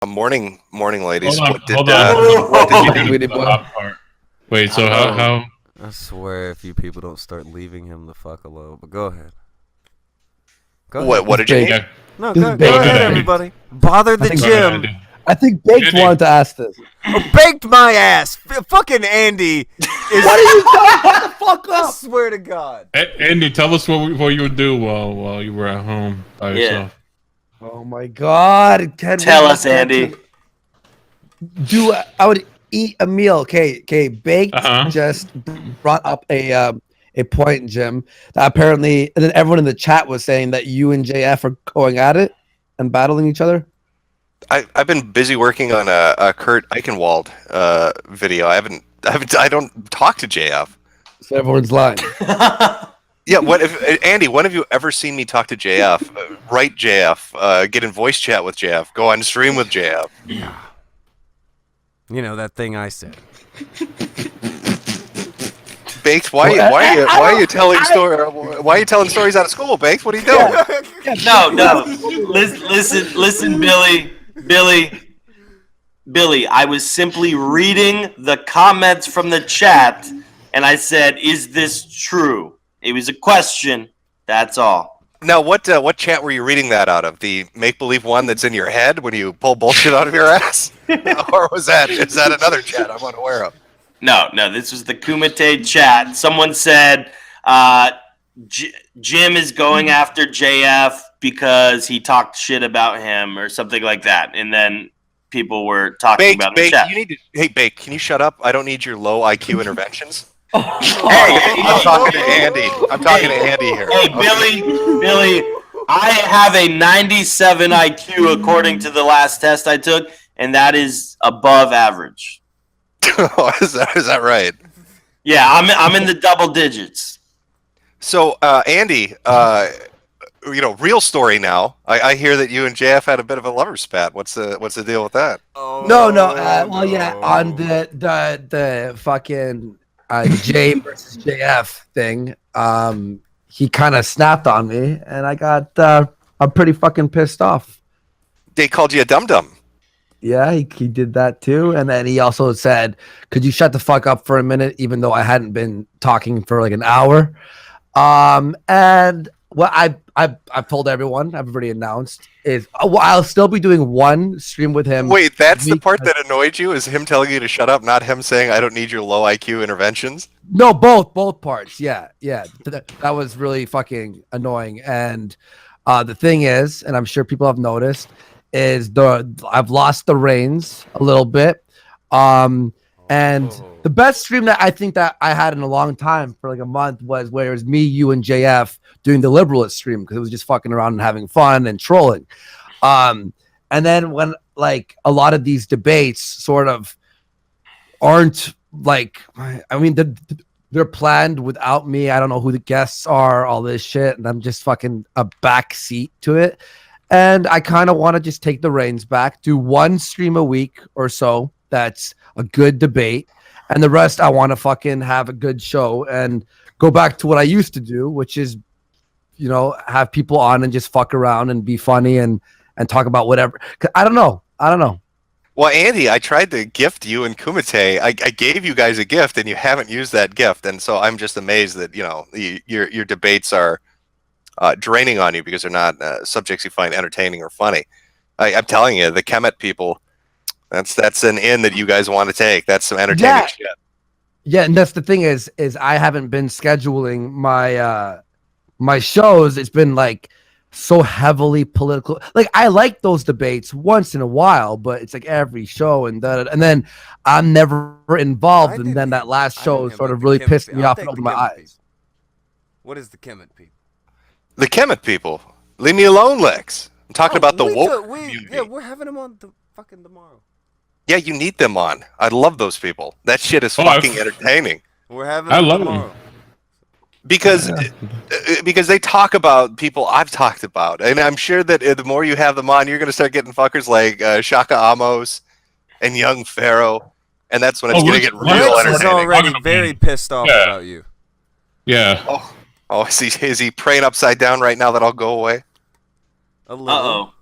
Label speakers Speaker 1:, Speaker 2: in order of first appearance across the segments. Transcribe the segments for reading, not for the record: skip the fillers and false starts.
Speaker 1: Morning, ladies.
Speaker 2: Hold on,
Speaker 1: What did
Speaker 2: hold on.
Speaker 1: what did you
Speaker 2: Did
Speaker 1: do?
Speaker 2: you do the hot part? Wait, so how?
Speaker 3: I swear, if you people don't start leaving him the fuck alone. But go ahead. Go ahead.
Speaker 1: What did you need?
Speaker 2: Yeah,
Speaker 3: No,
Speaker 4: This
Speaker 3: go
Speaker 4: is big.
Speaker 3: ahead, everybody. Bother the
Speaker 4: think-
Speaker 2: go ahead,
Speaker 3: gym.
Speaker 2: dude.
Speaker 4: I think Baked
Speaker 2: Andy.
Speaker 4: wanted to ask this.
Speaker 3: Oh, baked my ass. Fucking Andy. Is,
Speaker 4: What are you talking? Shut the fuck
Speaker 3: I
Speaker 4: up!
Speaker 3: swear to God.
Speaker 2: Andy, tell us what you would do while you were at home by yourself.
Speaker 4: Oh my god! Can we
Speaker 5: Tell
Speaker 4: just
Speaker 5: us, Andy.
Speaker 4: I would eat a meal. Okay. Baked
Speaker 2: Uh-huh.
Speaker 4: just brought up a point, Jim. That apparently, and then everyone in the chat was saying that you and JF are going at it and battling each other.
Speaker 1: I've been busy working on a Kurt Eichenwald video. I don't talk to JF.
Speaker 4: So everyone's lying.
Speaker 1: Yeah, what if Andy? When have you ever seen me talk to JF? Write JF. Get in voice chat with JF. Go on stream with JF.
Speaker 3: You know, that thing I said.
Speaker 1: Baked, why are you telling stories out of school, Baked? What are you doing?
Speaker 5: No. Listen, Billy. I was simply reading the comments from the chat, and I said, "Is this true?" It was a question. That's all.
Speaker 1: Now, what chat were you reading that out of? The make-believe one that's in your head when you pull bullshit out of your ass? Or is that another chat I'm unaware of?
Speaker 5: No. This was the Kumite chat. Someone said Jim is going after JF because he talked shit about him or something like that, and then people were talking about the chat.
Speaker 1: Hey, Bake, can you shut up? I don't need your low IQ interventions.
Speaker 5: Hey,
Speaker 1: I'm talking to Andy. I'm talking to Andy here.
Speaker 5: Hey, Billy, I have a 97 IQ according to the last test I took, and that is above average.
Speaker 1: is that right?
Speaker 5: Yeah, I'm in the double digits.
Speaker 1: So, Andy, real story now. I hear that you and JF had a bit of a lover spat. What's the deal with that?
Speaker 4: No. Well, yeah, on the fucking J versus JF thing, he kind of snapped on me, and I got I'm pretty fucking pissed off.
Speaker 1: They called you a dum-dum.
Speaker 4: Yeah, he did that too, and then he also said, "Could you shut the fuck up for a minute?" Even though I hadn't been talking for like an hour. And what I've told everyone, I've already announced is I'll still be doing one stream with him.
Speaker 1: Wait, that's the part that annoyed you? Is him telling you to shut up, not him saying I don't need your low IQ interventions?
Speaker 4: No, both parts. Yeah. That was really fucking annoying. And the thing is, and I'm sure people have noticed, is I've lost the reins a little bit. And the best stream that I think that I had in a long time for like a month was where it was me, you, and JF doing the liberalist stream because it was just fucking around and having fun and trolling. And then when like a lot of these debates sort of aren't like, I mean, they're planned without me. I don't know who the guests are, all this shit, and I'm just fucking a back seat to it. And I kind of want to just take the reins back, do one stream a week or so. That's a good debate. And the rest, I want to fucking have a good show and go back to what I used to do, which is, have people on and just fuck around and be funny and talk about whatever. 'Cause I don't know.
Speaker 1: Well, Andy, I tried to gift you and Kumite. I gave you guys a gift, and you haven't used that gift. And so I'm just amazed that your debates are draining on you because they're not subjects you find entertaining or funny. I'm telling you, the Kemet people. That's an in that you guys want to take. That's some entertaining shit.
Speaker 4: Yeah, and that's the thing is I haven't been scheduling my shows. It's been like so heavily political. Like I like those debates once in a while, but it's like every show and then I'm never involved. And then that last show sort of really pissed me off and opened my eyes.
Speaker 3: What is the Kemet people?
Speaker 1: The Kemet people. Leave me alone, Lex. I'm talking about the woke community.
Speaker 3: Yeah, we're having them on fucking tomorrow.
Speaker 1: Yeah, you need them on. I love those people. That shit is fucking entertaining.
Speaker 3: We're having them tomorrow.
Speaker 1: Because they talk about people I've talked about. And I'm sure that the more you have them on, you're going to start getting fuckers like Shaka Amos and Young Pharaoh. And that's when it's going to get real entertaining.
Speaker 3: He's already very pissed off about you.
Speaker 2: Yeah.
Speaker 1: Oh, is he praying upside down right now that I'll go away?
Speaker 3: A little.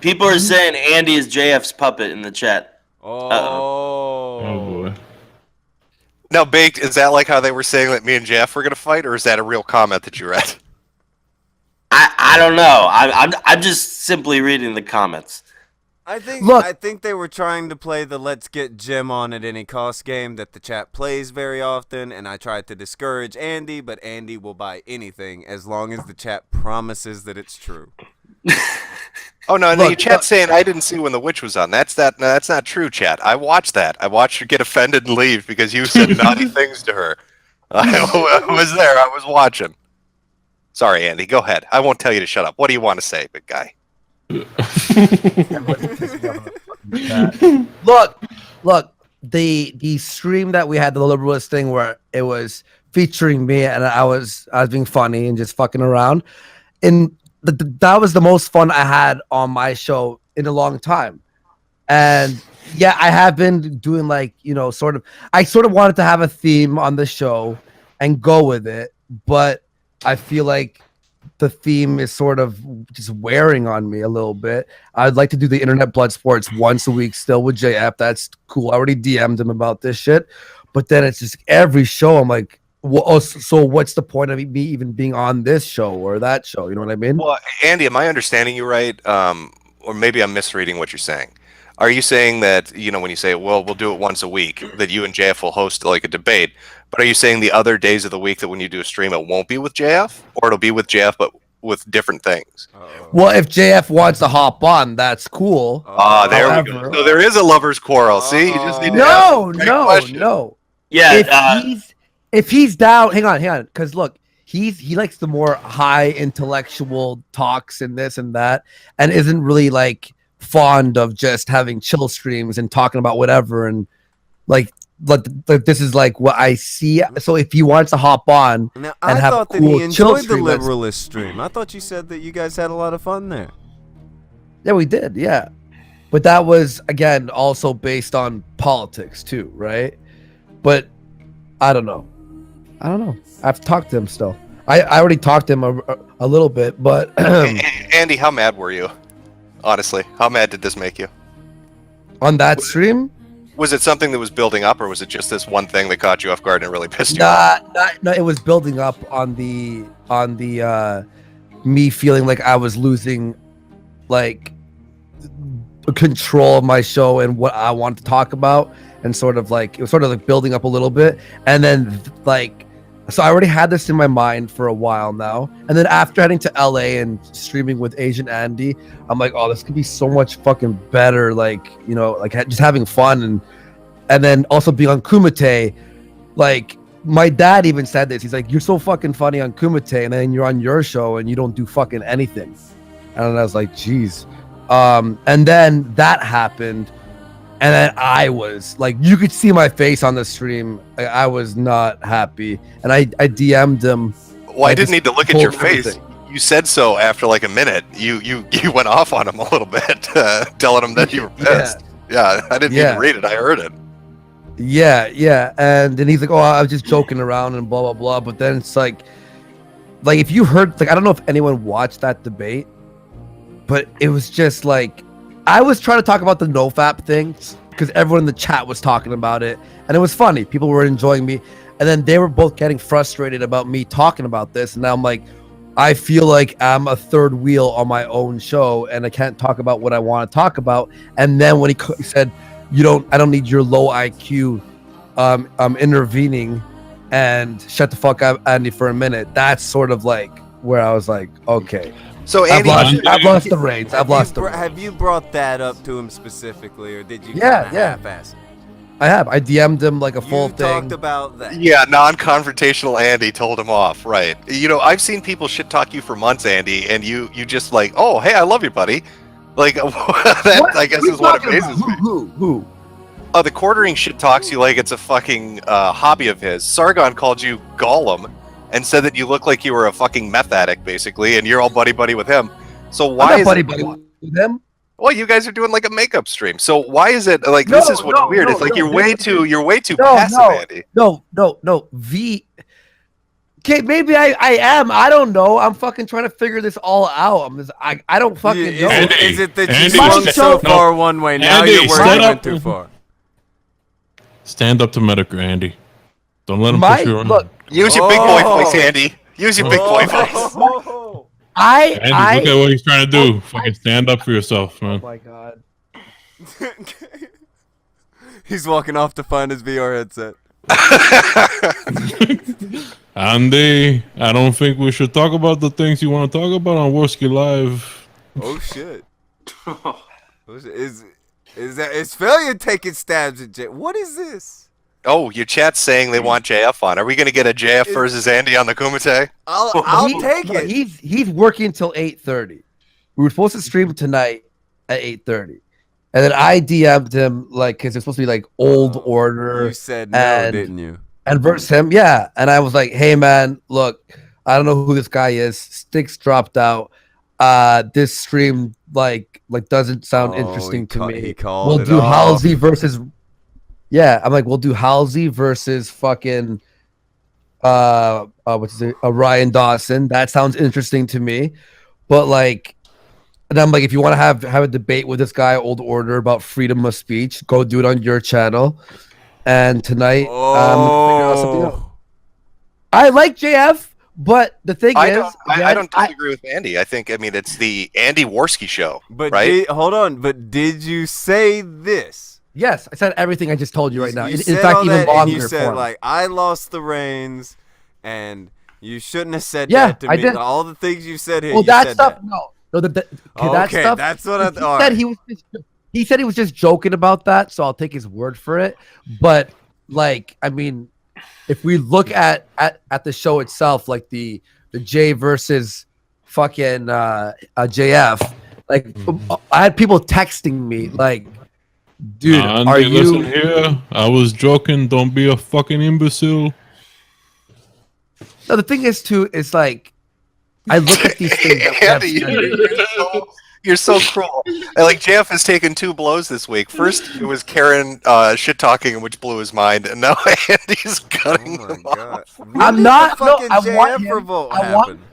Speaker 5: People are saying Andy is JF's puppet in the chat.
Speaker 3: Oh.
Speaker 2: Oh boy.
Speaker 1: Now, Baked, is that like how they were saying that me and Jeff were going to fight, or is that a real comment that you read?
Speaker 5: I don't know. I'm just simply reading the comments.
Speaker 3: I
Speaker 4: Look.
Speaker 3: think they were trying to play the let's get Jim on at any cost game that the chat plays very often, and I tried to discourage Andy, but Andy will buy anything as long as the chat promises that it's true.
Speaker 1: Oh no, no,
Speaker 4: Look,
Speaker 1: you chat saying I didn't see when the witch was on. That's not true, chat. I watched that. I watched her get offended and leave because you said naughty things to her. I was there. I was watching. Sorry, Andy. Go ahead. I won't tell you to shut up. What do you want to say, big guy?
Speaker 4: Look, the stream that we had, the liberalist thing where it was featuring me and I was being funny and just fucking around, and that was the most fun I had on my show in a long time. And yeah, I have been doing like, I sort of wanted to have a theme on the show and go with it, but I feel like the theme is sort of just wearing on me a little bit. I'd like to do the internet blood sports once a week still with JF. That's cool. I already DM'd him about this shit, but then it's just every show I'm like, well, so what's the point of me even being on this show or that show? You know what I mean?
Speaker 1: Well, Andy, am I understanding you right? Or maybe I'm misreading what you're saying. Are you saying that, when you say, well, we'll do it once a week, that you and JF will host like a debate, but are you saying the other days of the week that when you do a stream, it won't be with JF? Or it'll be with JF, but with different things?
Speaker 4: Well, if JF wants to hop on, that's cool.
Speaker 1: There we go. So there is a lover's quarrel. See? You just need to
Speaker 4: No.
Speaker 5: Yeah.
Speaker 4: If he's down, hang on, because look, he likes the more high intellectual talks and this and that, and isn't really like fond of just having chill streams and talking about whatever and like this is like what I see. So if he wants to hop on
Speaker 3: now,
Speaker 4: and
Speaker 3: I
Speaker 4: have
Speaker 3: thought
Speaker 4: a cool
Speaker 3: that he
Speaker 4: chill
Speaker 3: enjoyed the
Speaker 4: stream,
Speaker 3: liberalist stream. I thought you said that you guys had a lot of fun there.
Speaker 4: yeah, we did, yeah, but that was again also based on politics too, right? But I don't know. I have to talk to him still. I already talked to him a little bit, but
Speaker 1: Andy, how mad were you? Honestly, how mad did this make you?
Speaker 4: on that stream,
Speaker 1: Was it something that was building up, or was it just this one thing that caught you off guard and really pissed you off?
Speaker 4: no, it was building up on the me feeling like I was losing like control of my show and what I wanted to talk about, and it was sort of like building up a little bit, and then like. So I already had this in my mind for a while now. And then after heading to LA and streaming with Asian Andy, I'm like, oh, this could be so much fucking better. Like, like just having fun. And then also being on Kumite, like my dad even said this. He's like, you're so fucking funny on Kumite. And then you're on your show and you don't do fucking anything. And I was like, geez. And then that happened. And then I was like, you could see my face on the stream. I was not happy. And I DM'd him.
Speaker 1: Well, I didn't need to look at your face. You said so after like a minute. You went off on him a little bit, telling him that you were pissed. Yeah, I didn't even read it. I heard it.
Speaker 4: Yeah. And then he's like, oh, I was just joking around and blah, blah, blah. But then it's like if you heard, like, I don't know if anyone watched that debate, but it was just like, I was trying to talk about the nofap thing because everyone in the chat was talking about it, and it was funny. People were enjoying me, and then they were both getting frustrated about me talking about this. And now I'm like, I feel like I'm a third wheel on my own show, and I can't talk about what I want to talk about. And then when he said, I don't need your low IQ intervening, and shut the fuck up, Andy, for a minute. That's sort of like where I was like, okay.
Speaker 1: So Andy,
Speaker 4: I've lost the reins.
Speaker 3: Have you brought that up to him specifically, or did you half-ass it?
Speaker 4: I have. I DM'd him like a full thing.
Speaker 3: You talked about that.
Speaker 1: Yeah, non-confrontational Andy told him off. Right. I've seen people shit talk you for months, Andy, and you just like, oh, hey, I love you, buddy. Like that, I guess is what amazes me.
Speaker 4: Who?
Speaker 1: Oh, the quartering shit talks you like it's a fucking hobby of his. Sargon called you Gollum and said that you look like you were a fucking meth addict, basically, and you're all buddy-buddy with him. So why is
Speaker 4: buddy with him?
Speaker 1: Well, you guys are doing like a makeup stream. So why is it like this is what's weird? It's like you're way too passive, Andy.
Speaker 4: No. Okay, maybe I am. I don't know. I'm fucking trying to figure this all out. I don't fucking know.
Speaker 2: Andy,
Speaker 3: Is it that you
Speaker 2: Andy,
Speaker 3: swung so
Speaker 4: no.
Speaker 3: far one way? Now
Speaker 2: Andy,
Speaker 3: you're worried
Speaker 2: stand
Speaker 3: you went
Speaker 2: up.
Speaker 3: too far.
Speaker 2: Stand up to Metokur, Andy. Don't let him
Speaker 4: My
Speaker 2: push you around.
Speaker 4: look,
Speaker 1: Use your big boy voice, Andy. Use your big boy voice.
Speaker 3: Oh.
Speaker 2: Andy, look at what he's trying to do. Fucking stand up for yourself,
Speaker 4: Oh
Speaker 2: man.
Speaker 4: my god.
Speaker 3: He's walking off to find his VR headset.
Speaker 2: Andy, I don't think we should talk about the things you want to talk about on Worski Live.
Speaker 3: Oh shit! Is failure taking stabs at Jay? What is this?
Speaker 1: Oh, your chat's saying they want JF on. Are we gonna get a JF versus Andy on the Kumite?
Speaker 3: I'll take it.
Speaker 4: He's working until 8:30. We were supposed to stream tonight at 8:30, and then I DM'd him like because it's supposed to be like old order.
Speaker 3: You said no,
Speaker 4: and-
Speaker 3: didn't you?
Speaker 4: And verse him, yeah. And I was like, hey man, look, I don't know who this guy is. Sticks dropped out. This stream like doesn't sound interesting to me.
Speaker 3: He called
Speaker 4: We'll
Speaker 3: it
Speaker 4: do
Speaker 3: off.
Speaker 4: Halsey versus I'm like, we'll do Halsey versus fucking what's it? Ryan Dawson. That sounds interesting to me. But like, and I'm like, if you want to have a debate with this guy, Old Order, about freedom of speech, go do it on your channel. And tonight, figure out something else. I like JF, but the thing
Speaker 1: I
Speaker 4: is,
Speaker 1: don't disagree with Andy. I mean, it's the Andy Worski show,
Speaker 3: But
Speaker 1: right?
Speaker 3: hold on. But did you say this?
Speaker 4: yes, I said everything I just told you right now.
Speaker 3: You
Speaker 4: In
Speaker 3: said
Speaker 4: fact,
Speaker 3: all
Speaker 4: even
Speaker 3: that,
Speaker 4: longer
Speaker 3: and you said
Speaker 4: form.
Speaker 3: like I lost the reins, and you shouldn't have said
Speaker 4: Yeah,
Speaker 3: that to
Speaker 4: I
Speaker 3: me.
Speaker 4: did.
Speaker 3: All the things you said here.
Speaker 4: Well,
Speaker 3: you
Speaker 4: that
Speaker 3: said
Speaker 4: stuff,
Speaker 3: that.
Speaker 4: no, that
Speaker 3: Okay,
Speaker 4: stuff.
Speaker 3: that's what I
Speaker 4: He
Speaker 3: all
Speaker 4: said
Speaker 3: right.
Speaker 4: he said he was just joking about that, so I'll take his word for it. But like, I mean, if we look at the show itself, like the J versus fucking JF, like I had people texting me like, dude,
Speaker 2: Andy,
Speaker 4: are
Speaker 2: listen
Speaker 4: you?
Speaker 2: here. I was joking. Don't be a fucking imbecile.
Speaker 4: No, the thing is too, is like, I look at these things. that we have
Speaker 1: Andy,
Speaker 4: scheduled.
Speaker 1: you're so cruel. Like JF has taken 2 blows this week. First, it was Karen shit talking him, which blew his mind, and now
Speaker 3: Oh
Speaker 1: Andy's cutting
Speaker 3: my
Speaker 1: him
Speaker 3: god!
Speaker 1: off.
Speaker 3: When
Speaker 4: I'm
Speaker 3: did
Speaker 4: not-
Speaker 3: the
Speaker 4: no,
Speaker 3: fucking
Speaker 4: I want
Speaker 3: JF
Speaker 4: him-
Speaker 3: revolt
Speaker 4: I want-
Speaker 3: happen?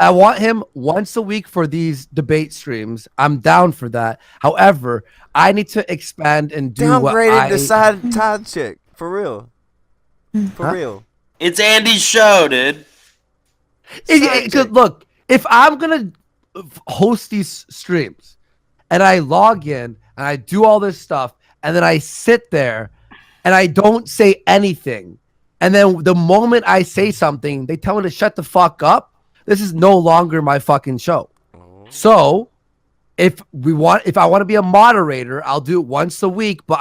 Speaker 4: I want him once a week for these debate streams. I'm down for that. However, I need to expand and do what
Speaker 3: Downgraded
Speaker 4: I.
Speaker 3: the side chick for real. For
Speaker 4: Huh?
Speaker 3: real.
Speaker 5: It's Andy's show, dude.
Speaker 4: Look, if I'm gonna host these streams and I log in and I do all this stuff and then I sit there and I don't say anything, and then the moment I say something, they tell me to shut the fuck up. This is no longer my fucking show. So if I want to be a moderator, I'll do it once a week, but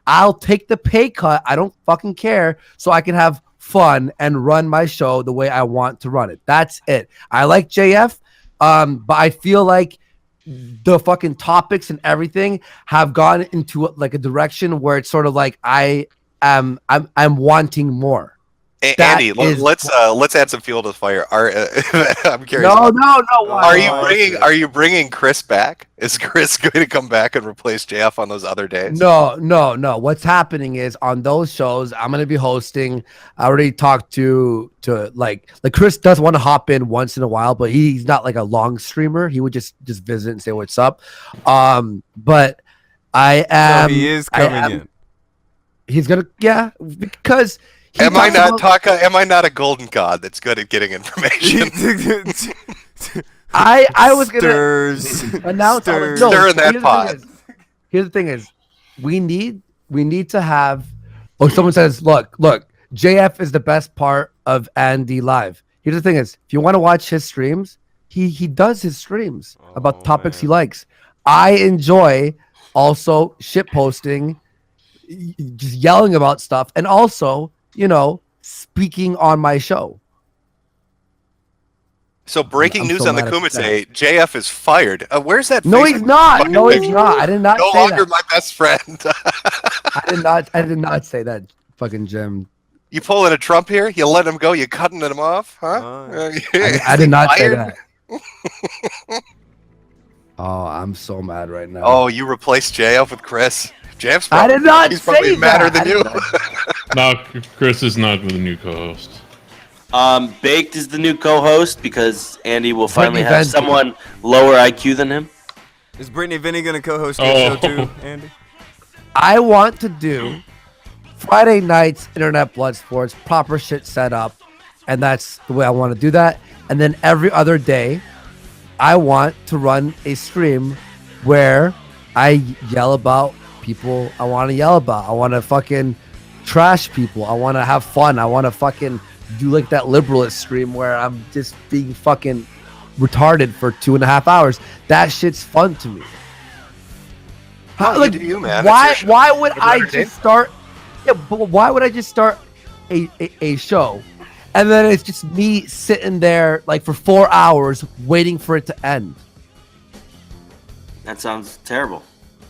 Speaker 4: I'll take the pay cut. I don't fucking care, so I can have fun and run my show the way I want to run it. That's it. I like JF, but I feel like the fucking topics and everything have gone into like a direction where it's sort of like I'm wanting more. That
Speaker 1: Andy,
Speaker 4: is-
Speaker 1: let's add some fuel to the fire. I'm curious.
Speaker 4: No. Why?
Speaker 1: Are you bringing Chris back? Is Chris going to come back and replace JF on those other days?
Speaker 4: No. What's happening is on those shows, I'm gonna be hosting. I already talked to like Chris does want to hop in once in a while, but he's not like a long streamer. He would just visit and say what's up. But I am.
Speaker 3: So he is coming in.
Speaker 4: He's gonna because. he
Speaker 1: Am I
Speaker 4: talks about-
Speaker 1: Am I not a golden god that's good at getting information?
Speaker 4: I was gonna
Speaker 3: Stirs.
Speaker 4: announce all
Speaker 3: Stirs.
Speaker 4: this.
Speaker 1: Stir in that
Speaker 4: here's the
Speaker 1: pot.
Speaker 4: thing is- Here's the thing is, we need to have. Oh, someone says, look, JF is the best part of Andy Live. Here's the thing is, if you want to watch his streams, he does his streams about topics he likes. I enjoy also shit posting, just yelling about stuff, and also, speaking on my show.
Speaker 1: So breaking
Speaker 4: I'm
Speaker 1: news
Speaker 4: so
Speaker 1: on the
Speaker 4: mad at
Speaker 1: Kumite, JF is fired. Where's that?
Speaker 4: No,
Speaker 1: Facebook
Speaker 4: he's not.
Speaker 1: fucking
Speaker 4: No, he's
Speaker 1: picture?
Speaker 4: not. I did not
Speaker 1: No
Speaker 4: say
Speaker 1: longer
Speaker 4: that.
Speaker 1: my best friend.
Speaker 4: I did not say that, fucking Jim.
Speaker 1: You pulling a Trump here? You letting him go? You cutting him off? Huh?
Speaker 4: I did not say
Speaker 1: Fired?
Speaker 4: that. Oh, I'm so mad right now.
Speaker 1: Oh, you replaced JF with Chris. JF's
Speaker 4: I
Speaker 1: probably,
Speaker 4: did not
Speaker 1: he's probably
Speaker 4: say
Speaker 1: madder
Speaker 4: that.
Speaker 1: than you.
Speaker 2: No, Chris is not the new co-host.
Speaker 5: Baked is the new co-host because Andy will finally
Speaker 4: Brittany
Speaker 5: have
Speaker 4: Venti.
Speaker 5: someone lower IQ than him.
Speaker 3: Is Brittany Vinny gonna co-host your show too, Andy?
Speaker 4: I want to do Friday nights internet blood sports, proper shit set up, and that's the way I want to do that. And then every other day, I want to run a stream where I yell about people I want to yell about. I want to fucking trash people. I want to have fun. I want to fucking do like that liberalist stream where I'm just being fucking retarded for 2.5 hours. That shit's fun to me.
Speaker 1: Well, you do you, man.
Speaker 4: Why?
Speaker 1: It's your show.
Speaker 4: Why would
Speaker 1: It's
Speaker 4: I
Speaker 1: entertainment.
Speaker 4: just start? Yeah, but why would I just start a show, and then it's just me sitting there like for 4 hours waiting for it to end?
Speaker 5: That sounds terrible.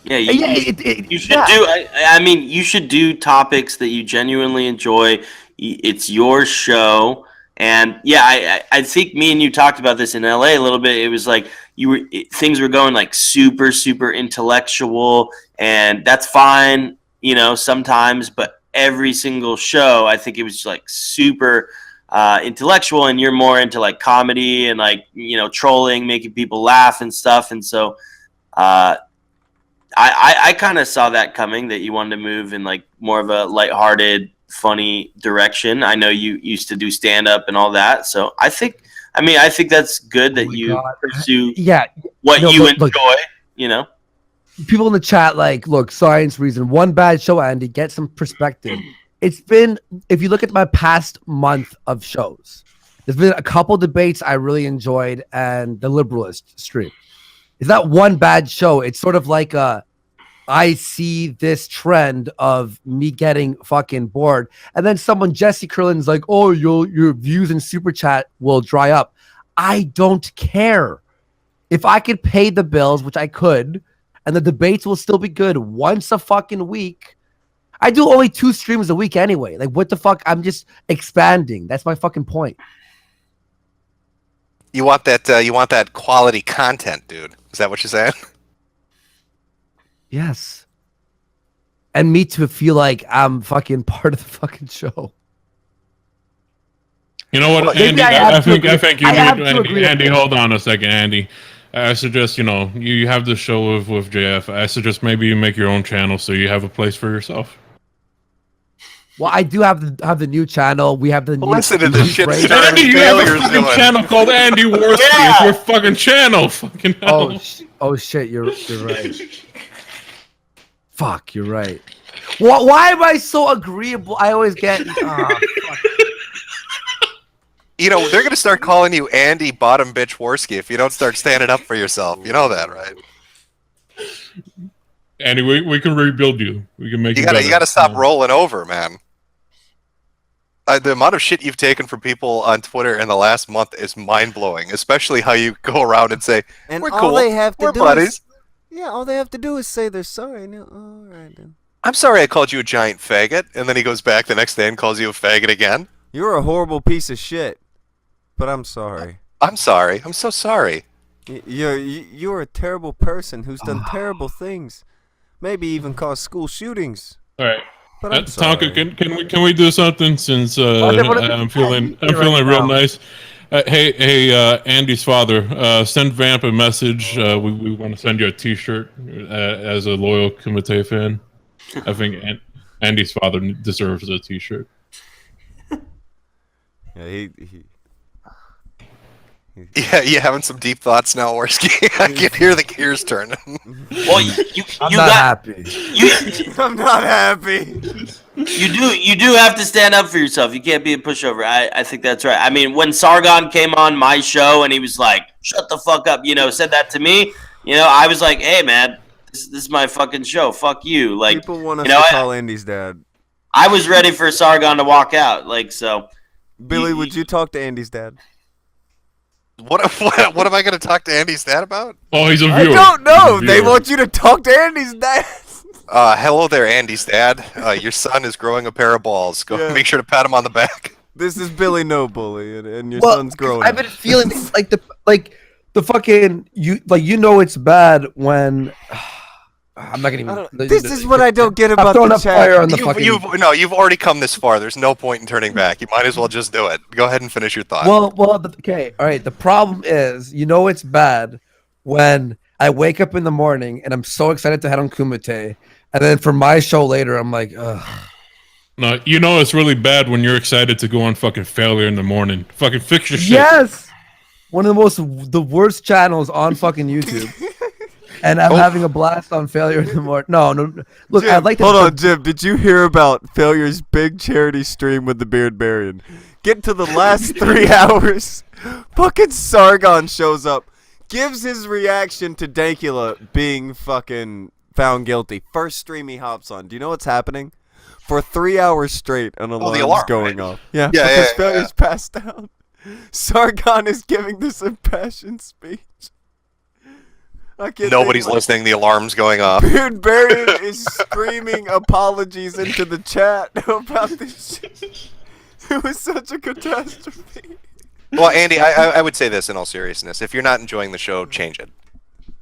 Speaker 5: Yeah,
Speaker 4: Yeah,
Speaker 5: you should do. I mean, you should do topics that you genuinely enjoy. It's your show, and yeah, I think me and you talked about this in LA a little bit. It was like things were going like super intellectual, and that's fine, sometimes. But every single show, I think it was like super intellectual, and you're more into like comedy and like trolling, making people laugh and stuff, and so. I kind of saw that coming, that you wanted to move in like more of a lighthearted, funny direction. I know you used to do stand up and all that, so I think that's good that you pursue what you enjoy.
Speaker 4: People in the chat like, look, science reason, one bad show, Andy, get some perspective. It's been, if you look at my past month of shows, there's been a couple debates I really enjoyed and the liberalist stream. It's not one bad show. It's sort of like I see this trend of me getting fucking bored. And then Jesse Curlin's like, oh, your views in Super Chat will dry up. I don't care. If I could pay the bills, which I could, and the debates will still be good once a fucking week. I do only 2 streams a week anyway. Like, what the fuck? I'm just expanding. That's my fucking point.
Speaker 1: You want that quality content, dude. Is that what you're saying?
Speaker 4: Yes. And me to feel like I'm fucking part of the fucking show.
Speaker 2: You know what,
Speaker 1: Well,
Speaker 2: Andy? I think you need Andy. Hold on a second, Andy. I suggest you have the show with JF. I suggest maybe you make your own channel so you have a place for yourself.
Speaker 4: Well, I do have the new channel. We have the new.
Speaker 1: Listen to this shit.
Speaker 2: Andy, you have a fucking channel called Andy Worski. It's your fucking channel. Fucking hell.
Speaker 4: Oh shit! You're right. Fuck, you're right. Why am I so agreeable? I always get. Fuck.
Speaker 1: They're gonna start calling you Andy Bottom Bitch Worski if you don't start standing up for yourself. You know that, right?
Speaker 2: Andy, we can rebuild you. We can make you better.
Speaker 1: You gotta stop rolling over, man. The amount of shit you've taken from people on Twitter in the last month is mind-blowing, especially how you go around and say,
Speaker 3: and
Speaker 1: we're
Speaker 3: all
Speaker 1: cool,
Speaker 3: they have to
Speaker 1: we're
Speaker 3: do
Speaker 1: buddies.
Speaker 3: All they have to do is say they're sorry. No, all right then.
Speaker 1: I'm sorry I called you a giant faggot, and then he goes back the next day and calls you a faggot again.
Speaker 3: You're a horrible piece of shit, but I'm sorry.
Speaker 1: I'm sorry. I'm so sorry.
Speaker 3: You're a terrible person who's done terrible things, maybe even caused school shootings.
Speaker 2: All right.
Speaker 3: But I'm sorry.
Speaker 2: Tonka, can we do something since I'm feeling real nice? Hey, Andy's father, send Vamp a message. We want to send you a T-shirt as a loyal Kumite fan. I think Andy's father deserves a T-shirt.
Speaker 3: Yeah,
Speaker 1: Yeah, you having some deep thoughts now, Worski? I can hear the gears turning.
Speaker 5: Well,
Speaker 4: I'm not happy.
Speaker 3: I'm not happy.
Speaker 5: You do have to stand up for yourself. You can't be a pushover. I think that's right. I mean, when Sargon came on my show and he was like, "Shut the fuck up," said that to me. I was like, "Hey, man, this is my fucking show. Fuck you." Like,
Speaker 3: people want us to call Andy's dad.
Speaker 5: I was ready for Sargon to walk out. Like, so.
Speaker 3: Billy, would you talk to Andy's dad?
Speaker 1: What am I going to talk to Andy's dad about?
Speaker 2: Oh, he's a viewer.
Speaker 3: I don't know. They want you to talk to Andy's dad.
Speaker 1: Hello there, Andy's dad. Your son is growing a pair of balls. Go make sure to pat him on the back.
Speaker 3: This is Billy No Bully, and your son's growing.
Speaker 4: I've been feeling like the fucking it's bad when I'm not gonna even.
Speaker 3: This is what I don't get about
Speaker 4: throwing
Speaker 3: the
Speaker 4: up
Speaker 3: chat.
Speaker 4: fire on the fucking.
Speaker 1: You've already come this far. There's no point in turning back. You might as well just do it. Go ahead and finish your thought.
Speaker 4: Okay, all right. The problem is, it's bad when I wake up in the morning and I'm so excited to head on Kumite, and then for my show later, I'm like, ugh.
Speaker 2: No, it's really bad when you're excited to go on fucking Failure in the morning. Fucking fix your shit.
Speaker 4: Yes, one of the worst channels on fucking YouTube. And I'm having a blast on Failure in the morning. No. Look,
Speaker 3: Jim,
Speaker 4: I'd like to.
Speaker 3: Hold on, Jim. Did you hear about Failure's big charity stream with the Beard Baron? Get to the last 3 hours. Fucking Sargon shows up, gives his reaction to Dankula being fucking found guilty. First stream he hops on. Do you know what's happening? For 3 hours straight, an alarm's going off. Yeah, because Failure's passed down. Sargon is giving this impassioned speech.
Speaker 1: Nobody's listening. The alarm's going off.
Speaker 3: Beard Baron is screaming apologies into the chat about this shit. It was such a catastrophe.
Speaker 1: Well, Andy, I would say this in all seriousness. If you're not enjoying the show, change it.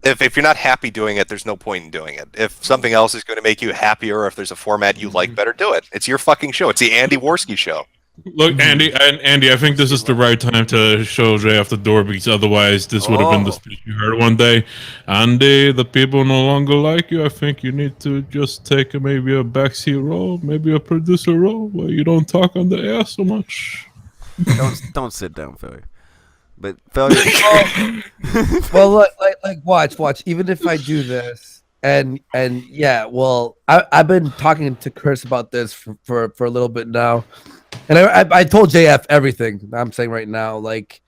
Speaker 1: If you're not happy doing it, there's no point in doing it. If something else is going to make you happier, or if there's a format you like better, do it. It's your fucking show. It's the Andy Worski show.
Speaker 2: Look, Andy, I think this is the right time to show Jay off the door, because otherwise this would have been the speech you heard one day. Andy, the people no longer like you. I think you need to just take maybe a backseat role, maybe a producer role, where you don't talk on the air so much.
Speaker 3: Don't sit down, Failure. But Failure.
Speaker 4: Well, look, like watch. Even if I do this, and yeah, well, I've been talking to Chris about this for a little bit now. And I told JF everything I'm saying right now. Like,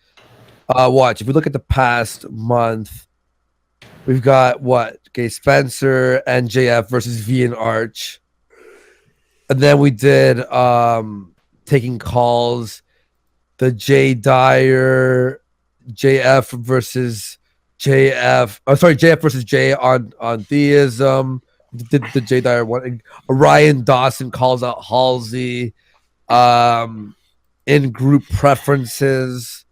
Speaker 4: watch. If we look at the past month, we've got Spencer and JF versus V and Arch. And then we did taking calls, the J Dyer, JF versus JF. Oh, sorry, JF versus J on theism. Did the J Dyer one. Ryan Dawson calls out Halsey. In group preferences,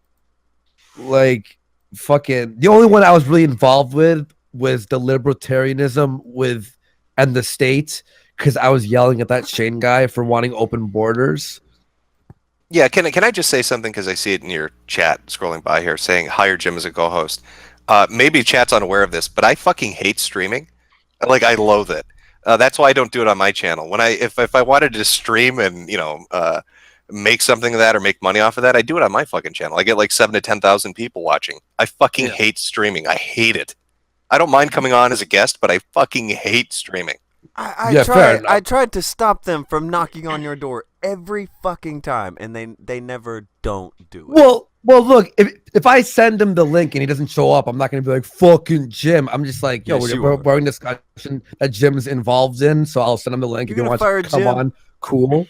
Speaker 4: like fucking the only one I was really involved with was the libertarianism and the state, because I was yelling at that Shane guy for wanting open borders.
Speaker 1: Yeah, can I just say something, because I see it in your chat scrolling by here saying hire Jim as a co-host. Maybe chat's unaware of this, but I fucking hate streaming. Like, I loathe it. That's why I don't do it on my channel. If I wanted to stream and make something of that or make money off of that, I do it on my fucking channel. I get like 7,000 to 10,000 people watching. I fucking hate streaming. I hate it. I don't mind coming on as a guest, but I fucking hate streaming.
Speaker 3: I tried to stop them from knocking on your door every fucking time, and they never don't do it.
Speaker 4: Well, look, if I send him the link and he doesn't show up, I'm not going to be like, fucking Jim. I'm just like, yo, we're having a discussion that Jim's involved in, so I'll send him the link if he wants to come on. Cool.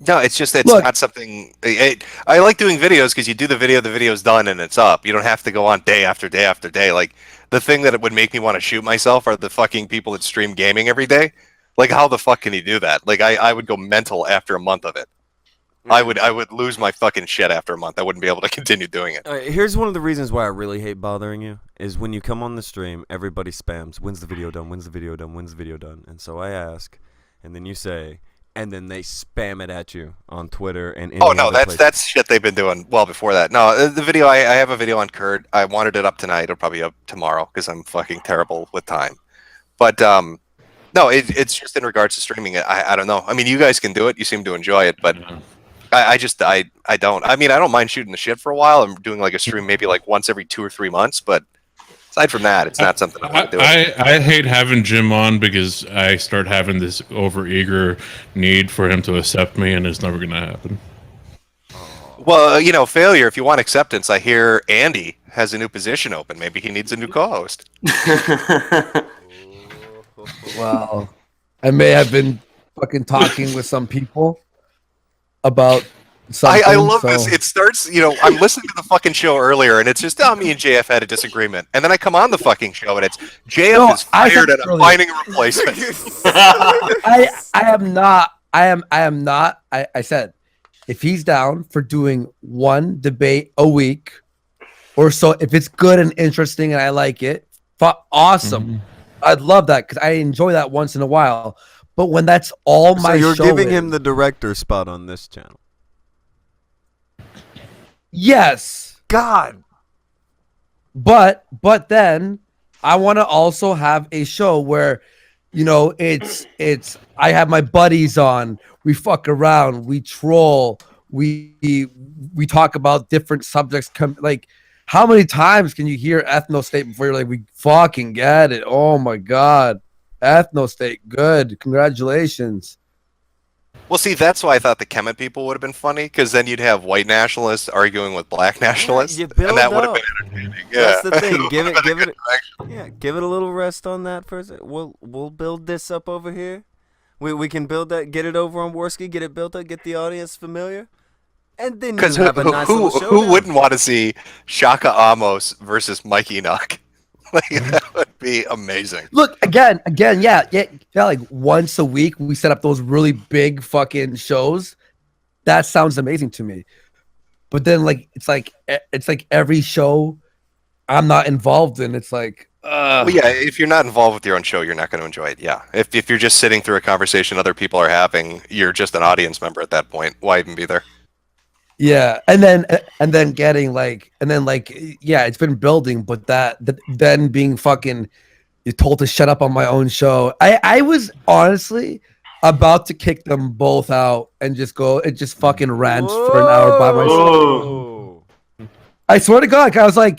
Speaker 1: No, it's not something. I like doing videos because you do the video's done, and it's up. You don't have to go on day after day after day. Like, the thing that would make me want to shoot myself are the fucking people that stream gaming every day. Like, how the fuck can you do that? Like, I would go mental after a month of it. I would lose my fucking shit after a month. I wouldn't be able to continue doing it.
Speaker 3: Here's one of the reasons why I really hate bothering you, is when you come on the stream, everybody spams, when's the video done, when's the video done, when's the video done? And so I ask, and then you say, and then they spam it at you on Twitter and any other place.
Speaker 1: That's shit they've been doing well before that. No, the video, I have a video on Kurt. I wanted it up tonight. It'll probably be up tomorrow because I'm fucking terrible with time. But no, it's just in regards to streaming it. I don't know. I mean, you guys can do it. You seem to enjoy it, but I don't. I mean, I don't mind shooting the shit for a while. I'm doing like a stream maybe like once every 2 or 3 months, but aside from that, it's not something I want to do.
Speaker 2: I hate having Jim on because I start having this overeager need for him to accept me, and it's never going to happen.
Speaker 1: Well, Failure, if you want acceptance, I hear Andy has a new position open. Maybe he needs a new co-host.
Speaker 4: Well, I may have been fucking talking with some people about something.
Speaker 1: I love this. It starts, I'm listening to the fucking show earlier, and it's just, me and JF had a disagreement. And then I come on the fucking show, and it's, JF is fired, and I'm finding a replacement.
Speaker 4: I am not. I said, if he's down for doing one debate a week or so, if it's good and interesting and I like it, Awesome.
Speaker 2: Mhm.
Speaker 4: I'd love that because I enjoy that once in a while. But when that's all
Speaker 3: So
Speaker 4: my
Speaker 3: you're
Speaker 4: show
Speaker 3: giving
Speaker 4: is,
Speaker 3: him the director spot on this channel.
Speaker 4: yes,
Speaker 3: God.
Speaker 4: but then I want to also have a show where, it's I have my buddies on, we fuck around, we troll, we talk about different subjects. Like, how many times can you hear ethno state before you're like, we fucking get it? Oh my god, ethno state, good, congratulations.
Speaker 1: Well, see, that's why I thought the Kemet people would have been funny, because then you'd have white nationalists arguing with black nationalists,
Speaker 3: you
Speaker 1: and
Speaker 3: build
Speaker 1: that would have
Speaker 3: up.
Speaker 1: been entertaining. Yeah.
Speaker 3: That's the thing. Give it,
Speaker 1: Would've been
Speaker 3: give
Speaker 1: a
Speaker 3: it,
Speaker 1: good direction.
Speaker 3: give it a little rest on that for a second. We'll build this up over here. We can build that, get it over on Worski, get it built up, get the audience familiar, and then you
Speaker 1: Because
Speaker 3: have a nice little showdown.
Speaker 1: who wouldn't want to see Shaka Amos versus Mike Enoch? Like, that would be amazing.
Speaker 4: Look, again, yeah, like once a week we set up those really big fucking shows. That sounds amazing to me. But then, like, it's like every show I'm not involved in. It's like,
Speaker 1: Well, yeah, if you're not involved with your own show, you're not going to enjoy it. Yeah, if you're just sitting through a conversation other people are having, you're just an audience member at that point. Why even be there?
Speaker 4: yeah, and then getting like, yeah, it's been building, but then being fucking told to shut up on my own show. I was honestly about to kick them both out and just fucking rant for an hour by myself.
Speaker 3: Whoa.
Speaker 4: I swear to God,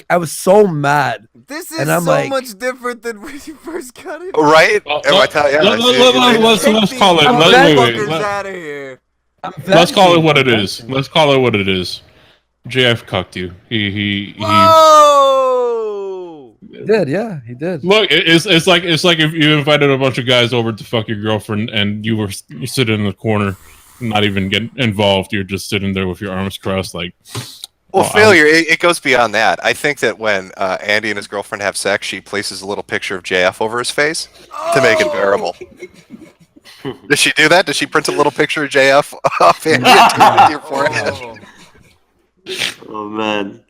Speaker 4: I was so mad.
Speaker 3: This is
Speaker 4: And I'm
Speaker 3: so
Speaker 4: like-
Speaker 3: much different than when you first got it.
Speaker 1: Right?
Speaker 2: Well,
Speaker 1: I tell you,
Speaker 2: let's call it.
Speaker 4: I'm
Speaker 2: Wait,
Speaker 3: Fuckers
Speaker 2: let-
Speaker 3: out of here.
Speaker 2: Let's call it what it is. Let's call it what it is. JF cucked you. He
Speaker 3: Whoa!
Speaker 4: He did, yeah, he did.
Speaker 2: Look, it's like if you invited a bunch of guys over to fuck your girlfriend and you sitting in the corner, not even getting involved. You're just sitting there with your arms crossed, like.
Speaker 1: Well,
Speaker 2: Wow.
Speaker 1: failure, it goes beyond that. I think that when Andy and his girlfriend have sex, she places a little picture of JF over his face to make it bearable. Does she do that? Does she print a little picture of JF off Andy and turn it to your forehead?
Speaker 5: Oh man.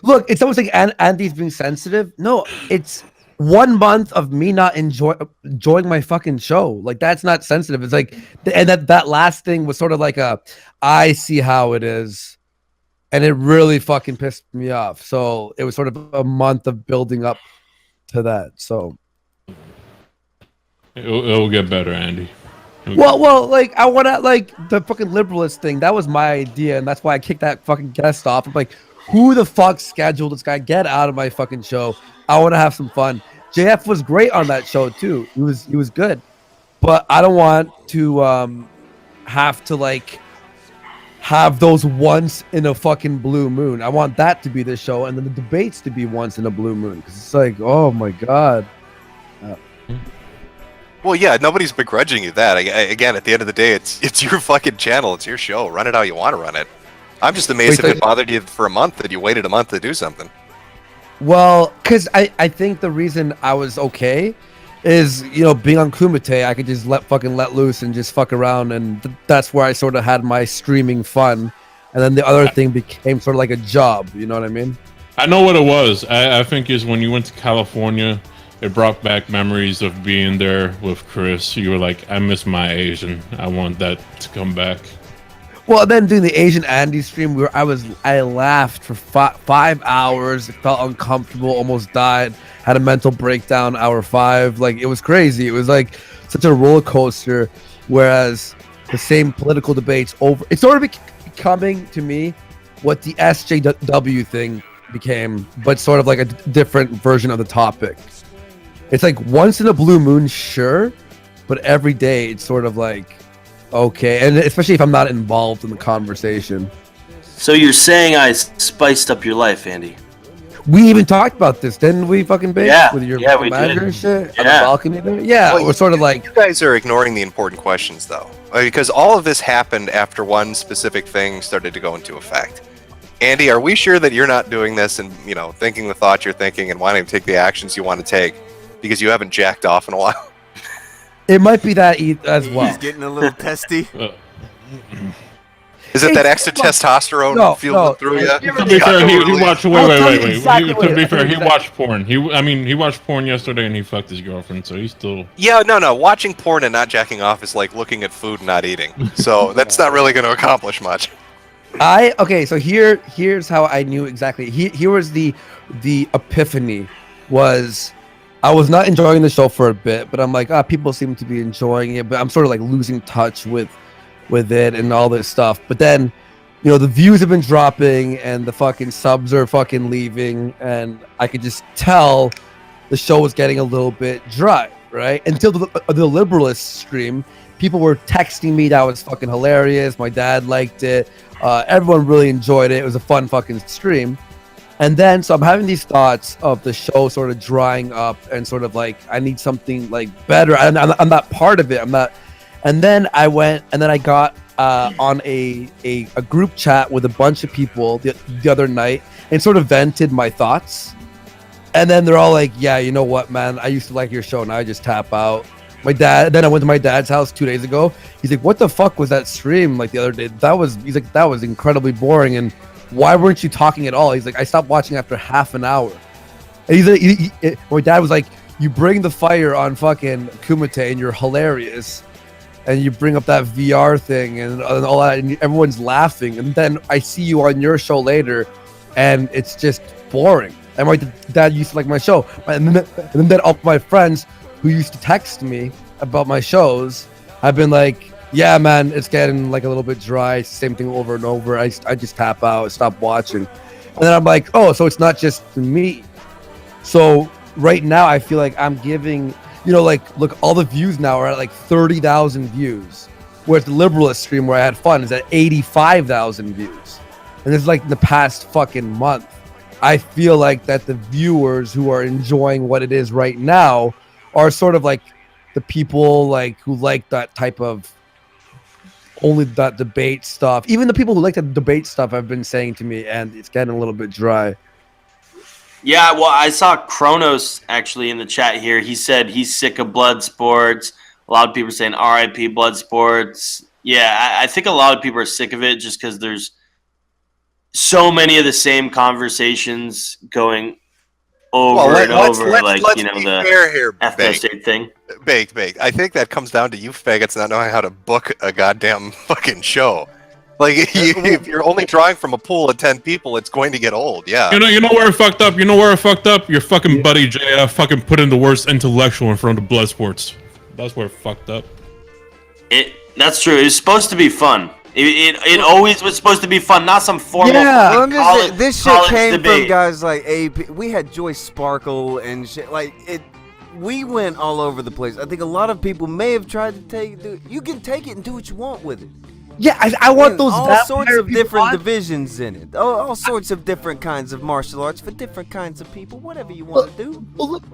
Speaker 4: Look, it's almost like Andy's being sensitive. No, it's 1 month of me not enjoying my fucking show. Like, that's not sensitive. It's like, and that last thing was sort of like I see how it is, and it really fucking pissed me off. So it was sort of a month of building up to that. So
Speaker 2: It'll get better, Andy.
Speaker 4: well, like, I want to, like, the fucking liberalist thing. That was my idea, and that's why I kicked that fucking guest off. I'm like, who the fuck scheduled this guy? Get out of my fucking show. I want to have some fun. JF was great on that show too. He was good, but I don't want to have to, like, have those once in a fucking blue moon. I want that to be the show, and then the debates to be once in a blue moon. Because it's like, oh my god.
Speaker 1: Well, yeah, nobody's begrudging you that. Again, at the end of the day, it's your fucking channel. It's your show. Run it how you want to run it. I'm just amazed if it bothered you for a month that you waited a month to do something.
Speaker 4: Well, because I think the reason I was okay is, being on Kumite, I could just let loose and just fuck around, and that's where I sort of had my streaming fun. And then the other thing became sort of like a job, you know what I mean?
Speaker 2: I know what it was. I think is when you went to California, it brought back memories of being there with Chris. You were like, I miss my Asian. I want that to come back.
Speaker 4: Well, then doing the Asian Andy stream, I laughed for 5 hours. It felt uncomfortable, almost died. Had a mental breakdown hour 5. Like, it was crazy. It was like such a roller coaster. Whereas the same political debates it's sort of becoming to me what the SJW thing became, but sort of like a different version of the topic. It's like once in a blue moon, sure, but every day it's sort of like, okay, and especially if I'm not involved in the conversation.
Speaker 5: So you're saying I spiced up your life, Andy?
Speaker 4: We even talked about this, didn't we, fucking Babe?
Speaker 5: Yeah,
Speaker 4: With your
Speaker 5: yeah, we
Speaker 4: manager
Speaker 5: did.
Speaker 4: and shit on the
Speaker 5: Yeah.
Speaker 4: balcony there? Yeah,
Speaker 1: Well,
Speaker 4: we're sort of like,
Speaker 1: You guys are ignoring the important questions, though, because all of this happened after one specific thing started to go into effect. Andy, are we sure that you're not doing this and, thinking the thoughts you're thinking and wanting to take the actions you want to take because you haven't jacked off in a while?
Speaker 4: it might be that as well.
Speaker 3: He's getting a little testy.
Speaker 1: Is it that extra testosterone feeling through you?
Speaker 2: To be fair, he watched. Wait.
Speaker 4: Exactly
Speaker 2: To be fair, he watched porn. He watched porn yesterday and he fucked his girlfriend, so he's still.
Speaker 1: Yeah, no. Watching porn and not jacking off is like looking at food and not eating. So that's not really going to accomplish much.
Speaker 4: So here's how I knew exactly. Here was the epiphany. Was I was not enjoying the show for a bit, but I'm like, people seem to be enjoying it, but I'm sort of like losing touch with it and all this stuff. But then, the views have been dropping and the fucking subs are fucking leaving, and I could just tell the show was getting a little bit dry, right? Until the Liberalist stream, people were texting me that was fucking hilarious. My dad liked it. Everyone really enjoyed it. It was a fun fucking stream. And then, so I'm having these thoughts of the show sort of drying up and sort of like, I need something like better. I'm not part of it. I'm not. And then I went, and then I got on a group chat with a bunch of people the other night and sort of vented my thoughts. And then they're all like, yeah, you know what, man? I used to like your show. Now I just tap out. Then I went to my dad's house 2 days ago. He's like, what the fuck was that stream like the other day? He's like, that was incredibly boring. And why weren't you talking at all? He's like, I stopped watching after half an hour. And he's like, my dad was like, you bring the fire on fucking Kumite and you're hilarious. And you bring up that VR thing and all that, and everyone's laughing. And then I see you on your show later, and it's just boring. And my dad used to like my show. And then all my friends who used to text me about my shows, I've been like, yeah, man, it's getting like a little bit dry. Same thing over and over. I just tap out, stop watching. And then I'm like, oh, so it's not just me. So right now I feel like I'm giving, like, look, all the views now are at like 30,000 views. Whereas the Liberalist stream where I had fun is at 85,000 views. And it's like the past fucking month. I feel like that the viewers who are enjoying what it is right now are sort of like the people like who like that type of only that debate stuff. Even the people who like the debate stuff have been saying to me, and it's getting a little bit dry.
Speaker 5: Yeah, well, I saw Kronos actually in the chat here. He said he's sick of blood sports. A lot of people are saying RIP blood sports. Yeah, I think a lot of people are sick of it just because there's so many of the same conversations going over and over, like, the
Speaker 1: fair here,
Speaker 5: FS8 thing.
Speaker 1: Baked. I think that comes down to you faggots not knowing how to book a goddamn fucking show. Like, if you're only drawing from a pool of 10 people, it's going to get old, yeah.
Speaker 2: You know where it fucked up? Your fucking buddy JF fucking put in the worst intellectual in front of blood sports. That's where it fucked up.
Speaker 5: That's true. It was supposed to be fun. It always was supposed to be fun, not some formal.
Speaker 3: Yeah,
Speaker 5: college,
Speaker 3: this shit came
Speaker 5: debate.
Speaker 3: from guys like AP. We had Joyce Sparkle and shit. Like it, we went all over the place. I think a lot of people may have tried to take it. You can take it and do what you want with it.
Speaker 4: Yeah, I want those
Speaker 3: all sorts of different divisions in it. All sorts of different kinds of martial arts for different kinds of people. Whatever you want to do.
Speaker 4: Look,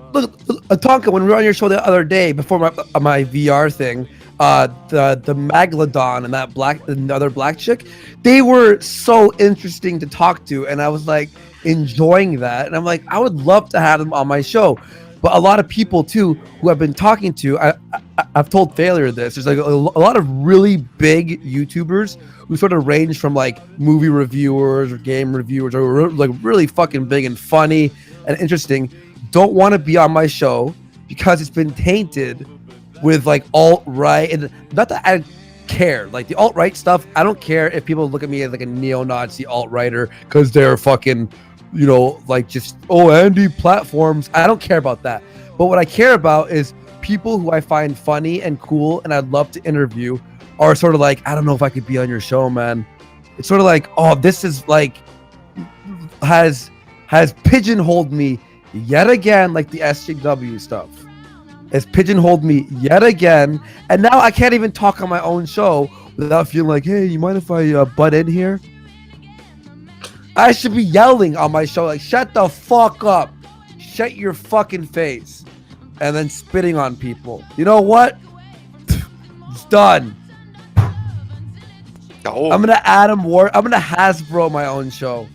Speaker 4: Tonka, when we were on your show the other day before my VR thing, the Megalodon and the other black chick, they were so interesting to talk to, and I was like enjoying that, and I'm like, I would love to have them on my show. But a lot of people too who I've been talking to, I've told Failure this. There's like a lot of really big YouTubers who sort of range from like movie reviewers or game reviewers, or like really fucking big and funny and interesting, don't want to be on my show because it's been tainted with like alt-right. And not that I care, like the alt-right stuff, I don't care if people look at me as like a neo-Nazi alt-righter because they're fucking, like just, Andy platforms. I don't care about that. But what I care about is people who I find funny and cool and I'd love to interview are sort of like, I don't know if I could be on your show, man. It's sort of like, oh, this is like, has pigeonholed me yet again, like the SJW stuff. Has pigeonholed me yet again. And now I can't even talk on my own show without feeling like, hey, you mind if I butt in here? I should be yelling on my show, like, shut the fuck up. Shut your fucking face. And then spitting on people. You know what? It's done.
Speaker 1: Oh.
Speaker 4: I'm gonna Hasbro my own show.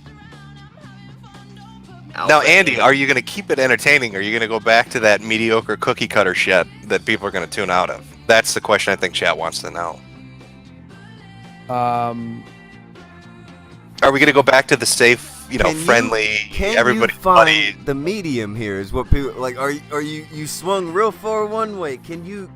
Speaker 1: Now, Andy, are you going to keep it entertaining, or are you going to go back to that mediocre cookie cutter shit that people are going to tune out of? That's the question I think chat wants to know. Are we gonna go back to the safe,
Speaker 3: Can
Speaker 1: friendly,
Speaker 3: can
Speaker 1: everybody
Speaker 3: you
Speaker 1: buddy?
Speaker 3: find the medium here? Is what people like. Are you swung real far one way? Can you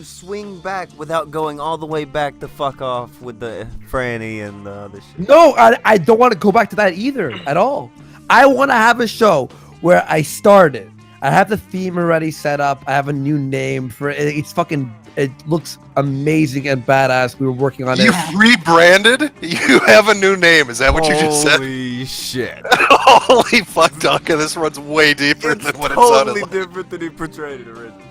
Speaker 3: swing back without going all the way back to fuck off with the Franny and the other shit?
Speaker 4: No, I don't want to go back to that either at all. I want to have a show where I started. I have the theme already set up. I have a new name for it. It looks amazing and badass. We were working on it.
Speaker 1: You've rebranded? You have a new name. Is that what you just said?
Speaker 3: Holy shit!
Speaker 1: Holy fuck, Duncan. This runs way deeper
Speaker 3: It's
Speaker 1: than what it sounded
Speaker 3: totally
Speaker 1: like.
Speaker 3: different than he portrayed it originally.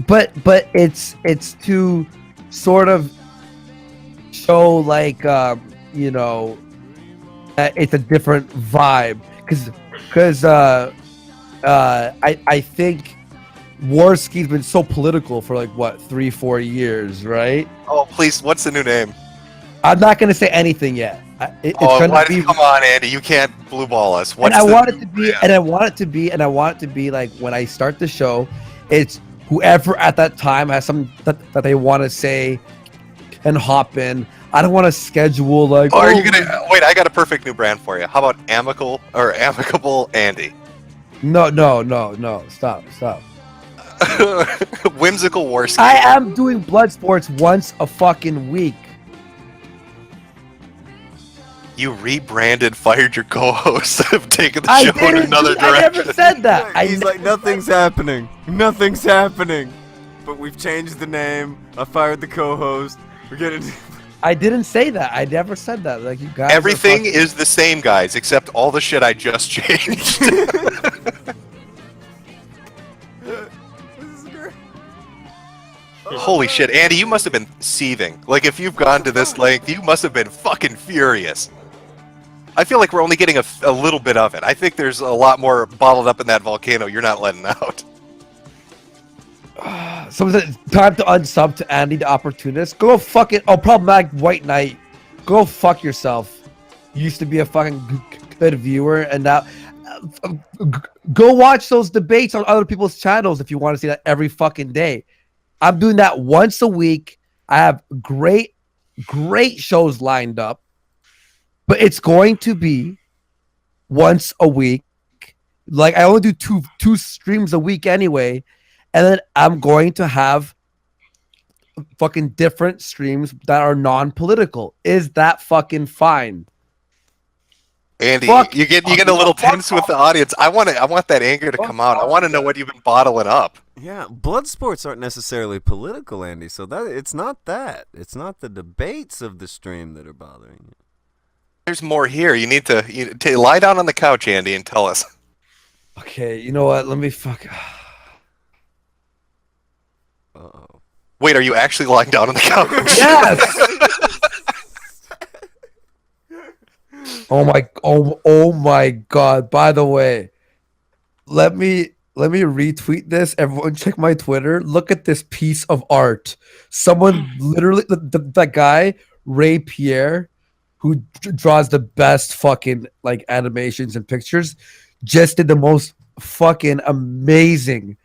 Speaker 4: But it's to sort of show like that it's a different vibe because I think Warski's been so political for like what 3-4 years, right?
Speaker 1: Oh, please. What's the new name?
Speaker 4: I'm not gonna say anything yet. It's gonna be.
Speaker 1: Come on, Andy. You can't blue ball us.
Speaker 4: And I want it to be, and I want it to be like when I start the show, it's whoever at that time has something that they want to say and hop in. I don't want to schedule like.
Speaker 1: Are you gonna wait? I got a perfect new brand for you. How about amicable Andy?
Speaker 4: No. Stop.
Speaker 1: Whimsical Warski.
Speaker 4: I am doing blood sports once a fucking week.
Speaker 1: You rebranded, fired your co-host, have taken the
Speaker 4: I
Speaker 1: show in another
Speaker 4: I
Speaker 1: direction.
Speaker 4: never said that.
Speaker 3: He's like, nothing's happening. Nothing's happening. But we've changed the name. I fired the co-host. We're getting.
Speaker 4: I didn't say that. I never said that. Like you guys.
Speaker 1: Everything is the same, guys, except all the shit I just changed. Holy shit, Andy, you must have been seething. Like, if you've gone to this length, you must have been fucking furious. I feel like we're only getting a little bit of it. I think there's a lot more bottled up in that volcano you're not letting out.
Speaker 4: So is it time to unsub to Andy the Opportunist? Go fuck it. Oh, problematic White Knight. Go fuck yourself. You used to be a fucking good viewer, and now go watch those debates on other people's channels if you want to see that every fucking day. I'm doing that once a week. I have great shows lined up, but it's going to be once a week. Like I only do two streams a week anyway, and then I'm going to have fucking different streams that are non-political. Is that fucking fine?
Speaker 1: Andy, you get a little tense with the audience. I want that anger to come out. I want to know what you've been bottling up.
Speaker 3: Yeah, blood sports aren't necessarily political, Andy. So that it's not that. It's not the debates of the stream that are bothering you.
Speaker 1: There's more here. You need to lie down on the couch, Andy, and tell us.
Speaker 4: Okay, you know what? Let me fuck.
Speaker 3: Uh-oh.
Speaker 1: Wait, are you actually lying down on the couch?
Speaker 4: Yes. Oh my God. By the way, let me retweet this. Everyone check my Twitter. Look at this piece of art. Someone literally that guy, Ray Pierre, who draws the best fucking like animations and pictures, just did the most fucking amazing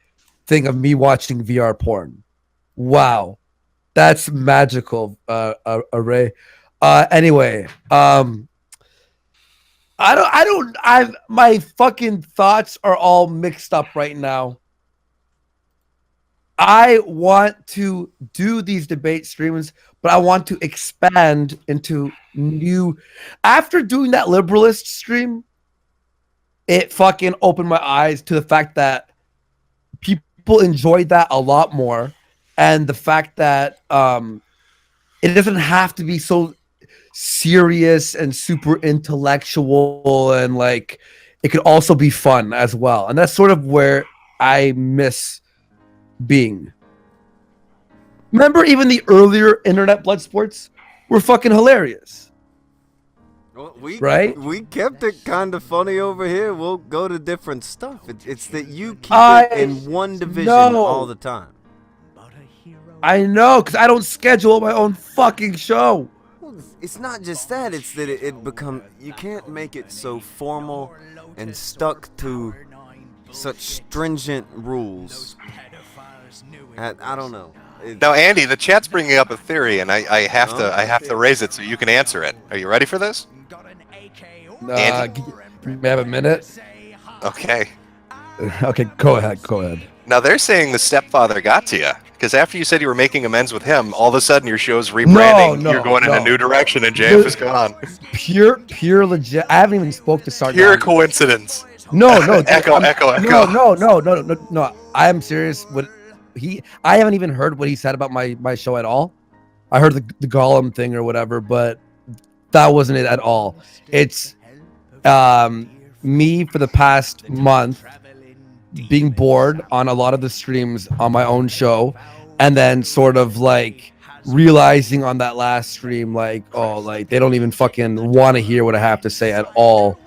Speaker 4: thing of me watching VR porn. Wow. That's magical, Ray. Anyway, my fucking thoughts are all mixed up right now. I want to do these debate streams, but I want to expand into new. After doing that liberalist stream, it fucking opened my eyes to the fact that people enjoyed that a lot more, and the fact that it doesn't have to be so serious and super intellectual, and like it could also be fun as well. And that's sort of where I miss being. Remember, even the earlier internet blood sports were fucking hilarious.
Speaker 3: Well, we kept it kind of funny over here. We'll go to different stuff. It's that you keep it in one division all the time.
Speaker 4: I know, because I don't schedule my own fucking show.
Speaker 3: It's not just that, it's that it become, you can't make it so formal and stuck to such stringent rules. I don't know.
Speaker 1: Now, Andy, the chat's bringing up a theory, and I have to raise it so you can answer it. Are you ready for this? Andy?
Speaker 4: May I have a minute?
Speaker 1: Okay.
Speaker 4: Okay, go ahead.
Speaker 1: Now they're saying the stepfather got to you because after you said you were making amends with him, all of a sudden your show's rebranding.
Speaker 4: No,
Speaker 1: You're going in a new direction, and JF is gone.
Speaker 4: Pure legit. I haven't even spoke to Sargon.
Speaker 1: Pure coincidence.
Speaker 4: No,
Speaker 1: echo.
Speaker 4: No. I am serious. I haven't even heard what he said about my show at all. I heard the Gollum thing or whatever, but that wasn't it at all. It's me for the past month being bored on a lot of the streams on my own show, and then sort of like realizing on that last stream, like, oh, like they don't even fucking want to hear what I have to say at all.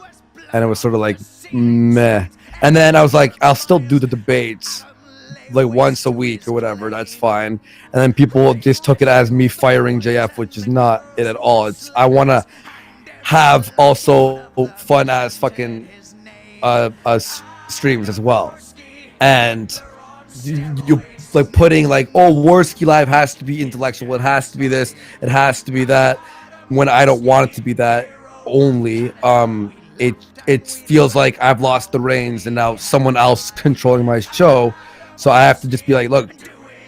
Speaker 4: And it was sort of like meh. And then I was like, I'll still do the debates like once a week or whatever. That's fine. And then people just took it as me firing JF, which is not it at all. It's I want to have also fun as fucking streams as well. And you like putting like, oh, Warski Live has to be intellectual. It has to be this. It has to be that. When I don't want it to be that only. It feels like I've lost the reins and now someone else controlling my show. So I have to just be like, look,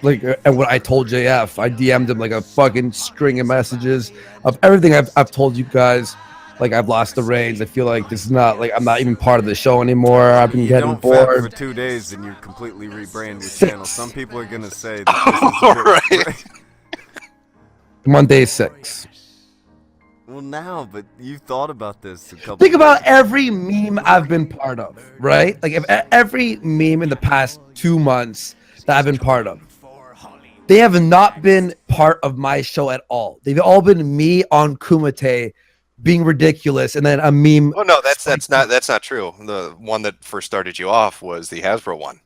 Speaker 4: like, and what I told JF, I DM'd him like a fucking string of messages of everything I've told you guys. Like, I've lost the reins. I feel like this is not like I'm not even part of the show anymore. I've been getting bored.
Speaker 3: For 2 days and you completely rebrand your channel. Some people are gonna say that this is
Speaker 1: right.
Speaker 4: Monday 6.
Speaker 3: Well, now, but you thought about this a couple.
Speaker 4: Think about every meme I've been part of, right? Like if every meme in the past 2 months that I've been part of, they have not been part of my show at all. They've all been me on Kumite being ridiculous, and then a meme.
Speaker 1: Oh no, that's not true. The one that first started you off was the Hasbro one.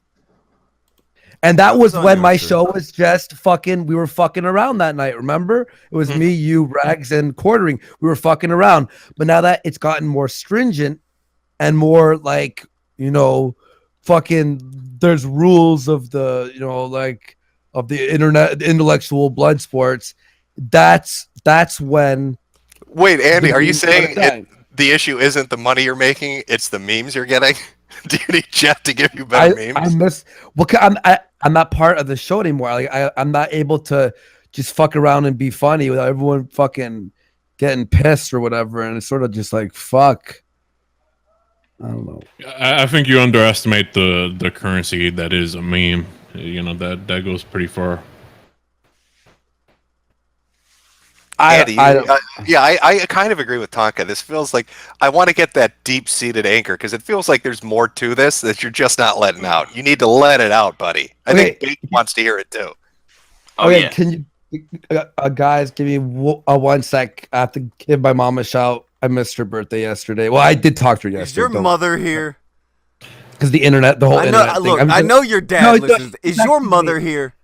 Speaker 4: And that was when my show was just fucking, we were fucking around that night, remember? It was me, you, Rags, and Quartering. We were fucking around. But now that it's gotten more stringent and more like, you know, fucking, there's rules of the, you know, like, of the internet, intellectual blood sports. That's when.
Speaker 1: Wait, Andy, are you saying the issue isn't the money you're making, it's the memes you're getting? Do you need Jeff to give you better memes?
Speaker 4: I'm not part of the show anymore. Like I'm not able to just fuck around and be funny without everyone fucking getting pissed or whatever. And it's sort of just like, fuck. I don't know.
Speaker 2: I think you underestimate the currency that is a meme. You know, that goes pretty far.
Speaker 1: I kind of agree with Tonka. This feels like I want to get that deep-seated anchor because it feels like there's more to this that you're just not letting out. You need to let it out, buddy. I think Big wants to hear it too.
Speaker 4: Okay, can you guys give me a 1 sec? I have to give my mom a shout. I missed her birthday yesterday. Well, I did talk to her yesterday.
Speaker 3: Is your mother here?
Speaker 4: Because the internet, the whole internet
Speaker 3: thing. Look, I know your dad listens. Is your mother here?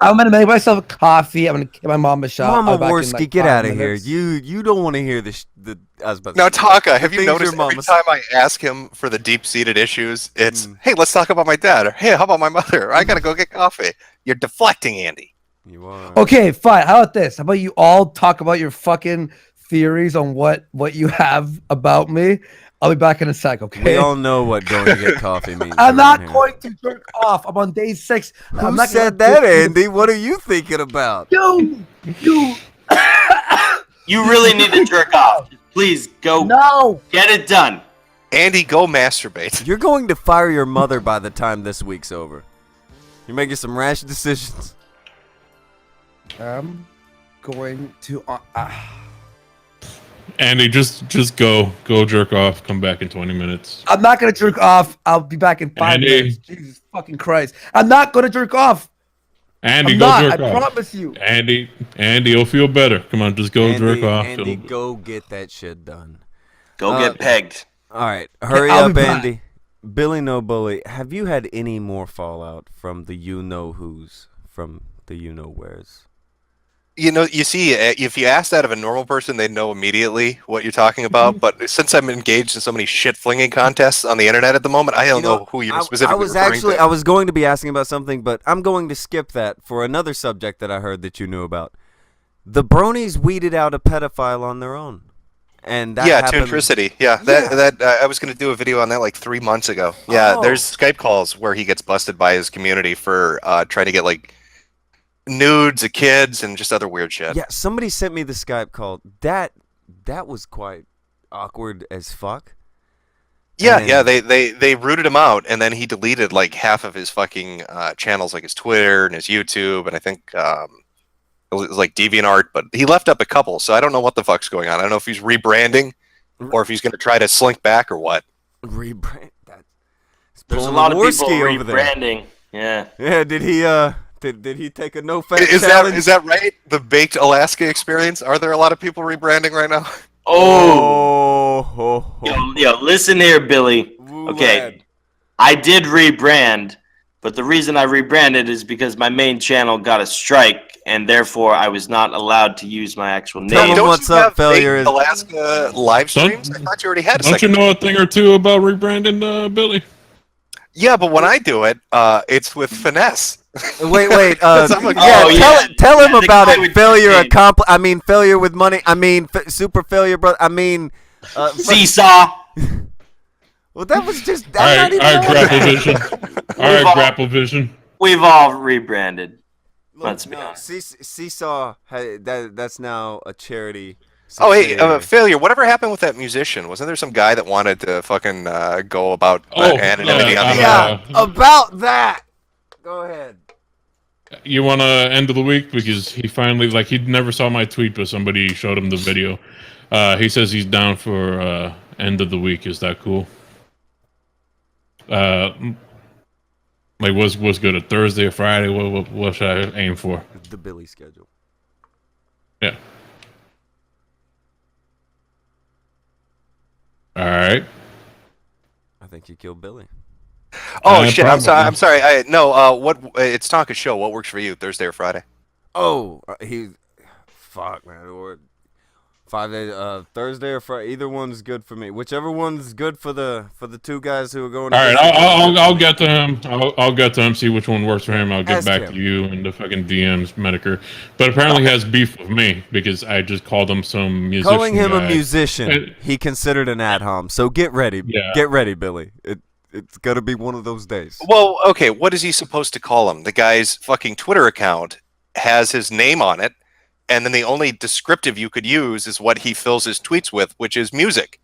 Speaker 4: I'm gonna make myself a coffee. I'm gonna give my mom a shot.
Speaker 3: Mama Warski, get out of here. You don't want to hear this. I was about to
Speaker 1: now,
Speaker 3: say,
Speaker 1: Taka, have you noticed every time I ask him for the deep-seated issues, it's, hey, let's talk about my dad, or hey, how about my mother? Or, I gotta go get coffee. You're deflecting, Andy.
Speaker 3: You are.
Speaker 4: Okay, fine. How about this? How about you all talk about your fucking theories on what you have about me? I'll be back in a sec, okay?
Speaker 3: We all know what going to get coffee means.
Speaker 4: I'm not going to jerk off. I'm on day 6.
Speaker 3: Who said that, Andy? What are you thinking about?
Speaker 4: You.
Speaker 5: You really need to jerk off. Please go.
Speaker 4: No.
Speaker 5: Get it done.
Speaker 1: Andy, go masturbate.
Speaker 3: You're going to fire your mother by the time this week's over. You're making some rash decisions.
Speaker 4: I'm going to.
Speaker 2: Andy, just go jerk off. Come back in 20 minutes.
Speaker 4: I'm not gonna jerk off. I'll be back in 5 minutes. Jesus fucking Christ! I'm not gonna jerk off.
Speaker 2: Andy, jerk off.
Speaker 4: I promise you.
Speaker 2: Andy, you'll feel better. Come on, just go jerk off.
Speaker 3: Andy, go get that shit done.
Speaker 5: Go get pegged.
Speaker 3: All right, hurry up, Andy. Billy No Bully, have you had any more fallout from the you know who's, from the you know wheres?
Speaker 1: You know, you see, if you ask that of a normal person, they'd know immediately what you're talking about. But since I'm engaged in so many shit flinging contests on the internet at the moment, I don't know who you're specifically referring to.
Speaker 3: I was going to be asking about something, but I'm going to skip that for another subject that I heard that you knew about. The bronies weeded out a pedophile on their own. And that happened.
Speaker 1: Tuntricity. Yeah, that I was going to do a video on that like 3 months ago. Yeah, there's Skype calls where he gets busted by his community for trying to get like nudes of kids and just other weird shit.
Speaker 3: Yeah, somebody sent me the Skype call. That was quite awkward as fuck.
Speaker 1: Yeah, they rooted him out, and then he deleted like half of his fucking channels, like his Twitter and his YouTube, and I think it was like DeviantArt, but he left up a couple, so I don't know what the fuck's going on. I don't know if he's rebranding or if he's going to try to slink back or what.
Speaker 3: Rebrand?
Speaker 5: There's a lot of people rebranding. Yeah.
Speaker 3: Yeah, did he did he take a no fat
Speaker 1: challenge? Is that right? The baked Alaska experience? Are there a lot of people rebranding right now?
Speaker 5: Yo, listen here, Billy. Okay, I did rebrand, but the reason I rebranded is because my main channel got a strike, and therefore I was not allowed to use my actual name.
Speaker 3: Tell them what's up, failure.
Speaker 1: Alaska live streams? I thought you already had a
Speaker 2: Don't you know a thing or two about rebranding, Billy?
Speaker 1: Yeah, but when I do it, it's with finesse.
Speaker 3: Wait. Tell him about it. Failure with money. Super failure, bro.
Speaker 5: Seesaw.
Speaker 3: Well, that was just.
Speaker 2: All right, Grapple Vision. All right, Grapple Vision.
Speaker 5: We've all rebranded. Let's be honest.
Speaker 3: Seesaw. That's now a charity.
Speaker 1: Oh, hey, failure. Whatever happened with that musician? Wasn't there some guy that wanted to fucking go about anonymity on the
Speaker 3: about that. Go ahead.
Speaker 2: You want to end of the week because he finally he never saw my tweet, but somebody showed him the video. He says he's down for end of the week. Is that cool? What's good? A Thursday or Friday? What should I aim for?
Speaker 3: The Billy schedule.
Speaker 2: Yeah. All right.
Speaker 3: I think you killed Billy.
Speaker 1: Oh shit! Probably. I'm sorry. It's Tonka's show. What works for you? Thursday or Friday?
Speaker 3: Fuck, man. Or 5 days. Thursday or Friday. Either one's good for me. Whichever one's good for the two guys who are going.
Speaker 2: All right. I'll get to him. I'll get to him. See which one works for him. I'll get back to you and the fucking DMs, Metokur. But apparently he has beef with me because I just called him some musician.
Speaker 3: Calling him a musician, he considered an ad hom. So get ready. Yeah. Get ready, Billy. It's got to be one of those days.
Speaker 1: Well, okay, what is he supposed to call him? The guy's fucking Twitter account has his name on it, and then the only descriptive you could use is what he fills his tweets with, which is music.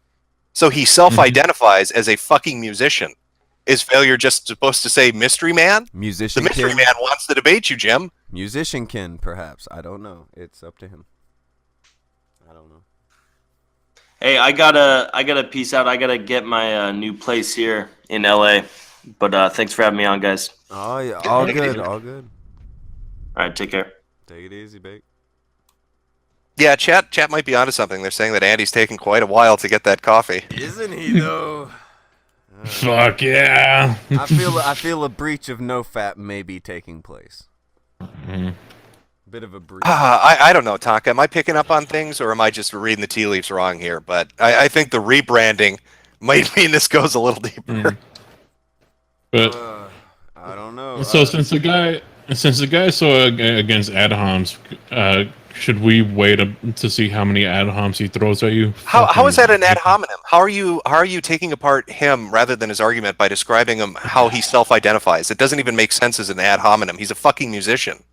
Speaker 1: So he self-identifies as a fucking musician. Is failure just supposed to say mystery man?
Speaker 3: Musician.
Speaker 1: The mystery man wants to debate you, Jim.
Speaker 3: Musiciankin, perhaps. I don't know. It's up to him. I don't know.
Speaker 5: Hey, I gotta peace out. I gotta get my new place here in LA. But thanks for having me on, guys.
Speaker 3: Oh yeah, all good. All
Speaker 5: right, take care.
Speaker 3: Take it easy, Bake.
Speaker 1: Yeah, chat might be onto something. They're saying that Andy's taking quite a while to get that coffee.
Speaker 3: Isn't he though?
Speaker 2: Fuck yeah!
Speaker 3: I feel a breach of no fat may be taking place.
Speaker 2: Mm-hmm.
Speaker 3: Bit of a breach.
Speaker 1: I don't know, Tonka. Am I picking up on things, or am I just reading the tea leaves wrong here? But I think the rebranding might mean this goes a little deeper.
Speaker 2: Mm. But
Speaker 3: I don't know.
Speaker 2: So since the guy so against ad homs, should we wait to see how many ad homs he throws at you?
Speaker 1: How is that an ad hominem? How are you taking apart him rather than his argument by describing him how he self-identifies? It doesn't even make sense as an ad hominem. He's a fucking musician.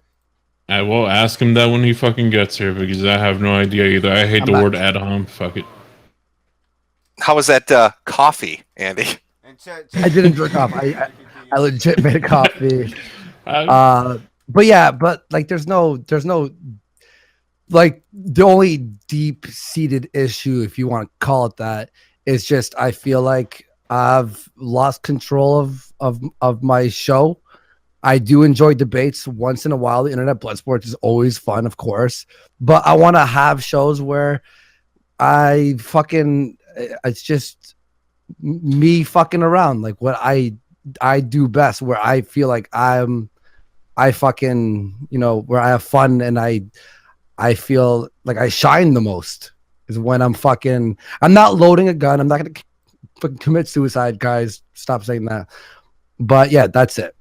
Speaker 2: I will ask him that when he fucking gets here because I have no idea either. I hate the word ad hom. Fuck it.
Speaker 1: How is that coffee, Andy?
Speaker 4: I didn't drink off. I legit made coffee. But there's no like the only deep-seated issue, if you want to call it that, is just I feel like I've lost control of my show. I do enjoy debates once in a while. The internet blood sports is always fun, of course, but I want to have shows where it's just me fucking around, like what I do best, where I feel like I fucking, where I have fun and I feel like I shine the most is when I'm not loading a gun. I'm not going to fucking commit suicide, guys. Stop saying that. But yeah, that's it.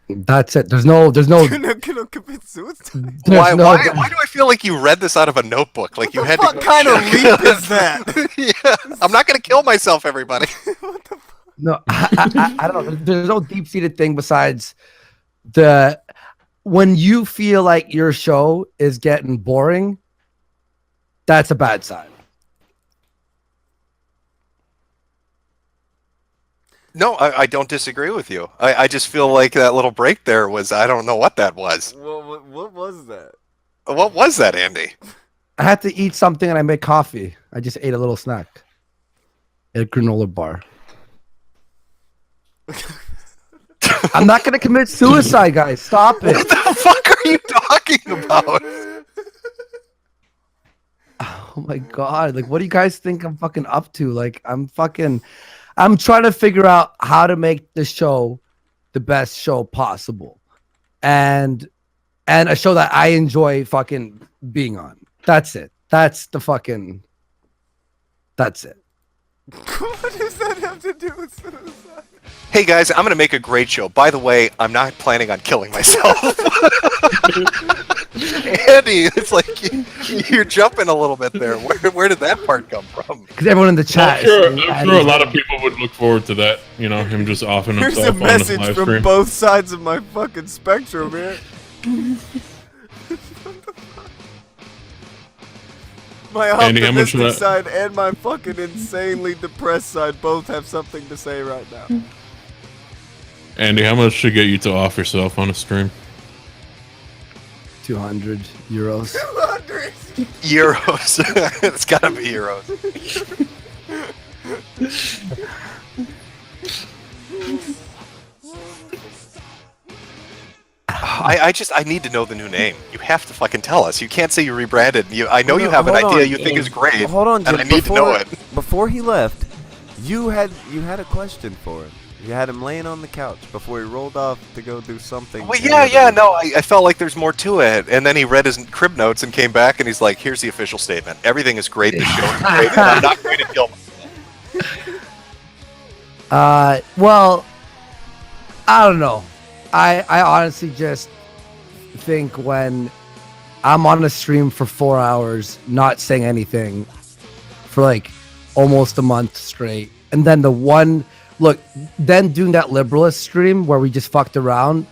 Speaker 4: That's it. There's no
Speaker 3: You're not gonna commit suicide.
Speaker 1: Why do I feel like you read this out of a notebook? Like you had
Speaker 3: What
Speaker 1: to
Speaker 3: kind of leap is that?
Speaker 1: Yeah, I'm not gonna kill myself, everybody.
Speaker 3: What the fuck?
Speaker 4: No, I don't know. There's no deep-seated thing besides when you feel like your show is getting boring, that's a bad sign.
Speaker 1: No, I don't disagree with you. I just feel like that little break there was, I don't know what that was.
Speaker 3: What was that?
Speaker 1: What was that, Andy?
Speaker 4: I had to eat something and I made coffee. I just ate a little snack. A granola bar. I'm not gonna commit suicide, guys. Stop it.
Speaker 1: What the fuck are you talking about?
Speaker 4: Oh my god. Like, what do you guys think I'm fucking up to? Like, I'm trying to figure out how to make the show the best show possible. And a show that I enjoy fucking being on. That's it. That's it.
Speaker 3: What does that have to do with suicide?
Speaker 1: Hey guys, I'm gonna make a great show. By the way, I'm not planning on killing myself. Andy, it's like you're jumping a little bit there. Where did that part come from?
Speaker 4: Because everyone in the chat.
Speaker 2: I'm sure a lot of people would look forward to that. You know, him just offing
Speaker 3: Here's
Speaker 2: himself
Speaker 3: a
Speaker 2: on the
Speaker 3: message
Speaker 2: live
Speaker 3: from
Speaker 2: stream.
Speaker 3: both sides of my fucking spectrum, man. My
Speaker 2: Andy, how much
Speaker 3: optimistic
Speaker 2: of that-
Speaker 3: side and my fucking insanely depressed side both have something to say right now.
Speaker 2: Andy, how much should get you to off yourself on a stream?
Speaker 4: 200 euros.
Speaker 3: 200.
Speaker 1: Euros. It's gotta be euros. I need to know the new name. You have to fucking tell us. You can't say you rebranded. I know you have an idea you think is great.
Speaker 3: Hold on, Jim.
Speaker 1: and I need to know it.
Speaker 3: Before he left, you had a question for him. You had him laying on the couch before he rolled off to go do something.
Speaker 1: Well, I felt like there's more to it. And then he read his crib notes and came back and he's like, here's the official statement. Everything is great. The show is great. And I'm not going to kill myself.
Speaker 4: Well, I don't know. I honestly just think when I'm on a stream for 4 hours, not saying anything for like almost a month straight, and then then doing that liberalist stream where we just fucked around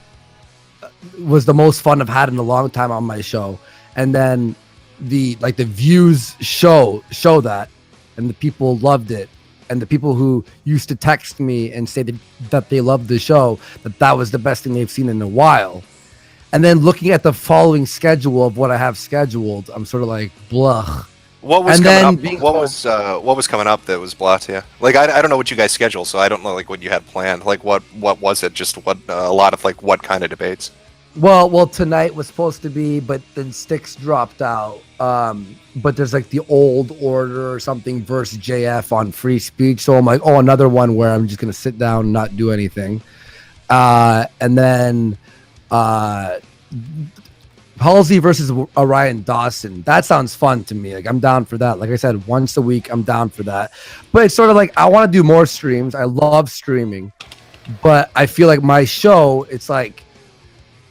Speaker 4: was the most fun I've had in a long time on my show. And then the views show that, and the people loved it. And the people who used to text me and say that they loved the show, that was the best thing they've seen in a while. And then looking at the following schedule of what I have scheduled, I'm sort of like, blah.
Speaker 1: What was
Speaker 4: And
Speaker 1: coming
Speaker 4: then
Speaker 1: up? What was coming up that was blah to you? Like I don't know what you guys schedule, so I don't know like what you had planned. Like what was it? Just what a lot of like what kind of debates?
Speaker 4: Well, tonight was supposed to be, but then Styx dropped out. But there's like the old order or something versus JF on free speech. So I'm like, oh, another one where I'm just gonna sit down and not do anything. And then Halsey versus Orion Dawson. That sounds fun to me. Like I'm down for that. Like I said, once a week, I'm down for that. But it's sort of like I want to do more streams. I love streaming, but I feel like my show, it's like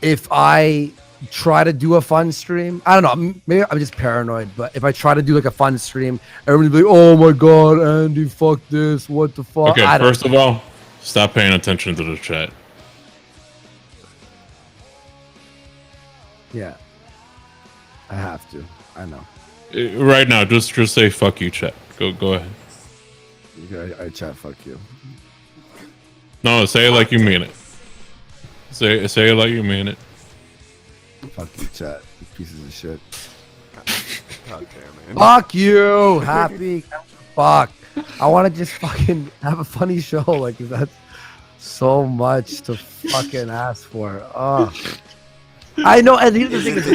Speaker 4: if I try to do a fun stream, I don't know, maybe I'm just paranoid, but if I try to do like a fun stream, everybody's like, oh my god, Andy, fuck this, what the fuck?
Speaker 2: Okay, first of all, stop paying attention to the chat.
Speaker 4: Yeah, I have to. I know.
Speaker 2: Right now, just say fuck you, chat. Go ahead.
Speaker 4: I chat fuck you.
Speaker 2: No, say it like you mean it. Say it like you mean it.
Speaker 4: Fuck you, chat. You pieces of shit.
Speaker 3: God damn it.
Speaker 4: Fuck you. Happy. Fuck. I want to just fucking have a funny show. Like that's so much to fucking ask for. Oh. I know, and here's the thing: is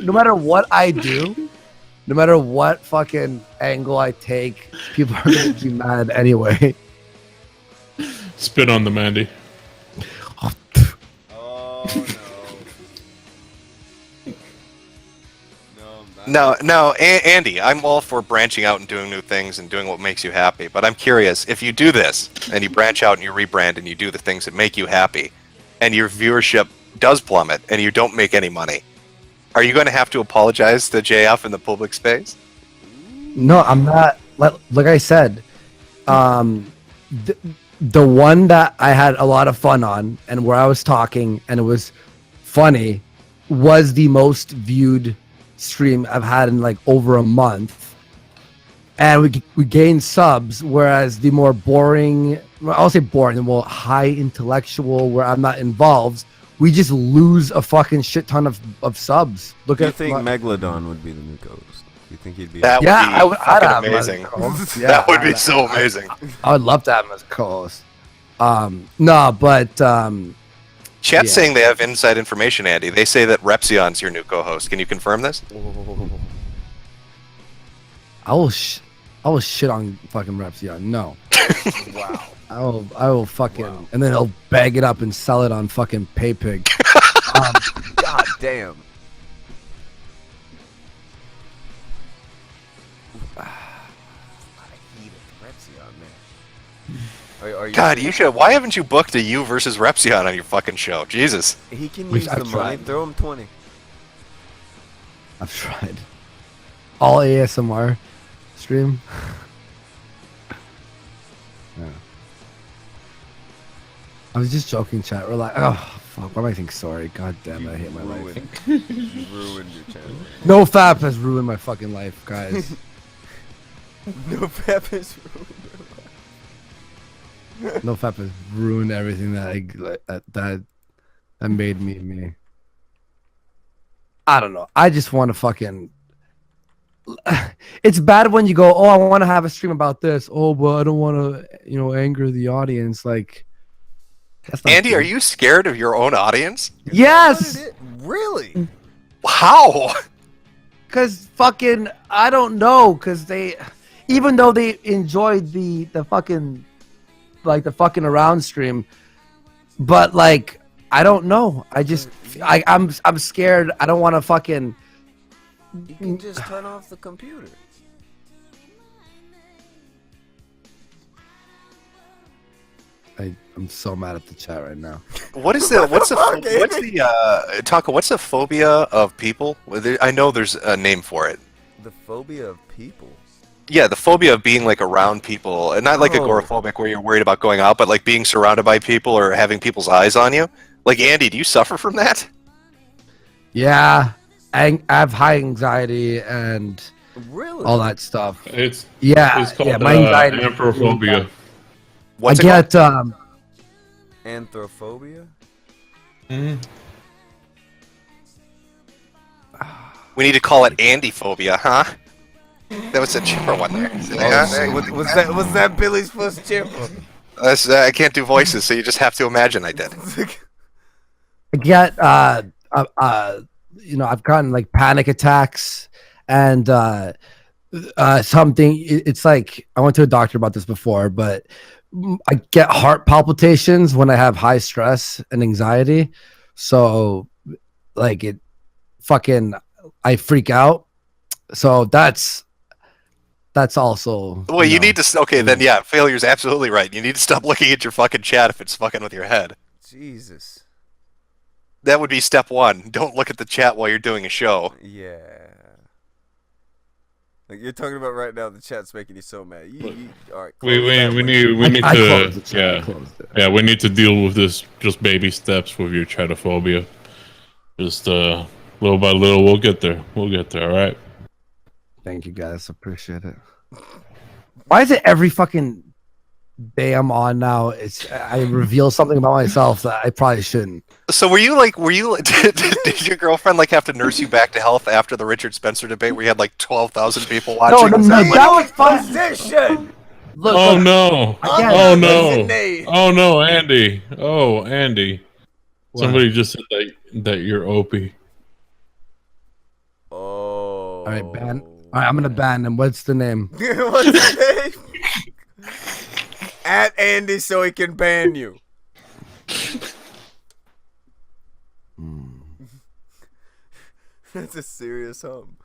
Speaker 4: no matter what I do, no matter what fucking angle I take, people are gonna be mad anyway.
Speaker 2: Spit on them, Andy.
Speaker 3: Oh no.
Speaker 1: No, Andy, I'm all for branching out and doing new things and doing what makes you happy. But I'm curious, if you do this and you branch out and you rebrand and you do the things that make you happy, and your viewership does plummet and you don't make any money, are you going to have to apologize to JF in the public space?
Speaker 4: No, I'm not. Like I said, the one that I had a lot of fun on and where I was talking and it was funny was the most viewed stream I've had in like over a month, and we gained subs. Whereas the more boring, I'll say boring, the more high intellectual, where I'm not involved, we just lose a fucking shit ton of subs. Look
Speaker 3: Do you
Speaker 4: at
Speaker 3: think Megalodon would be the new co-host? Do you think he'd be?
Speaker 1: That would
Speaker 4: yeah,
Speaker 1: be
Speaker 4: I'd have
Speaker 1: fucking
Speaker 4: him as a
Speaker 1: amazing.
Speaker 4: co-host. Yeah,
Speaker 1: That would be so amazing.
Speaker 4: I would love to have him as a co-host. No, but
Speaker 1: Chat's
Speaker 4: yeah.
Speaker 1: saying they have inside information, Andy. They say that Repzion's your new co-host. Can you confirm this?
Speaker 4: I will shit on fucking Repzion. No.
Speaker 3: Wow.
Speaker 4: I will fucking, and then he'll bag it up and sell it on fucking PayPig.
Speaker 3: God damn. Are you
Speaker 1: God, you should. Why haven't you booked a you versus Repzion on your fucking show? Jesus.
Speaker 3: He can
Speaker 4: Which
Speaker 3: use
Speaker 4: I've
Speaker 3: the money.
Speaker 4: tried.
Speaker 3: Throw him 20.
Speaker 4: I've tried. All ASMR stream. Yeah. I was just joking, chat. We're like, oh fuck, why am I saying sorry? God damn it, I hate my life.
Speaker 3: You ruined your channel.
Speaker 4: No Fap has ruined my fucking life, guys.
Speaker 3: No Pep is ruined.
Speaker 4: No Fap has ruined everything that made me me. I don't know. I just want to fucking. It's bad when you go, oh, I want to have a stream about this. Oh, but I don't want to, anger the audience. Like, that's not
Speaker 1: Andy,
Speaker 4: cool.
Speaker 1: are you scared of your own audience?
Speaker 4: Yes,
Speaker 3: Really?
Speaker 1: How?
Speaker 4: because fucking, I don't know, because even though they enjoyed the fucking, like the fucking around stream, but like, I don't know. I'm scared. I don't want to fucking.
Speaker 3: You can just turn off the computer.
Speaker 4: I'm so mad at the chat right now.
Speaker 1: What's the Taka, what's the phobia of people? I know there's a name for it.
Speaker 3: The phobia of people.
Speaker 1: Yeah, the phobia of being like around people, and not like
Speaker 3: Oh.
Speaker 1: agoraphobic where you're worried about going out, but like being surrounded by people or having people's eyes on you. Like Andy, do you suffer from that?
Speaker 4: Yeah, I have high anxiety and
Speaker 3: Really?
Speaker 4: all that stuff.
Speaker 2: It's
Speaker 4: Yeah,
Speaker 2: called
Speaker 4: yeah, my anxiety.
Speaker 2: anthrophobia.
Speaker 1: What's
Speaker 4: I
Speaker 1: it called?
Speaker 4: get
Speaker 3: Anthrophobia?
Speaker 1: We need to call it Andyphobia, huh? That was a chipper one there.
Speaker 3: Was that Billy's first chipper?
Speaker 1: I can't do voices, so you just have to imagine I did.
Speaker 4: I get I've gotten like panic attacks and something. It's like I went to a doctor about this before, but I get heart palpitations when I have high stress and anxiety. So like I freak out. So that's also.
Speaker 1: Well, you need to. Okay, then yeah, failure's absolutely right. You need to stop looking at your fucking chat if it's fucking with your head.
Speaker 3: Jesus.
Speaker 1: That would be step one. Don't look at the chat while you're doing a show.
Speaker 3: Yeah. Like you're talking about right now, the chat's making you so mad. All right.
Speaker 2: We need
Speaker 4: I
Speaker 2: to
Speaker 4: closed the chat. I closed it.
Speaker 2: yeah, we need to deal with this just baby steps with your chatophobia. Just little by little, we'll get there. All right.
Speaker 4: Thank you guys, appreciate it. Why is it every fucking day I'm on now? I reveal something about myself that I probably shouldn't.
Speaker 1: So were you did your girlfriend like have to nurse you back to health after the Richard Spencer debate where you had like 12,000 people watching?
Speaker 4: No, that was fun.
Speaker 3: Position.
Speaker 4: Look,
Speaker 2: Oh no!
Speaker 4: Again,
Speaker 2: Oh no!
Speaker 3: Nate.
Speaker 2: Oh no, Andy! Oh Andy!
Speaker 4: What?
Speaker 2: Somebody just said that you're Opie.
Speaker 3: Oh.
Speaker 4: All right, ban. All right, I'm gonna ban him. What's the name?
Speaker 3: What's his name? At Andy so he can ban you. That's a serious hump.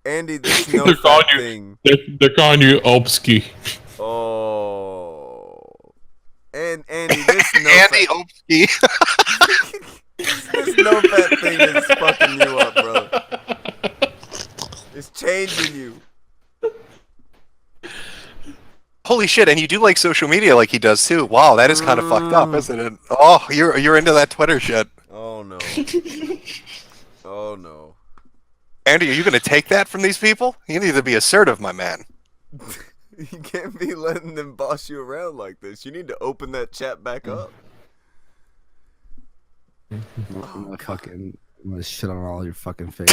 Speaker 3: Andy, this no fat thing.
Speaker 2: They're calling you Opsky.
Speaker 3: Oh. And Andy, this no
Speaker 1: Andy
Speaker 3: fat...
Speaker 1: Opsky.
Speaker 3: This no fat thing is fucking you up, bro. It's changing you.
Speaker 1: Holy shit! And you do like social media like he does too. Wow, that is kind of fucked up, isn't it? Oh, you're into that Twitter shit.
Speaker 3: Oh no. Oh no.
Speaker 1: Andy, are you gonna take that from these people? You need to be assertive, my man.
Speaker 3: You can't be letting them boss you around like this. You need to open that chat back up.
Speaker 4: I'm gonna shit on all your fucking face.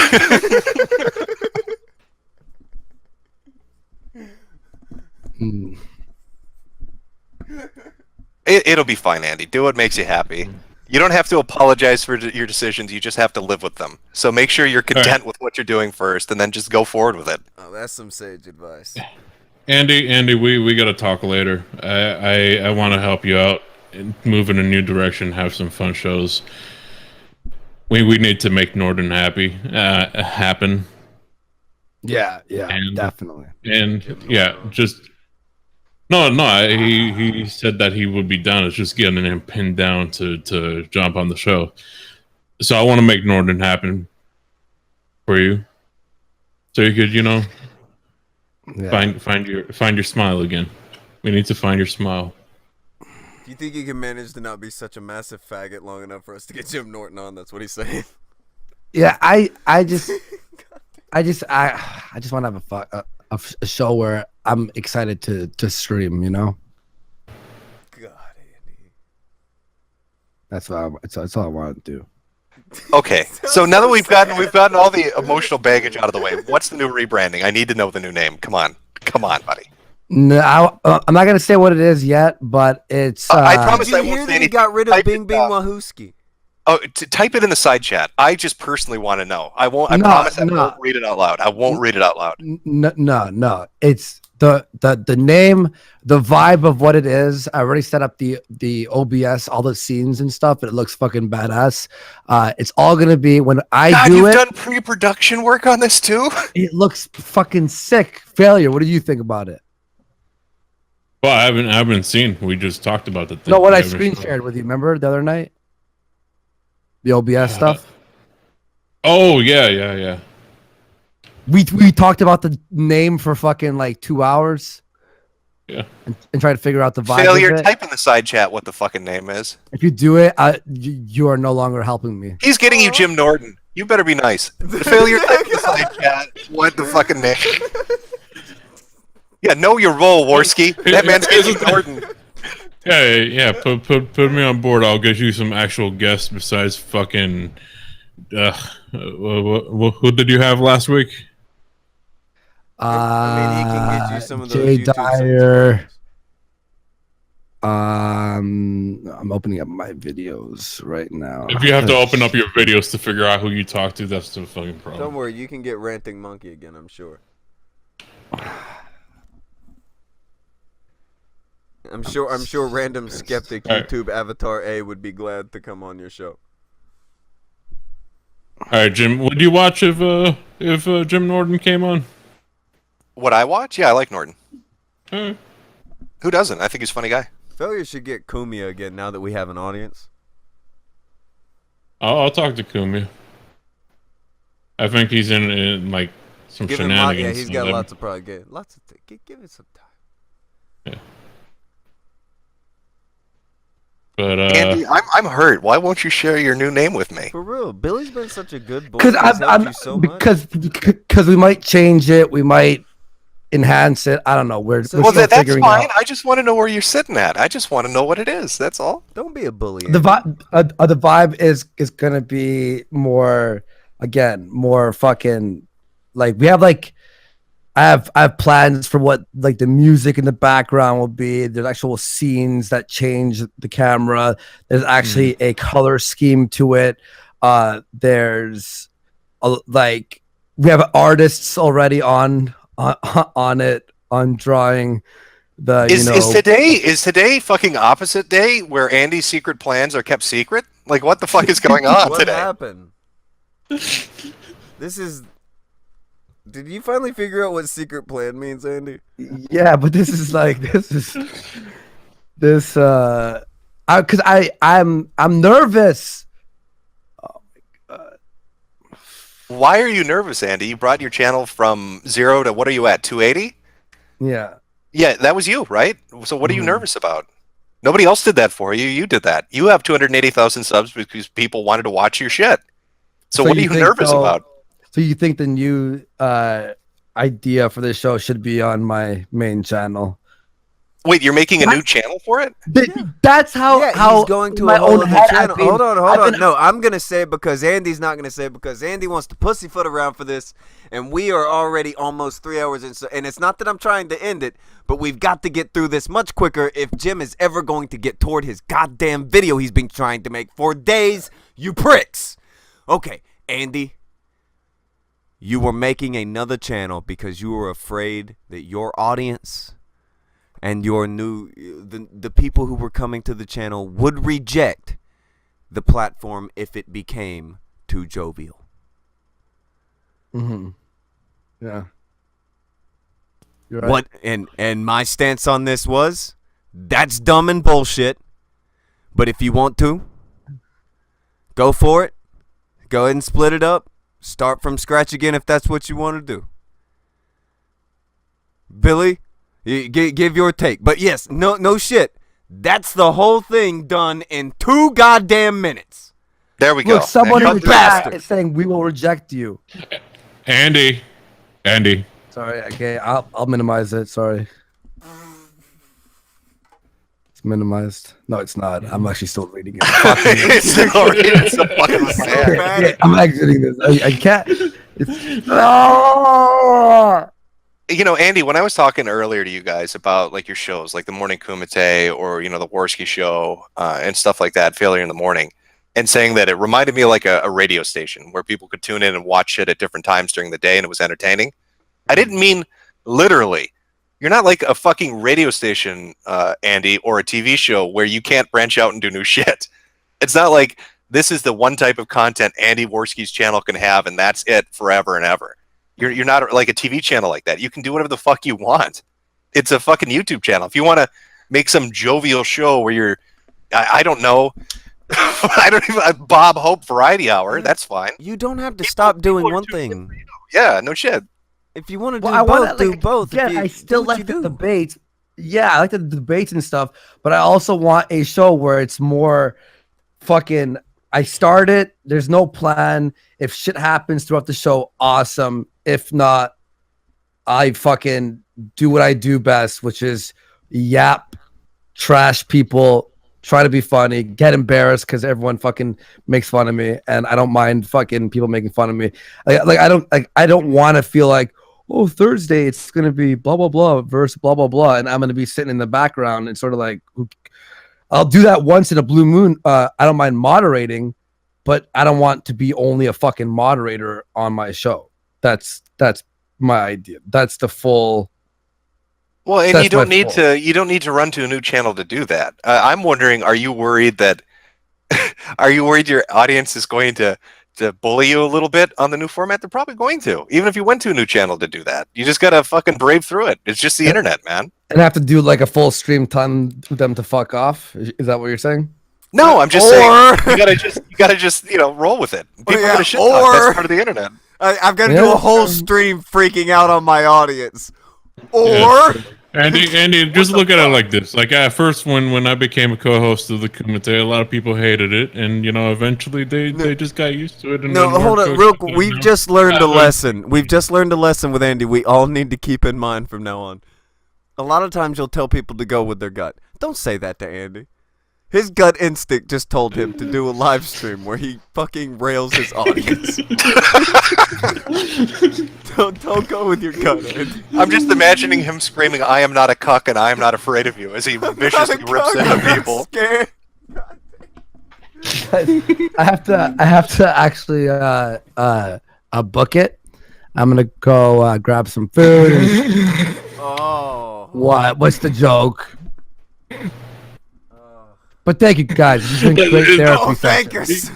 Speaker 1: It'll be fine, Andy. Do what makes you happy. You don't have to apologize for your decisions. You just have to live with them. So make sure you're content with what you're doing first, and then just go forward with it.
Speaker 3: Oh, that's some sage advice.
Speaker 2: Andy, we gotta talk later. I want to help you out and move in a new direction, have some fun shows. We need to make Norden happen.
Speaker 4: Yeah,
Speaker 2: And-
Speaker 4: definitely.
Speaker 2: And yeah, just no. He said that he would be down. It's just getting him pinned down to jump on the show. So I want to make Norden happen for you, so you could, find your smile again. We need to find your smile.
Speaker 3: Do you think you can manage to not be such a massive faggot long enough for us to get Jim Norton on? That's what he's saying.
Speaker 4: Yeah, I just want to have a show where I'm excited to stream.
Speaker 3: God, Andy.
Speaker 4: That's all I want to do.
Speaker 1: Okay, so now that we've gotten all the emotional baggage out of the way, what's the new rebranding? I need to know the new name. Come on, buddy.
Speaker 4: No, I'm not gonna say what it is yet, but it's.
Speaker 1: I promise
Speaker 3: Did
Speaker 1: I
Speaker 3: you
Speaker 1: won't
Speaker 3: hear
Speaker 1: say
Speaker 3: that he
Speaker 1: anything.
Speaker 3: got rid of
Speaker 1: Type
Speaker 3: Bing
Speaker 1: it
Speaker 3: Bing
Speaker 1: down.
Speaker 3: Wahooski?
Speaker 1: Oh, type it in the side chat. I just personally want to know. I won't. I
Speaker 4: No,
Speaker 1: promise I
Speaker 4: no.
Speaker 1: won't read it out loud. I won't read it out loud.
Speaker 4: No. It's the name, the vibe of what it is. I already set up the OBS, all the scenes and stuff, and it looks fucking badass. It's all gonna be when I
Speaker 1: God,
Speaker 4: do
Speaker 1: you've
Speaker 4: it.
Speaker 1: done pre-production work on this too?
Speaker 4: It looks fucking sick. Failure. What do you think about it?
Speaker 2: Well, I haven't seen. We just talked about the thing.
Speaker 4: No, what
Speaker 2: We
Speaker 4: I
Speaker 2: haven't
Speaker 4: screen
Speaker 2: seen.
Speaker 4: shared with you. Remember the other night? The OBS stuff.
Speaker 2: Oh yeah.
Speaker 4: We talked about the name for fucking like 2 hours.
Speaker 2: Yeah.
Speaker 4: And try to figure out the vibe.
Speaker 1: Failure.
Speaker 4: Of it.
Speaker 1: Type in the side chat what the fucking name is.
Speaker 4: If you do it, you are no longer helping me.
Speaker 1: He's getting you Jim Norton. You better be nice. Failure. Type in the side chat what the fucking name. Yeah, know your role, Worski. That man's getting Norton.
Speaker 2: Yeah. Put me on board. I'll get you some actual guests besides fucking. Who did you have last week?
Speaker 3: I mean, he can get you some of those
Speaker 4: Jay
Speaker 3: YouTube
Speaker 4: Dyer.
Speaker 3: songs.
Speaker 4: I'm opening up my videos right now.
Speaker 2: If you have to open up your videos to figure out who you talk to, that's the fucking problem.
Speaker 3: Don't worry, you can get Ranting Monkey again, I'm sure. I'm sure random skeptic
Speaker 2: All right.
Speaker 3: YouTube avatar A would be glad to come on your show.
Speaker 2: All right, Jim. Would you watch if Jim Norton came on?
Speaker 1: What I watch? Yeah, I like Norton.
Speaker 2: All right.
Speaker 1: Who doesn't? I think he's a funny guy.
Speaker 3: Failure should get Kumia again now that we have an audience.
Speaker 2: I'll talk to Kumi. I think he's in like some
Speaker 3: Give him
Speaker 2: shenanigans.
Speaker 3: yeah, he's got
Speaker 2: with
Speaker 3: lots of probably lots of give it some time.
Speaker 2: Yeah. But
Speaker 1: Andy, I'm hurt. Why won't you share your new name with me?
Speaker 3: For real, Billy's been such a good boy.
Speaker 4: Because
Speaker 3: He's helped you so much.
Speaker 4: because we might change it, we might enhance it. I don't know. We're
Speaker 1: Well,
Speaker 4: still
Speaker 1: that's
Speaker 4: figuring
Speaker 1: fine.
Speaker 4: out.
Speaker 1: I just want to know where you're sitting at. I just want to know what it is. That's all.
Speaker 3: Don't be a bully.
Speaker 4: The vibe is gonna be more, again, more fucking like we have like I have plans for what like the music in the background will be. There's actual scenes that change the camera. There's actually a color scheme to it. There's like we have artists already on it, on drawing the
Speaker 1: is today fucking opposite day where Andy's secret plans are kept secret? Like what the fuck is going on
Speaker 3: What
Speaker 1: today?
Speaker 3: happened? This is. Did you finally figure out what secret plan means, Andy?
Speaker 4: Yeah, but this is like because I'm nervous.
Speaker 1: Why are you nervous, Andy? You brought your channel from 0 to what are you at? 280?
Speaker 4: Yeah.
Speaker 1: Yeah, that was you, right? So what are you nervous about? Nobody else did that for you. You did that. You have 280,000 subs because people wanted to watch your shit. So what are you nervous about?
Speaker 4: So you think the new idea for this show should be on my main channel?
Speaker 1: Wait, you're making a new channel for it?
Speaker 4: That's how
Speaker 3: he's going to
Speaker 4: my
Speaker 3: a whole
Speaker 4: own
Speaker 3: other
Speaker 4: head
Speaker 3: channel.
Speaker 4: I've
Speaker 3: Hold
Speaker 4: been-
Speaker 3: on. No, I'm gonna say it because Andy's not gonna say it because Andy wants to pussyfoot around for this, and we are already almost 3 hours in. So, and it's not that I'm trying to end it, but we've got to get through this much quicker if Jim is ever going to get toward his goddamn video he's been trying to make for days. You pricks. Okay, Andy. You were making another channel because you were afraid that your audience and your the people who were coming to the channel would reject the platform if it became too jovial.
Speaker 4: Mm-hmm. Yeah. You're right.
Speaker 3: What and my stance on this was that's dumb and bullshit. But if you want to, go for it. Go ahead and split it up. Start from scratch again if that's what you want to do. Billy, give your take. But yes, no shit. That's the whole thing done in 2 goddamn minutes.
Speaker 1: There we go.
Speaker 4: Look, someone in the
Speaker 3: bastard.
Speaker 4: chat is saying we will reject you.
Speaker 2: Andy.
Speaker 4: Sorry, okay, I'll minimize it. Sorry. It's minimized. No, it's not. I'm actually still reading it.
Speaker 1: It's so fucking sad.
Speaker 4: Yeah, I'm exiting this. I can't. No!
Speaker 1: You know, Andy, when I was talking earlier to you guys about like your shows, like the Morning Kumite or the Worski Show and stuff like that, Failure in the Morning, and saying that it reminded me of like a radio station where people could tune in and watch it at different times during the day and it was entertaining. I didn't mean literally. You're not like a fucking radio station, Andy, or a TV show where you can't branch out and do new shit. It's not like this is the one type of content Andy Worski's channel can have and that's it forever and ever. You're not like a TV channel like that. You can do whatever the fuck you want. It's a fucking YouTube channel. If you want to make some jovial show where you're, I don't know, I don't even Bob Hope Variety Hour. That's fine.
Speaker 3: You don't have to stop doing one thing.
Speaker 1: Yeah, no shit.
Speaker 3: If you want to do
Speaker 4: Well,
Speaker 3: both, do both.
Speaker 4: Yeah, I still like the debates. Yeah, I like the debates and stuff, but I also want a show where it's more fucking. I start it. There's no plan. If shit happens throughout the show, awesome. If not, I fucking do what I do best, which is yap, trash people, try to be funny, get embarrassed because everyone fucking makes fun of me, and I don't mind fucking people making fun of me. I don't want to feel like, oh, Thursday it's gonna be blah blah blah versus blah blah blah, and I'm gonna be sitting in the background and sort of like, I'll do that once in a blue moon. I don't mind moderating, but I don't want to be only a fucking moderator on my show. That's my idea. That's the full.
Speaker 1: Well, and you don't need to run to a new channel to do that. I'm wondering, are you worried your audience is going to bully you a little bit on the new format? They're probably going to, even if you went to a new channel to do that. You just gotta fucking brave through it. It's just the internet, man.
Speaker 4: And I have to do like a full stream ton for them to fuck off. Is that what you're saying?
Speaker 1: No, I'm just saying you gotta just roll with it. People are gonna shit talk. That's part of the internet.
Speaker 3: I've got to do a whole stream freaking out on my audience. Or
Speaker 2: Andy, just look at it like this. Like at first, when I became a co-host of the Kumite, a lot of people hated it, and eventually they just got used to it. And
Speaker 3: no, hold on, real quick. We've just learned a lesson. We've just learned a lesson with Andy. We all need to keep in mind from now on. A lot of times you'll tell people to go with their gut. Don't say that to Andy. His gut instinct just told him to do a live stream where he fucking rails his audience. don't go with your gut, Andy.
Speaker 1: I'm just imagining him screaming, "I am not a cuck and I am not afraid of you," as he viciously rips into people.
Speaker 3: Scared.
Speaker 4: I have to actually book it. I'm gonna go grab some food. And...
Speaker 3: Oh.
Speaker 4: What? What's the joke? But thank you guys. This has been great therapy.
Speaker 3: Oh, thank us.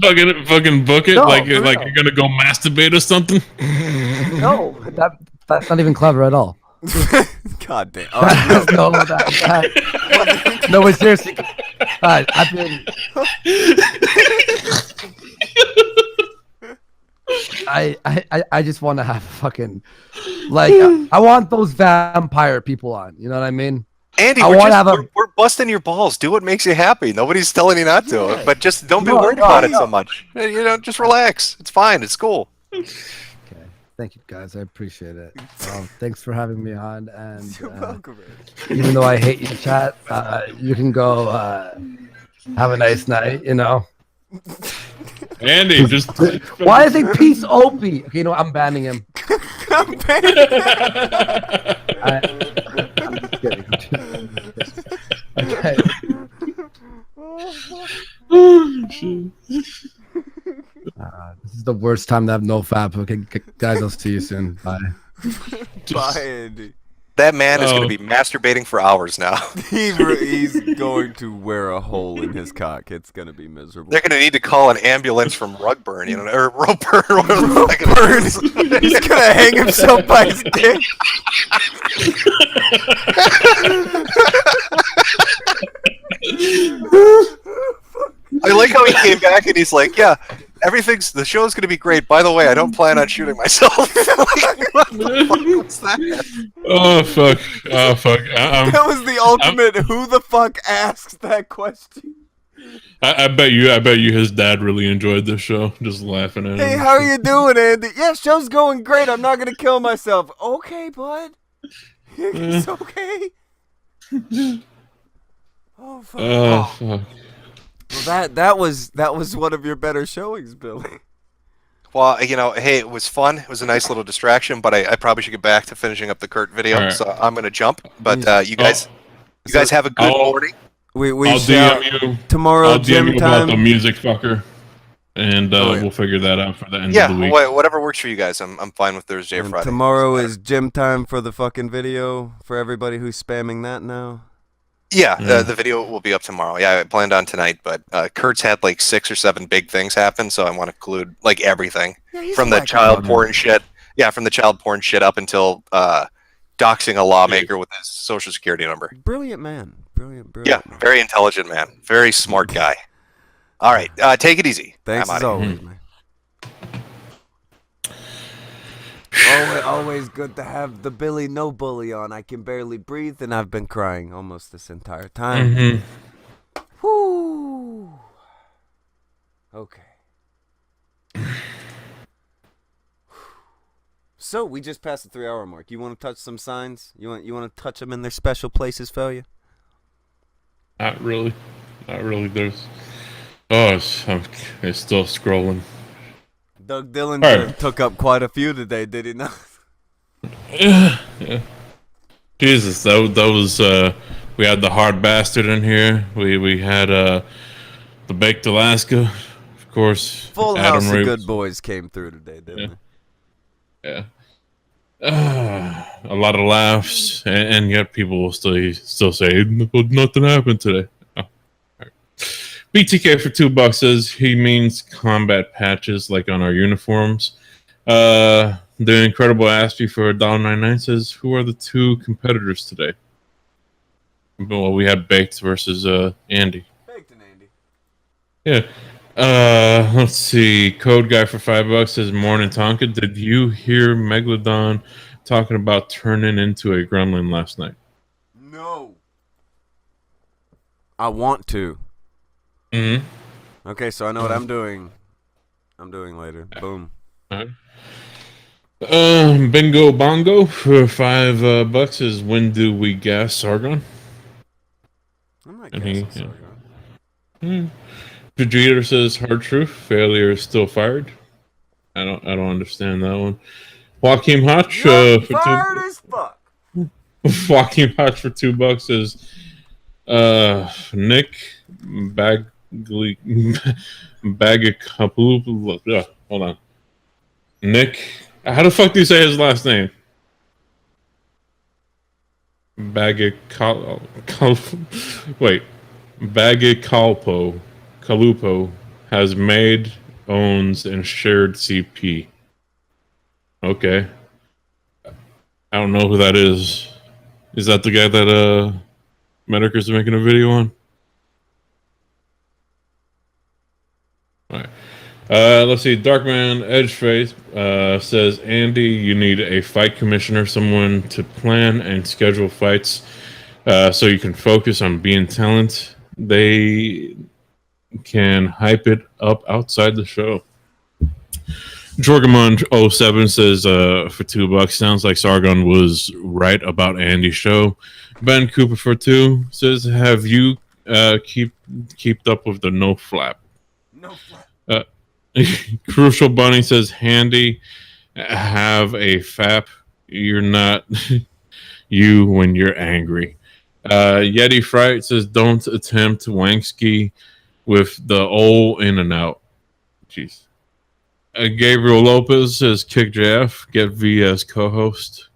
Speaker 2: Fucking book it
Speaker 4: No,
Speaker 2: like
Speaker 4: for
Speaker 2: like
Speaker 4: real.
Speaker 2: you're gonna go masturbate or something.
Speaker 4: No, that's not even clever at all.
Speaker 3: God damn. All right,
Speaker 4: No, no, but seriously, I've been. I just want to have fucking like I want those vampire people on. You know what I mean?
Speaker 1: Andy,
Speaker 4: I
Speaker 1: we're
Speaker 4: wanna
Speaker 1: just
Speaker 4: have a-
Speaker 1: we're busting your balls. Do what makes you happy. Nobody's telling you not to,
Speaker 3: Yeah.
Speaker 1: but just don't be
Speaker 4: No,
Speaker 1: worried
Speaker 4: no,
Speaker 1: about it
Speaker 4: no.
Speaker 1: so much. You know, just relax. It's fine. It's cool.
Speaker 4: Okay, thank you guys. I appreciate it. Thanks for having me on. And
Speaker 3: You're welcome, man.
Speaker 4: even though I hate you, chat, you can go have a nice night. You know.
Speaker 2: Andy, just
Speaker 4: Why is he peace Opie? Okay, you know what? I'm banning him.
Speaker 3: I'm banned.
Speaker 4: I'm just kidding. Okay. This is the worst time to have no fap. Okay, guys, I'll see you soon. Bye.
Speaker 3: Bye, Andy.
Speaker 1: That man is
Speaker 2: Oh.
Speaker 1: going to be masturbating for hours now.
Speaker 3: He's going to wear a hole in his cock. It's going to be miserable.
Speaker 1: They're going to need to call an ambulance from Rugburn, you know, or Roburn, or whatever the fuck it is.
Speaker 3: He's going to hang himself by his dick.
Speaker 1: I like how he came back and he's like, "Yeah, the show's gonna be great. By the way, I don't plan on shooting myself." Like, what the fuck was that?
Speaker 2: oh fuck, oh fuck.
Speaker 3: That was the ultimate. Who the fuck asks that question?
Speaker 2: I bet you his dad really enjoyed this show. Just laughing at him.
Speaker 3: Hey, how are you doing, Andy? Yeah, show's going great. I'm not gonna kill myself. Okay, bud. It's okay. Oh fuck.
Speaker 2: Oh fuck.
Speaker 3: Well, that was one of your better showings, Billy.
Speaker 1: Well, you know, hey, it was fun. It was a nice little distraction, but I probably should get back to finishing up the Kurt video,
Speaker 2: All right.
Speaker 1: so I'm gonna jump. But you guys have a good
Speaker 2: I'll-
Speaker 1: morning.
Speaker 3: We
Speaker 2: I'll
Speaker 3: shall
Speaker 2: DM you.
Speaker 3: tomorrow
Speaker 2: I'll DM
Speaker 3: gym
Speaker 2: you about the
Speaker 3: time.
Speaker 2: music fucker, and
Speaker 3: Oh, yeah.
Speaker 2: we'll figure that out for the end
Speaker 1: Yeah,
Speaker 2: of the week.
Speaker 1: whatever works for you guys. I'm fine with Thursday or
Speaker 3: And
Speaker 1: Friday.
Speaker 3: tomorrow is gym time for the fucking video for everybody who's spamming that now.
Speaker 1: Yeah,
Speaker 2: Yeah.
Speaker 1: the video will be up tomorrow. Yeah, I planned on tonight, but Kurt's had like 6 or 7 big things happen, so I want to include like everything from the child porn shit. Yeah, from the child porn shit up until doxing a lawmaker with his social security number.
Speaker 3: Brilliant man. Brilliant.
Speaker 1: Yeah,
Speaker 3: Man.
Speaker 1: very intelligent man, very smart guy. All right, take it easy.
Speaker 3: Thanks
Speaker 1: I'm
Speaker 3: as
Speaker 1: outta here.
Speaker 3: always, man. Always good to have the Billy No Bully on. I can barely breathe, and I've been crying almost this entire time.
Speaker 2: Mm-hmm.
Speaker 3: Whoo. Okay. So we just passed the 3-hour mark. You want to touch some signs? You want to touch them in their special places, failure?
Speaker 2: Not really. There's. Oh, it's still scrolling.
Speaker 3: Doug Dillinger
Speaker 2: Alright.
Speaker 3: took up quite a few today, did he not?
Speaker 2: Yeah. Jesus, that was we had the hard bastard in here. We had the baked Alaska, of course.
Speaker 3: Full
Speaker 2: Adam
Speaker 3: house
Speaker 2: Ray-
Speaker 3: of good boys came through today, didn't
Speaker 2: Yeah. A lot of laughs, and yet people will still say nothing happened today. Oh, all right. BTK for $2 says he means combat patches like on our uniforms. The Incredible Aspie for $1.99 says, who are the 2 competitors today? Well, we had Baked versus Andy.
Speaker 3: they? Baked and Andy.
Speaker 2: Yeah. Let's see. Code guy for $5 says, morning Tonka. Did you hear Megalodon talking about turning into a gremlin last night?
Speaker 3: No. I want to.
Speaker 2: Mm-hmm.
Speaker 3: Okay, so I know what I'm doing. I'm doing later. Boom.
Speaker 2: All right. Bingo Bongo for $5 is when do we gas Sargon?
Speaker 3: I'm not
Speaker 2: And
Speaker 3: guessing.
Speaker 2: he- yeah.
Speaker 3: Sargon.
Speaker 2: Vegeta says hard truth. Failure is still fired. I don't understand that one. Joaquin Hotch
Speaker 3: You're
Speaker 2: for
Speaker 3: fired as fuck.
Speaker 2: Joaquin Hotch for $2 is Nick Bagley Bagakapu. Hold on. Nick, how the fuck do you say his last name? Wait, Bagakalpo, Kalupo. has made, owns, and shared CP. Okay. I don't know who that is. Is that the guy that Metokurist is making a video on? Alright. Let's see. Darkman Edgeface says, Andy, you need a fight commissioner, someone to plan and schedule fights so you can focus on being talent. They can hype it up outside the show. Jorgamon07 says for $2, sounds like Sargon was right about Andy's show. Ben Cooper for 2 says, have you kept up with the no flap?
Speaker 3: No flap.
Speaker 2: Crucial Bunny says, Handy, have a fap. You're not you when you're angry. Yeti Fright says, don't attempt Wankski with the O in and out. Jeez. Gabriel Lopez says, kick JF, get V as co-host.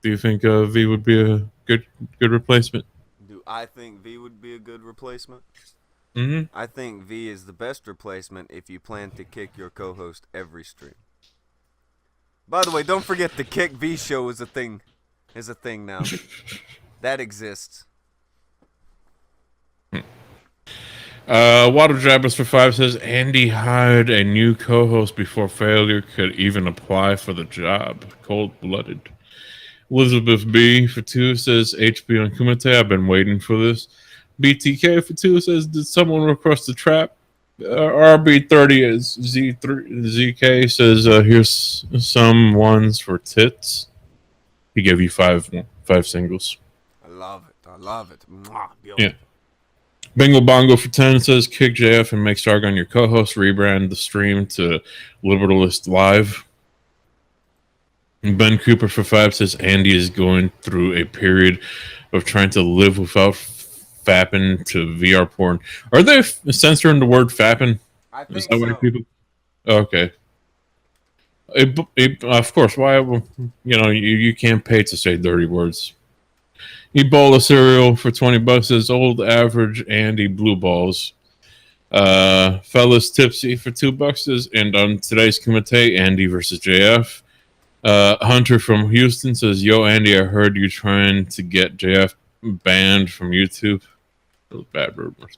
Speaker 2: Do you think V would be a good replacement?
Speaker 3: Do I think V would be a good replacement?
Speaker 2: Mm-hmm.
Speaker 3: I think V is the best replacement if you plan to kick your co-host every stream. By the way, don't forget the Kick V show is a thing. Is a thing now. That exists.
Speaker 2: Water Jabbers for 5 says, Andy hired a new co-host before failure could even apply for the job. Cold-blooded. Elizabeth B for 2 says, HB on Kumite, I've been waiting for this. BTK for 2 says, did someone request the trap? RB30 is ZK says, here's some ones for tits. He gave you five singles.
Speaker 3: I love it. I love it. Mwah,
Speaker 2: yeah. Bingo Bongo for 10 says, kick JF and make Sargon your co-host. Rebrand the stream to Liberalist Live. And Ben Cooper for 5 says, Andy is going through a period of trying to live without fapping to VR porn. Are they censoring the word fapping?
Speaker 3: I think
Speaker 2: is that
Speaker 3: so.
Speaker 2: why people? Okay. Of course. Why? You can't pay to say dirty words. Ebola cereal for $20 says, old average Andy blue balls. Fellas tipsy for $2 says, and on today's Kumite, Andy versus JF. Hunter from Houston says, yo Andy, I heard you trying to get JF banned from YouTube. Those bad rumors.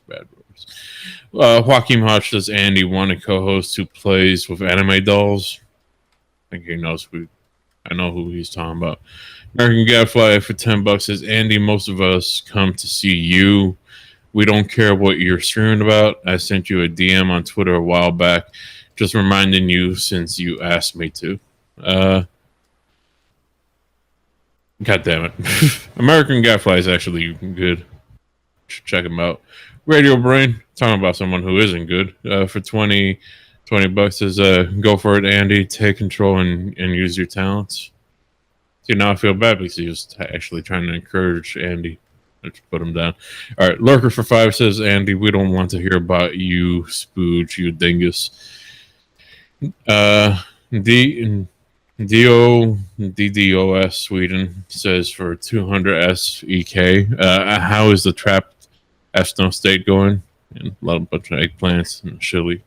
Speaker 2: Joaquin Hodge says, Andy want a co-host who plays with anime dolls. I think he knows I know who he's talking about. American Gadfly for $10 says, Andy, most of us come to see you. We don't care what you're streaming about. I sent you a DM on Twitter a while back, just reminding you since you asked me to. God damn it. American Gadfly is actually good. Check him out. Radio Brain, talking about someone who isn't good. For $20 says, go for it, Andy. Take control and use your talents. See, now I feel bad because he was actually trying to encourage Andy. Let's put him down. All right, Lurker for 5 says, Andy, we don't want to hear about you, Spooge, you dingus. DDOS Sweden says for 200 SEK. How is the trapped Estno state going? And a bunch of eggplants and chili.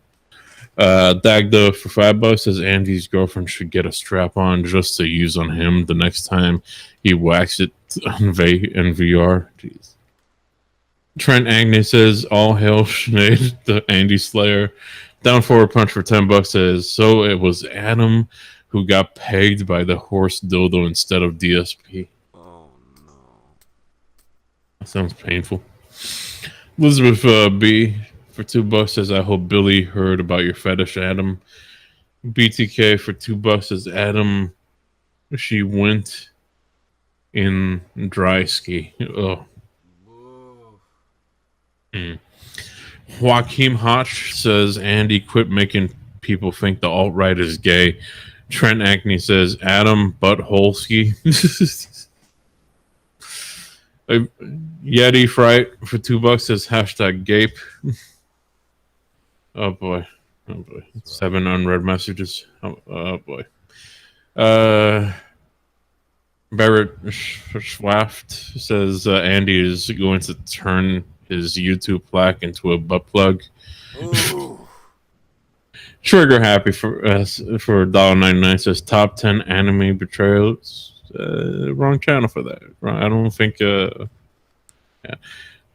Speaker 2: Dagda for $5 says Andy's girlfriend should get a strap on just to use on him the next time he whacks it in VR. Jeez. Trent Agnes says all hail Sinead, the Andy Slayer. Down forward punch for $10 says, so it was Adam who got pegged by the horse dildo instead of DSP.
Speaker 3: Oh no.
Speaker 2: That sounds painful. Elizabeth B for $2 says, I hope Billy heard about your fetish, Adam. BTK for $2 says, Adam, she went in dry ski. Oh. Joaquin Hotch says, Andy, quit making people think the alt-right is gay. Trent Acne says, Adam Buttholski. Yeti Fright for $2 says, hashtag gape. Oh boy. 7 unread messages. Oh boy. Barrett Schwaft says Andy is going to turn his YouTube plaque into a butt plug. Trigger happy for $1.99 says top 10 anime betrayals. Wrong channel for that. I don't think. Yeah.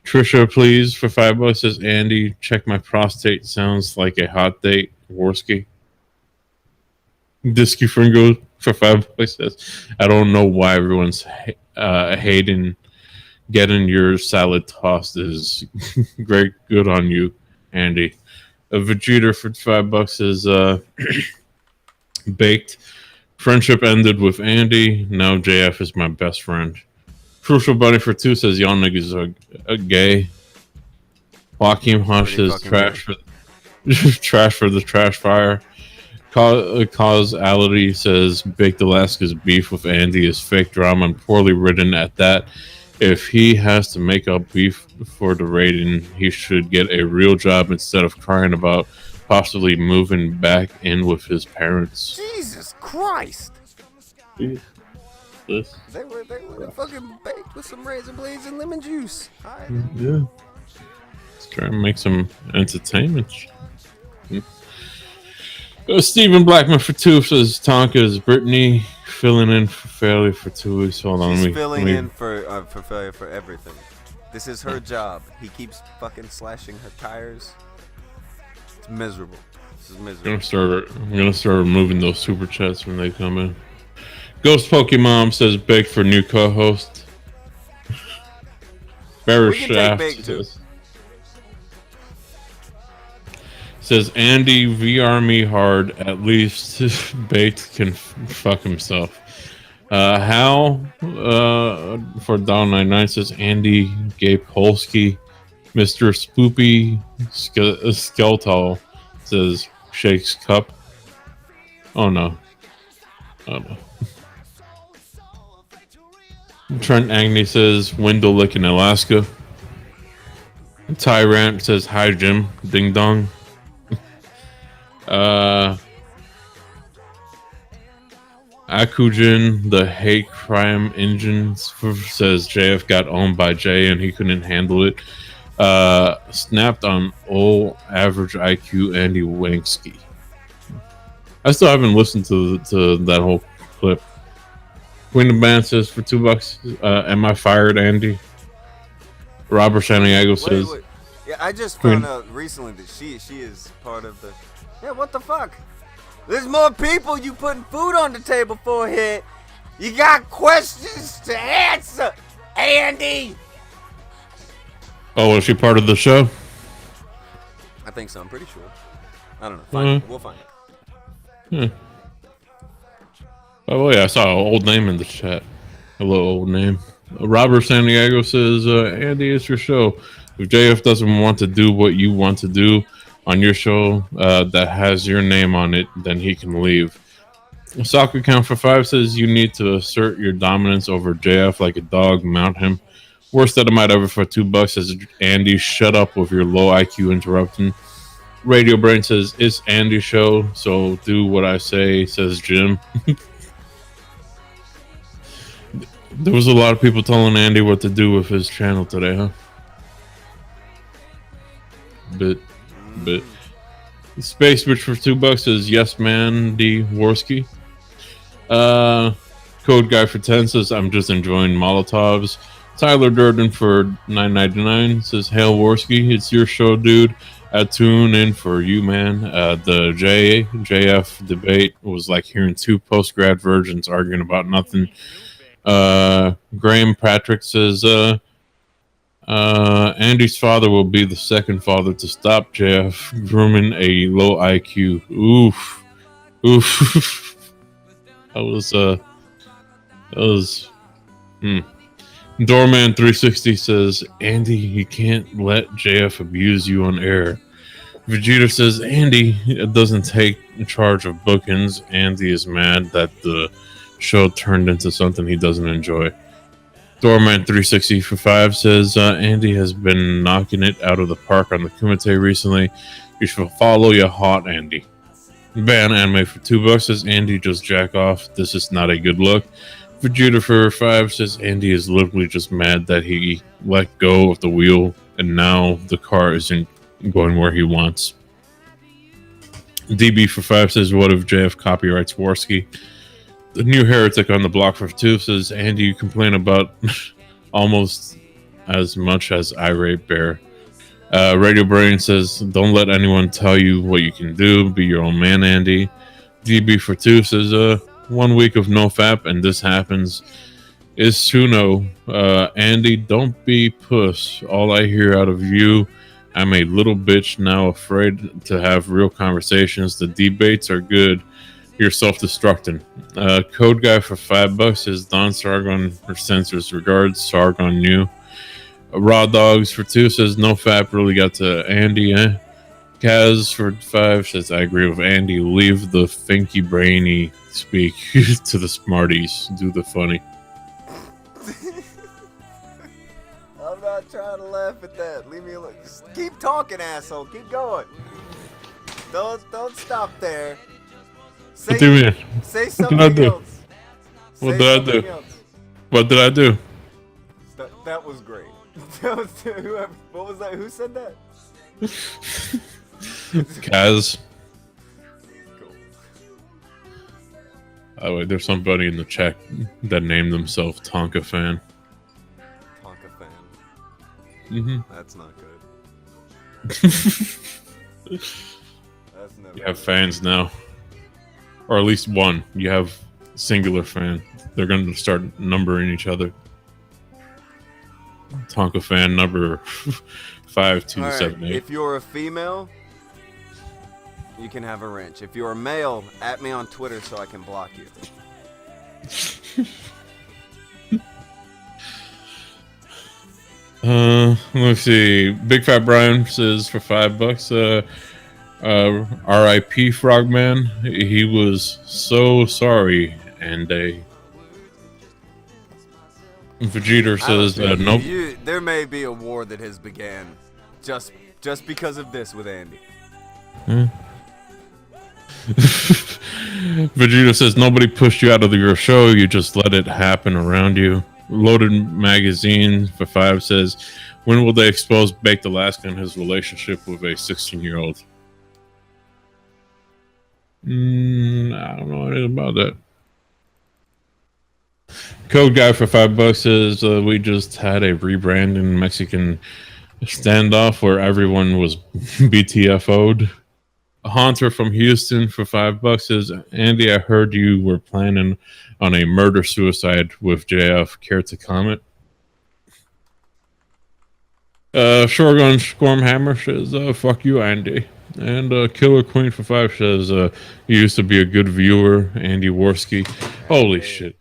Speaker 2: Trisha, please for $5 says Andy. Check my prostate. Sounds like a hot date. Worski. Disky Fringo for $5 says I don't know why everyone's hating. Getting your salad tossed is great. Good on you, Andy. A Vegeta for $5 is baked. Friendship ended with Andy. Now JF is my best friend. Crucial Bunny for 2 says y'all niggas are gay. Joaquin Hush says trash for trash for the trash fire. Causality says Baked Alaska's beef with Andy is fake drama and poorly written at that. If he has to make up beef for the rating, he should get a real job instead of crying about possibly moving back in with his parents.
Speaker 3: Jesus Christ!
Speaker 2: This.
Speaker 3: They were fucking baked with some razor blades and lemon juice.
Speaker 2: Yeah. Let's try and make some entertainment. Stephen Blackman for 2 says Tonka is Brittany filling in for failure for 2 weeks. Hold on,
Speaker 3: She's filling in for failure for everything. This is her job. He keeps fucking slashing her tires. It's miserable. This is miserable.
Speaker 2: I'm gonna start removing those super chats when they come in. Ghost Pokemon says baked for new co-host. Bear Shaft says Andy VR me hard. At least baked can fuck himself. Hal for $1.99 says Andy Gay Polsky. Mr. Spoopy Skeletal says Shakes Cup. Oh no. Trent Agnew says window lick in Alaska. Tyrant says hi Jim. Ding dong. Akujin, the hate crime engine, says JF got owned by Jay and he couldn't handle it. Snapped on old average IQ Andy Wangsky. I still haven't listened to that whole clip. Queen of Band says for $2, am I fired, Andy? Robert Santiago says.
Speaker 3: Wait. Yeah, I just found out recently that she is part of the. Yeah, what the fuck? There's more people you putting food on the table for here. You got questions to answer, Andy.
Speaker 2: Oh, is she part of the show?
Speaker 3: I think so. I'm pretty sure. I don't know. We'll find it.
Speaker 2: Oh yeah, I saw an old name in the chat. A little old name. Robert Santiago says, Andy, it's your show. If JF doesn't want to do what you want to do on your show that has your name on it, then he can leave. Soccer Count for 5 says you need to assert your dominance over JF like a dog, mount him. Worst that I might ever for $2 says Andy, shut up with your low IQ interrupting. Radio Brain says it's Andy's show, so do what I say, says Jim. There was a lot of people telling Andy what to do with his channel today, huh? Bit. Space Bitch for $2 says yes man D Worski. Code Guy for 10 says I'm just enjoying Molotovs. Tyler Durden for $9.99 says hail Worski, it's your show dude. I tune in for you, man. The JF debate was like hearing two post-grad virgins arguing about nothing. Graham Patrick says Andy's father will be the second father to stop JF grooming a low IQ. Oof. That was Doorman 360 says Andy, you can't let JF abuse you on air. Vegeta says Andy doesn't take charge of bookings. Andy is mad that the show turned into something he doesn't enjoy. Doorman 360 for 5 says Andy has been knocking it out of the park on the Kumite recently. You should follow your hot Andy. Ban Anime for $2 says Andy just jack off. This is not a good look. Vegeta for 5 says Andy is literally just mad that he let go of the wheel and now the car isn't going where he wants. DB for 5 says, what if JF copyrights Worski? The new heretic on the block for 2 says, Andy, you complain about almost as much as Irate Bear. Radio Brain says, don't let anyone tell you what you can do. Be your own man, Andy. DB for 2 says, 1 week of no fap and this happens. Is Suno, Andy, don't be puss. All I hear out of you, I'm a little bitch now, afraid to have real conversations. The debates are good. You're self-destructing. Code Guy for $5 says, Don Sargon censors regards. Sargon new. Raw Dogs for 2 says, no fap really got to Andy, eh? Kaz for 5 says, I agree with Andy. Leave the finky brainy speak to the smarties. Do the funny.
Speaker 3: I'm not trying to laugh at that. Leave me alone. Just keep talking, asshole. Keep going. Don't stop there. Say,
Speaker 2: What do you mean?
Speaker 3: Say
Speaker 2: What did I
Speaker 3: something
Speaker 2: do?
Speaker 3: else.
Speaker 2: What
Speaker 3: Say
Speaker 2: did I
Speaker 3: something
Speaker 2: do?
Speaker 3: else.
Speaker 2: What did I do?
Speaker 3: That was great. That was whoever. What was that? Who said that?
Speaker 2: Kaz.
Speaker 3: Cool.
Speaker 2: Oh, wait, there's somebody in the chat that named themselves Tonka Fan.
Speaker 3: Tonka fan.
Speaker 2: Mm-hmm.
Speaker 3: That's not good. That's never
Speaker 2: You have
Speaker 3: good.
Speaker 2: fans now. Or at least one. You have singular fan. They're going to start numbering each other. Tonka Fan number 5278.
Speaker 3: If you're a female, you can have a wrench. If you're a male, at me on Twitter so I can block you.
Speaker 2: Let's see. Big Fat Brian says for $5, R.I.P. Frogman. He was so sorry, and Vegeta says nope.
Speaker 3: There may be a war that has began just because of this with Andy.
Speaker 2: Vegeta says nobody pushed you out of your show. You just let it happen around you. Loaded Magazine for 5 says, when will they expose Baked Alaska and his relationship with a 16-year-old? I don't know anything about that. Code Guy for $5 says, we just had a rebranding Mexican standoff where everyone was BTFO'd. A Haunter from Houston for $5 says, Andy, I heard you were planning on a murder-suicide with JF. Care to comment? Shogun Stormhammer says, fuck you, Andy. And Killer Queen for 5 says, you used to be a good viewer, Andy Worski. Holy shit.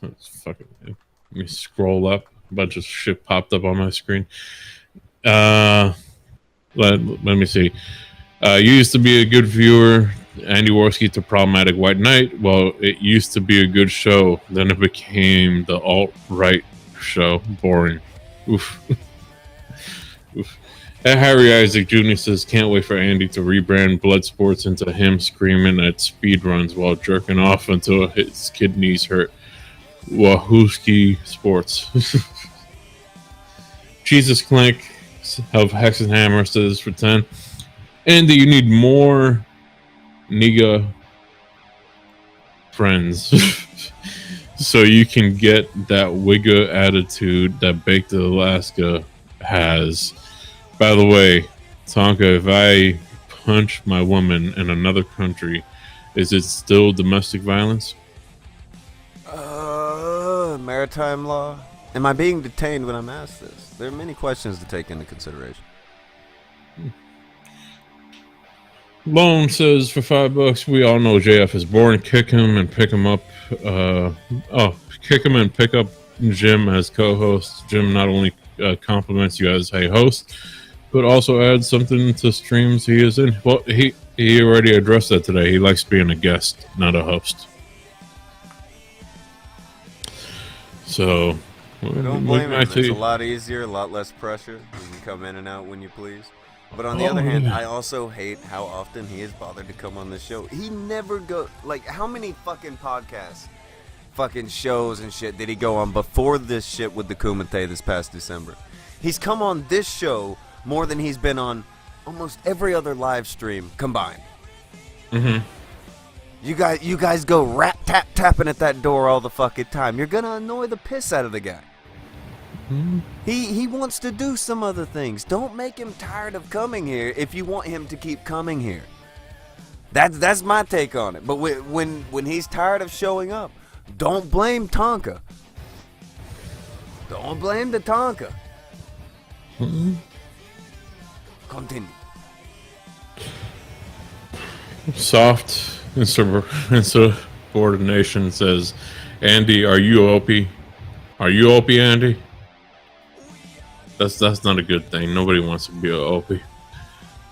Speaker 2: It's fucking, let me scroll up. A bunch of shit popped up on my screen. Let me see. You used to be a good viewer, Andy Worski to Problematic White Knight. Well, it used to be a good show. Then it became the alt-right show. Boring. Oof. Oof. And Harry Isaac Jr. says, can't wait for Andy to rebrand Blood Sports into him screaming at speedruns while jerking off until his kidneys hurt. Wahooski Sports. Jesus Clank of Hexenhammer says for 10. Andy, you need more nigga friends so you can get that wigga attitude that Baked Alaska has. By the way, Tonka, if I punch my woman in another country, is it still domestic violence?
Speaker 3: Maritime law. Am I being detained when I'm asked this? There are many questions to take into consideration.
Speaker 2: Lone says for $5, we all know JF is boring. Kick him and pick him up. Kick him and pick up Jim as co-host. Jim not only compliments you as a host, but also adds something to streams he is in. Well, he already addressed that today. He likes being a guest, not a host. So,
Speaker 3: Don't blame him. It's a lot easier, a lot less pressure. You can come in and out when you please. But on the other hand, I also hate how often he is bothered to come on this show. He never go like how many fucking podcasts, fucking shows and shit did he go on before this shit with the Kumite this past December? He's come on this show more than he's been on almost every other live stream combined.
Speaker 2: Mm-hmm.
Speaker 3: You guys go rat tap tapping at that door all the fucking time. You're gonna annoy the piss out of the guy.
Speaker 2: Mm-hmm.
Speaker 3: He wants to do some other things. Don't make him tired of coming here if you want him to keep coming here. That's my take on it. But when he's tired of showing up, don't blame Tonka. Don't blame the Tonka.
Speaker 2: Mm-hmm.
Speaker 3: Continue.
Speaker 2: Soft insubordination says, Andy, are you OP? Are you OP, Andy? That's not a good thing. Nobody wants to be OP.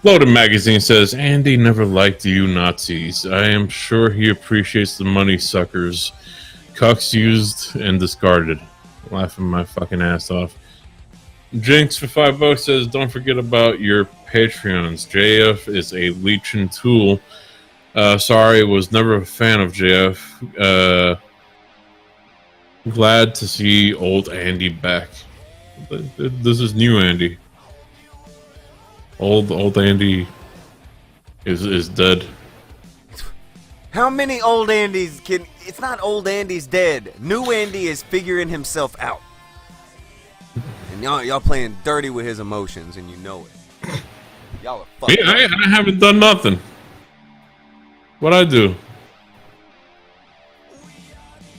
Speaker 2: Loaded Magazine says, Andy never liked you Nazis. I am sure he appreciates the money suckers. Cucks used and discarded. Laughing my fucking ass off. Jinx for $5 says, don't forget about your Patreons. JF is a leeching tool. Sorry, was never a fan of JF. Glad to see old Andy back. This is new Andy. Old Andy is dead.
Speaker 3: How many old Andys can... It's not old Andy's dead. New Andy is figuring himself out. And y'all playing dirty with his emotions, and you know it. Y'all are fucking...
Speaker 2: I haven't done nothing. What'd I do?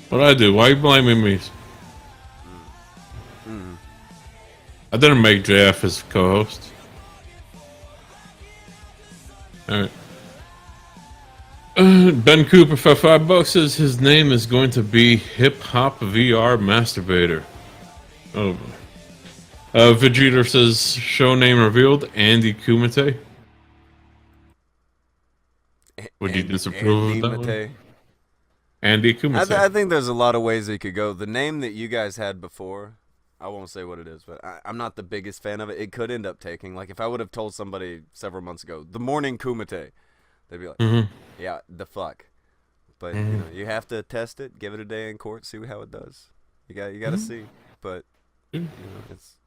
Speaker 2: What'd I do? Why are you blaming me? I didn't make JF his co-host. Alright. Ben Cooper for $5 says his name is going to be Hip Hop VR Masturbator. Oh. Vegeta says show name revealed, Andy Kumite. Would you disapprove of that one? Andy Kumite.
Speaker 3: I think there's a lot of ways it could go. The name that you guys had before, I won't say what it is, but I'm not the biggest fan of it. It could end up taking, like if I would have told somebody several months ago, the morning Kumite, they'd be like, yeah, the fuck. But you know, you have to test it, give it a day in court, see how it does. You got to see. But you know,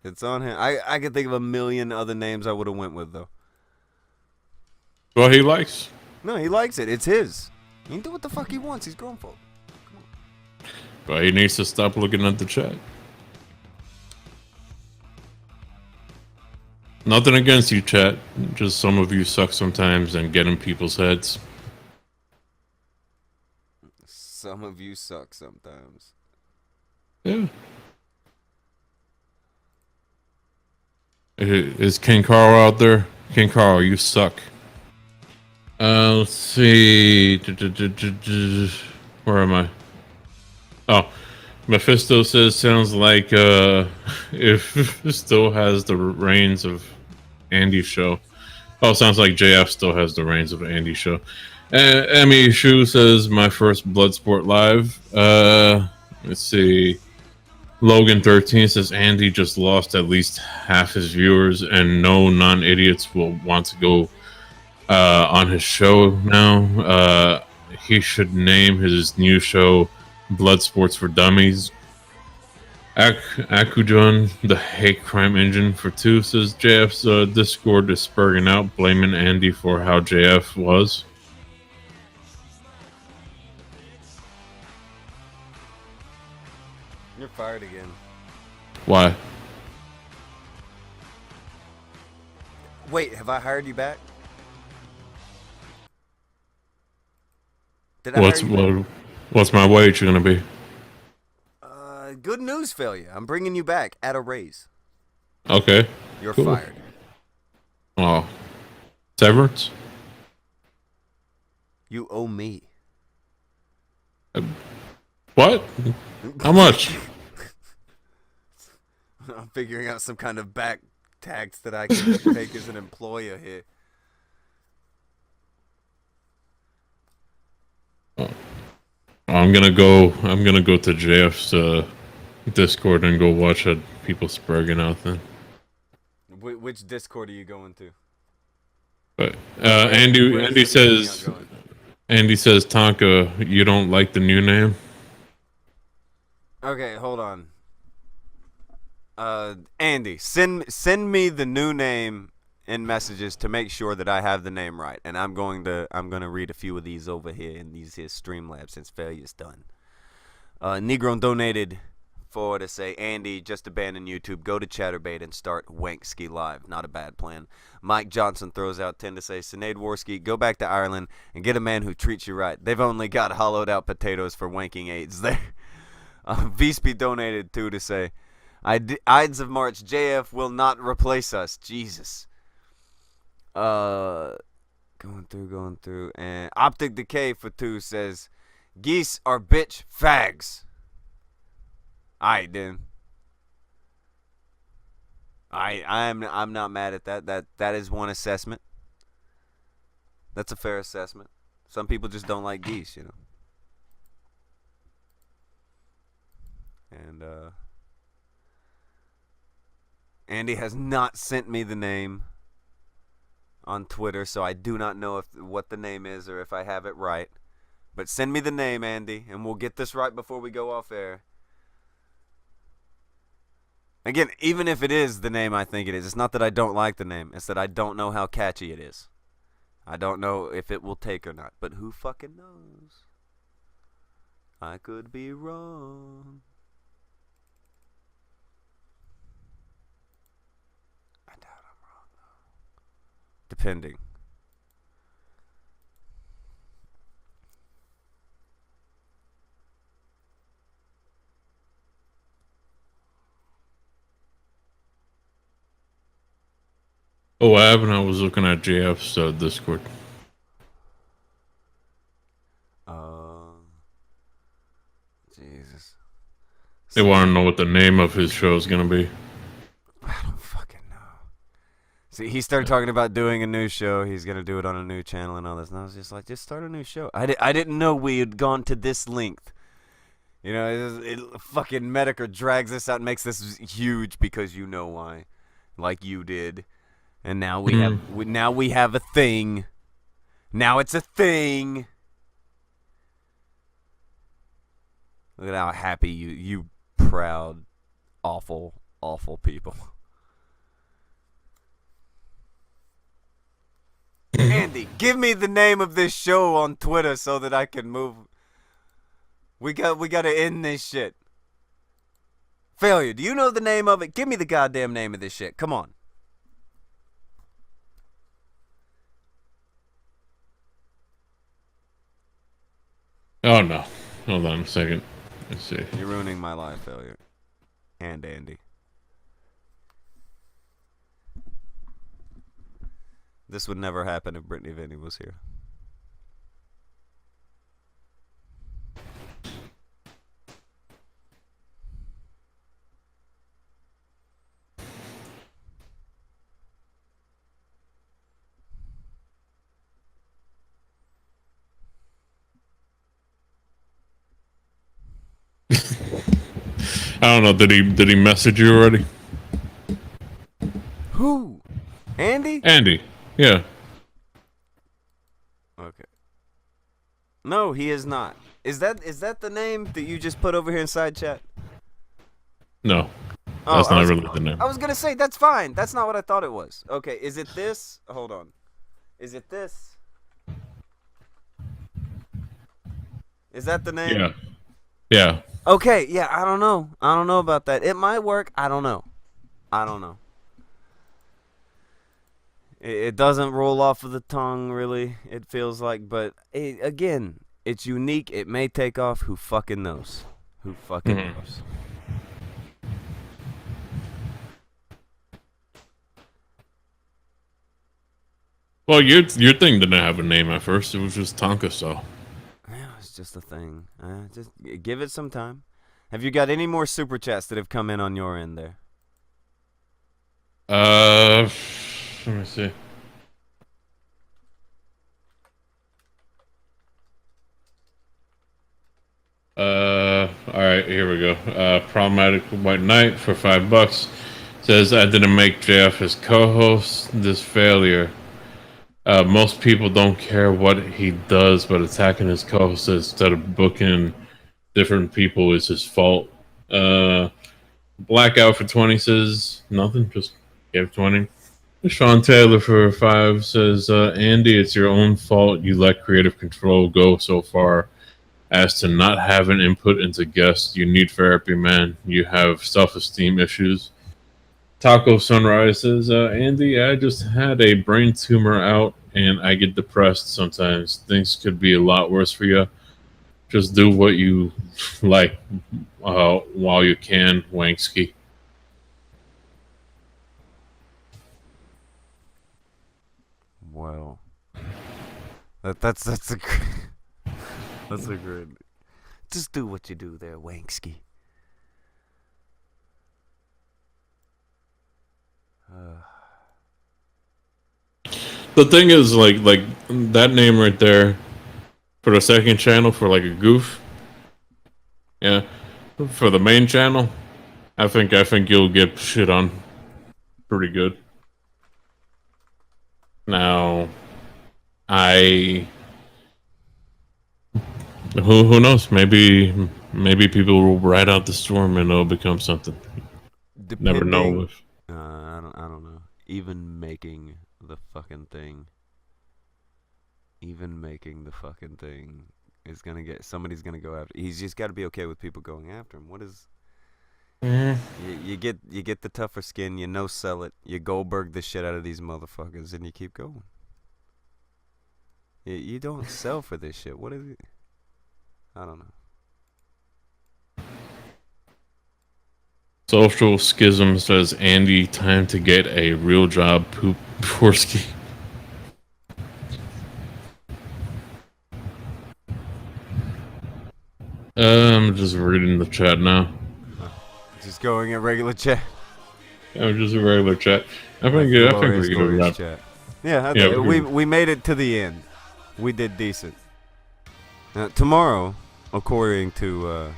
Speaker 3: it's on him. I can think of a million other names I would have went with though.
Speaker 2: Well, he likes.
Speaker 3: No, he likes it. It's his. He can do what the fuck he wants. He's grown folk.
Speaker 2: But he needs to stop looking at the chat. Nothing against you, chat. Just some of you suck sometimes and get in people's heads.
Speaker 3: Some of you suck sometimes.
Speaker 2: Yeah. Is King Carl out there? King Carl, you suck. Let's see. Where am I? Oh, Mephisto says sounds like if still has the reins of Andy's show. Oh, sounds like JF still has the reins of Andy's show. Emmy Shu says my first Bloodsport live. Let's see. Logan 13 says Andy just lost at least half his viewers, and no non-idiots will want to go on his show now. He should name his new show Blood Sports for Dummies. Akujun, the hate crime engine for 2, says JF's Discord is spurring out, blaming Andy for how JF was.
Speaker 3: You're fired again.
Speaker 2: Why?
Speaker 3: Wait, have I hired you back? Did I hire you back?
Speaker 2: What's my wage gonna be?
Speaker 3: Good news, failure. I'm bringing you back at a raise.
Speaker 2: Okay.
Speaker 3: You're
Speaker 2: cool.
Speaker 3: fired.
Speaker 2: Oh. Severance?
Speaker 3: You owe me.
Speaker 2: What? How much?
Speaker 3: I'm figuring out some kind of back tax that I can take as an employer here.
Speaker 2: I'm gonna go to JF's Discord and go watch people spurging out then.
Speaker 3: Which Discord are you going to?
Speaker 2: But Andy says Tonka, you don't like the new name?
Speaker 3: Okay, hold on. Andy, send me the new name in messages to make sure that I have the name right, and I'm going to read a few of these over here in these here Streamlabs since failure's done. Negro donated to say, Andy, just abandon YouTube, go to Chatterbait and start Wankski Live. Not a bad plan. Mike Johnson throws out 10 to say, Sinead Worski, go back to Ireland and get a man who treats you right. They've only got hollowed out potatoes for wanking aids there. Vespi donated 2 to say, Ides of March, JF will not replace us. Jesus. Going through. And Optic Decay for 2 says, geese are bitch fags. Alright, then. I'm not mad at that. That is one assessment. That's a fair assessment. Some people just don't like geese, you know. And Andy has not sent me the name on Twitter, so I do not know what the name is or if I have it right. But send me the name, Andy, and we'll get this right before we go off air. Again, even if it is the name I think it is, it's not that I don't like the name. It's that I don't know how catchy it is. I don't know if it will take or not. But who fucking knows? I could be wrong. I doubt I'm wrong, though. Depending.
Speaker 2: Oh, I haven't. I was looking at JF's Discord.
Speaker 3: Jesus.
Speaker 2: They want to know what the name of his show is going to be.
Speaker 3: I don't fucking know. See, he started talking about doing a new show. He's going to do it on a new channel and all this. And I was just like, just start a new show. I didn't know we had gone to this length. You know, fucking Metokurist drags this out and makes this huge because you know why. Like you did. And now we have a thing. Now it's a thing. Look at how happy you proud, awful people. Andy, give me the name of this show on Twitter so that I can move. We got to end this shit. Failure, do you know the name of it? Give me the goddamn name of this shit. Come on.
Speaker 2: Oh, no. Hold on a second. Let's see.
Speaker 3: You're ruining my life, Failure. And Andy. This would never happen if Brittany Vinny was here.
Speaker 2: I don't know. Did he message you already?
Speaker 3: Who? Andy?
Speaker 2: Andy. Yeah.
Speaker 3: Okay. No, he is not. Is that the name that you just put over here in side chat?
Speaker 2: No. That's not really the name.
Speaker 3: I was gonna say that's fine. That's not what I thought it was. Okay, is it this? Hold on. Is it this? Is that the name?
Speaker 2: Yeah. Yeah.
Speaker 3: Okay, yeah, I don't know. I don't know about that. It might work. I don't know. It doesn't roll off of the tongue, really, it feels like. But, again, it's unique. It may take off. Who fucking knows? Who fucking knows?
Speaker 2: Well, your thing didn't have a name at first. It was just Tonka, so.
Speaker 3: Yeah, it's just a thing. Just give it some time. Have you got any more super chats that have come in on your end there?
Speaker 2: Let me see. Alright, here we go. Problematic White Knight for $5 says, I didn't make JF his co-host. This failure. Most people don't care what he does, but attacking his co-host instead of booking different people is his fault. Blackout for 20 says, nothing, just gave 20. Sean Taylor for 5 says, Andy, it's your own fault you let creative control go so far as to not have an input into guests. You need therapy, man. You have self-esteem issues. Taco Sunrise says, Andy, I just had a brain tumor out and I get depressed sometimes. Things could be a lot worse for you. Just do what you like while you can, Wanksky.
Speaker 3: Well, that's a that's a great. Just do what you do there, Wanksky.
Speaker 2: The thing is, like that name right there for the second channel for like a goof. Yeah, for the main channel, I think you'll get shit on pretty good. Now, who knows? Maybe people will ride out the storm and it'll become something. Never know.
Speaker 3: I don't know. Even making the fucking thing is gonna get somebody's gonna go after. He's just got to be okay with people going after him. What is? You get the tougher skin. You no sell it. You Goldberg the shit out of these motherfuckers, and you keep going. You don't sell for this shit. What is it? I don't know.
Speaker 2: Social Schism says, Andy, time to get a real job, Pornski. I'm just reading the chat now.
Speaker 3: Just going at regular chat.
Speaker 2: I'm just a regular chat. I think we're gonna wrap.
Speaker 3: Chat. Yeah, we made it to the end. We did decent. Tomorrow, according to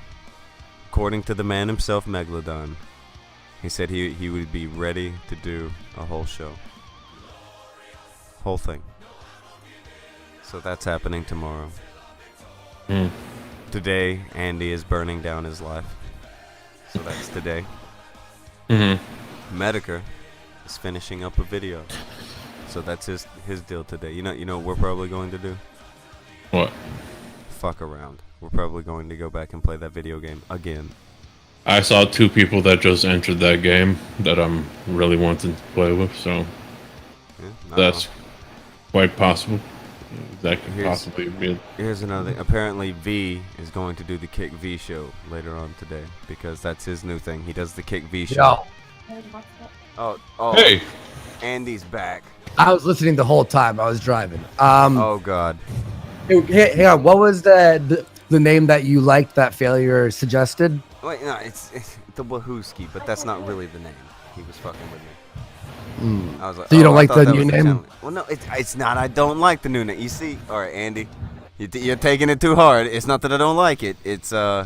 Speaker 3: the man himself, Megalodon, he said he would be ready to do a whole show. Whole thing. So that's happening tomorrow. Today, Andy is burning down his life. So that's today. Metokur is finishing up a video. So that's his deal today. You know what we're probably going to do?
Speaker 2: What?
Speaker 3: Fuck around. We're probably going to go back and play that video game again.
Speaker 2: I saw 2 people that just entered that game that I'm really wanting to play with, so that's quite possible. That could possibly be it.
Speaker 3: Here's another thing. Apparently V is going to do the Kick V show later on today because that's his new thing. He does the Kick V show. Oh,
Speaker 2: hey,
Speaker 3: Andy's back.
Speaker 4: I was listening the whole time. I was driving.
Speaker 3: Oh God.
Speaker 4: Hey, hang on. What was the name that you liked that Failure suggested?
Speaker 3: Wait, no, it's the Wahooski, but that's not really the name. He was fucking with me. I was like,
Speaker 4: so you don't like the new name?
Speaker 3: Well, no, it's not. I don't like the new name. You see, all right, Andy, you're taking it too hard. It's not that I don't like it. It's I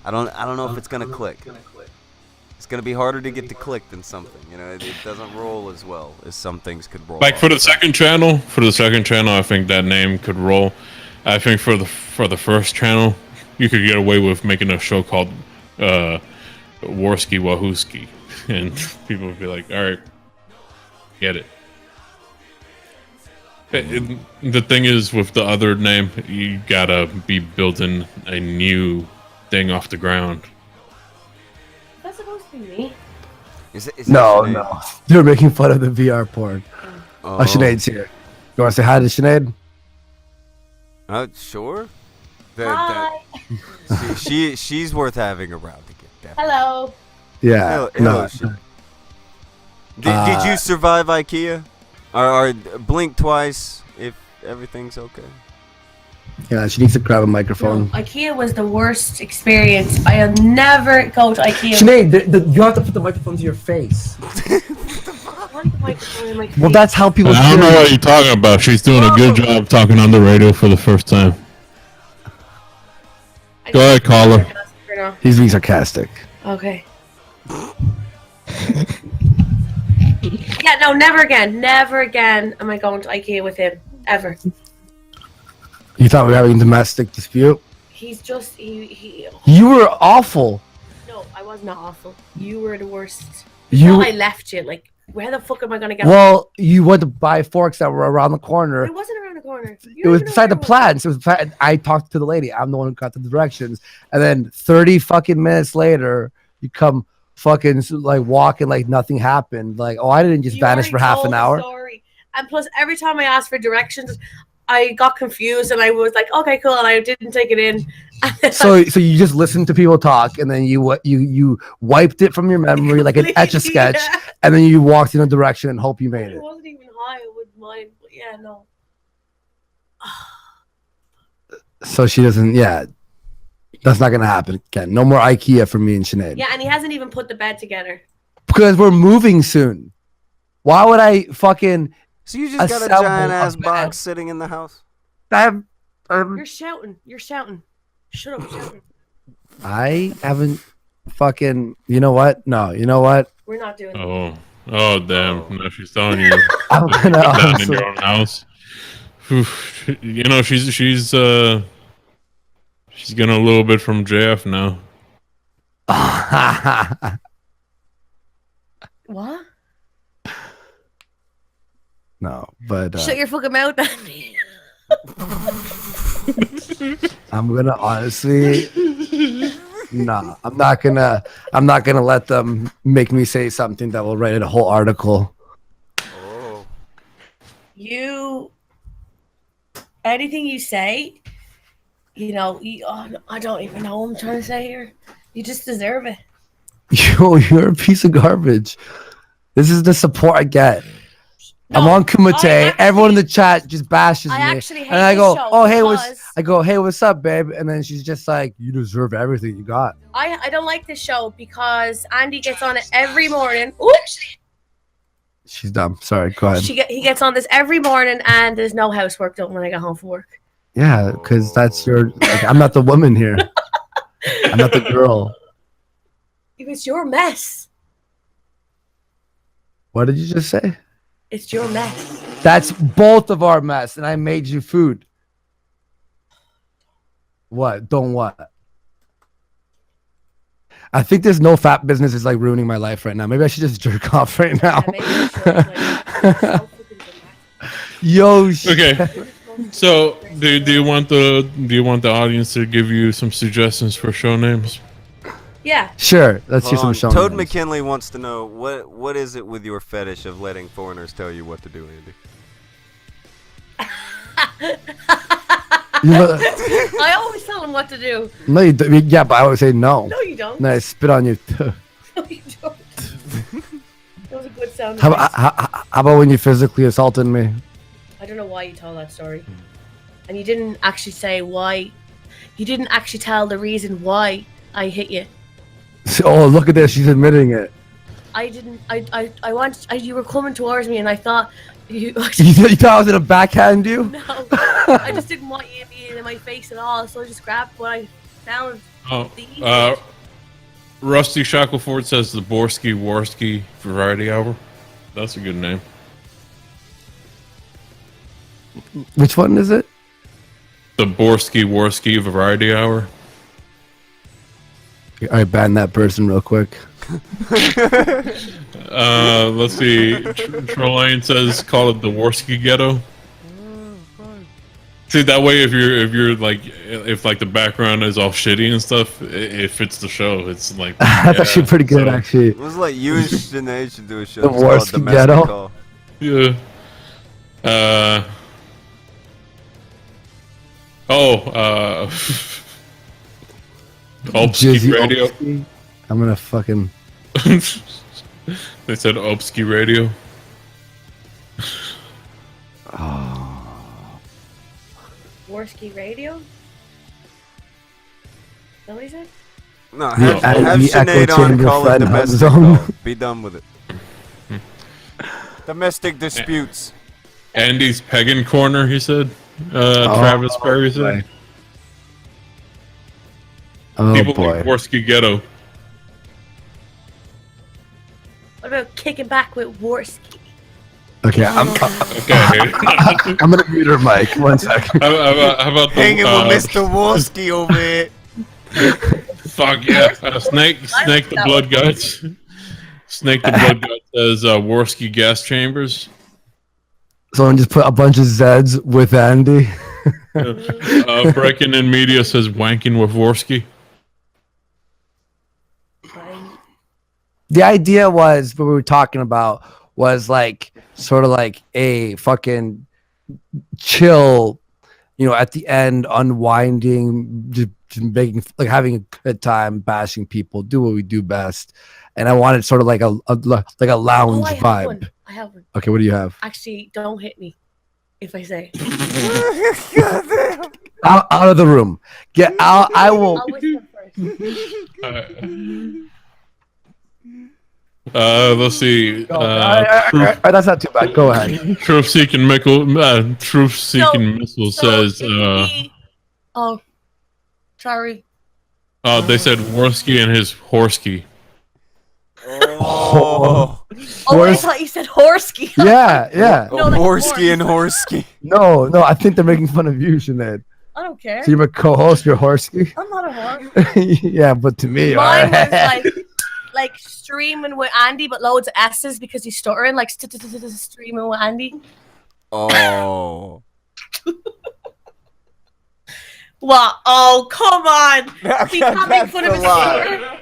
Speaker 3: don't know if it's gonna click. It's gonna be harder to get to click than something. You know, it doesn't roll as well as some things could roll.
Speaker 2: Like for the second channel, I think that name could roll. I think for the first channel, you could get away with making a show called Warski Wahooski, and people would be like, all right. Get it. The thing is, with the other name, you gotta be building a new thing off the ground.
Speaker 6: Is that supposed to be me?
Speaker 4: No. They're making fun of the VR porn. Sinead's here. You want to say hi to Sinead?
Speaker 3: Sure.
Speaker 6: Hi.
Speaker 3: She's worth having around again.
Speaker 6: Hello.
Speaker 4: Yeah.
Speaker 3: Hello. Did you survive IKEA? Or blink twice if everything's okay?
Speaker 4: Yeah, she needs to grab a microphone.
Speaker 6: No, IKEA was the worst experience. I'll never go to IKEA.
Speaker 4: Sinead, you have to put the microphone to your face. Well, that's how people.
Speaker 2: I don't know what you're talking about. She's doing a good job talking on the radio for the first time. Go ahead, caller.
Speaker 4: He's being sarcastic.
Speaker 6: Okay. Yeah, no, never again. Never again am I going to IKEA with him. Ever.
Speaker 4: You thought we were having a domestic dispute?
Speaker 6: He's just, he...
Speaker 4: You were awful.
Speaker 6: No, I was not awful. You were the worst.
Speaker 4: I
Speaker 6: left you, like, Where the fuck am I gonna get?
Speaker 4: Well, you went to buy forks that were around the corner.
Speaker 6: It wasn't around the corner.
Speaker 4: It was beside the plants. It was. I talked to the lady. I'm the one who got the directions. And then 30 fucking minutes later, you come fucking like walking like nothing happened. Like, oh, I didn't just vanish for half an hour.
Speaker 6: Story. And plus, every time I asked for directions, I got confused and I was like, okay, cool, and I didn't take it in.
Speaker 4: So you just listened to people talk, and then you wiped it from your memory like an Etch-a-Sketch,
Speaker 6: yeah.
Speaker 4: and then you walked in a direction and hope you made
Speaker 6: It
Speaker 4: it.
Speaker 6: wasn't even high. I wouldn't mind. But yeah, no.
Speaker 4: So she doesn't. Yeah, that's not gonna happen again. No more IKEA for me and Sinead.
Speaker 6: Yeah, and he hasn't even put the bed together.
Speaker 4: Because we're moving soon. Why would I fucking?
Speaker 3: So you just got a
Speaker 4: assemble
Speaker 3: giant ass
Speaker 4: a bed?
Speaker 3: box sitting in the house?
Speaker 6: You're shouting. You're shouting. Shut up, shouting.
Speaker 4: I haven't fucking. You know what? No. You know what?
Speaker 6: We're not doing it.
Speaker 2: Oh, damn! Now she's telling you
Speaker 4: I'm
Speaker 2: put
Speaker 4: gonna.
Speaker 2: that in your own house. Oof. You know, she's getting a little bit from JF now.
Speaker 6: What?
Speaker 4: No, but
Speaker 6: Shut your fucking mouth.
Speaker 4: I'm gonna honestly. Nah, I'm not gonna let them make me say something that will write a whole article.
Speaker 3: Oh.
Speaker 6: Anything you say, I don't even know what I'm trying to say here. You just deserve it.
Speaker 4: You're a piece of garbage. This is the support I get.
Speaker 6: No,
Speaker 4: I'm on Kumite.
Speaker 6: actually-
Speaker 4: Everyone in the chat just bashes
Speaker 6: I
Speaker 4: me.
Speaker 6: actually hate
Speaker 4: And I
Speaker 6: this
Speaker 4: go,
Speaker 6: show
Speaker 4: oh hey,
Speaker 6: because
Speaker 4: hey, what's up, babe? And then she's just like, you deserve everything you got.
Speaker 6: I don't like this show because Andy gets on it every morning. Oops.
Speaker 4: She's dumb. Sorry, go ahead.
Speaker 6: He gets on this every morning, and there's no housework done when I get home from work.
Speaker 4: Yeah, because that's your. Like, I'm not the woman here. I'm not the girl.
Speaker 6: It's your mess.
Speaker 4: What did you just say?
Speaker 6: It's your mess.
Speaker 4: That's both of our mess, and I made you food. What? Don't what? I think this no fat business is like ruining my life right now. Maybe I should just jerk off right now.
Speaker 6: Yeah, maybe you should, like, so fucking dramatic.
Speaker 4: Yo.
Speaker 2: Okay. So, do you want the audience to give you some suggestions for show names?
Speaker 6: Yeah.
Speaker 4: Sure. Let's hear
Speaker 3: Hold
Speaker 4: some
Speaker 3: on.
Speaker 4: show
Speaker 3: Toad
Speaker 4: names.
Speaker 3: McKinley wants to know what is it with your fetish of letting foreigners tell you what to do, Andy?
Speaker 4: You know,
Speaker 6: I always tell him what to do.
Speaker 4: no, you don't. Yeah, but I always say no.
Speaker 6: No, you don't.
Speaker 4: No, I spit on you too.
Speaker 6: No, you don't. That was a good sound.
Speaker 4: How,
Speaker 6: effect.
Speaker 4: how about when you physically assaulted me?
Speaker 6: I don't know why you told that story. And you didn't actually say why. You didn't actually tell the reason why I hit you.
Speaker 4: Oh, look at this. She's admitting it.
Speaker 6: I didn't. You were coming towards me, and I thought you.
Speaker 4: You thought I was going to backhand you?
Speaker 6: No, I just didn't want you to be in my face at all, so I just grabbed what I found.
Speaker 2: Oh, Rusty Shackleford says the Borski Warski Variety Hour. That's a good name.
Speaker 4: Which one is it?
Speaker 2: The Borski Warski Variety Hour.
Speaker 4: All right, ban that person real quick.
Speaker 2: Let's see. Trolline says call it the Warski Ghetto. See, that way if you're like if like the background is all shitty and stuff, it fits the show. It's like
Speaker 4: That's actually pretty good,
Speaker 2: so-
Speaker 4: actually.
Speaker 3: It was like you and Sinead should do a show.
Speaker 4: The
Speaker 3: It's called
Speaker 4: Warski
Speaker 3: Domestic
Speaker 4: Ghetto?
Speaker 3: Call.
Speaker 2: Yeah. Obsky
Speaker 4: Jizzy
Speaker 2: Radio.
Speaker 4: Obsky? I'm gonna fucking.
Speaker 2: They said Obsky Radio.
Speaker 6: Worski Radio? Is that what he said?
Speaker 3: No,
Speaker 2: Yeah,
Speaker 3: have
Speaker 4: the echo
Speaker 3: Sinead on
Speaker 4: chamber
Speaker 3: call it
Speaker 4: friend
Speaker 3: Domestic
Speaker 4: zone.
Speaker 3: Call. Be done with it. Domestic disputes.
Speaker 2: Andy's Pagan Corner, he said. Travis Perry said.
Speaker 4: Oh
Speaker 2: People
Speaker 4: boy.
Speaker 2: like Warski Ghetto.
Speaker 6: What about kicking back with Worski?
Speaker 4: Okay,
Speaker 2: Okay.
Speaker 4: I'm gonna mute her mic. 1 second.
Speaker 2: How about the
Speaker 3: Hanging with Mr. Wolski over here.
Speaker 2: Fuck yeah. Snake the
Speaker 6: that
Speaker 2: blood guys. Snake the Blood God says Worski gas chambers.
Speaker 4: Someone just put a bunch of Zeds with Andy.
Speaker 2: Breaking in Media says wanking with Worski.
Speaker 4: The idea was what we were talking about was like sort of like a fucking chill, at the end, unwinding, just making like having a good time, bashing people, do what we do best. And I wanted sort of like a lounge vibe.
Speaker 6: I have one.
Speaker 4: Okay, what do you have?
Speaker 6: Actually, don't hit me if I say.
Speaker 4: Out of the room. Get out. I will.
Speaker 6: I'll whisper first.
Speaker 2: Let's see.
Speaker 4: That's not too bad. Go ahead.
Speaker 2: Truth Seeking Missile says.
Speaker 6: Oh, sorry.
Speaker 2: They said Worski and his Horsky.
Speaker 3: Oh,
Speaker 6: I thought you said Horsky.
Speaker 4: Yeah.
Speaker 3: no, like Pornski and Horsky.
Speaker 4: No, I think they're making fun of you, Sinead.
Speaker 6: I don't care.
Speaker 4: So you're my co-host, you're Horsky?
Speaker 6: I'm not a whore.
Speaker 4: Yeah, but to me,
Speaker 6: mine was like streaming with Andy, but loads of S's because he's stuttering, like streaming with Andy.
Speaker 3: Oh.
Speaker 6: What? Oh, come on! We can't make fun of his stutter.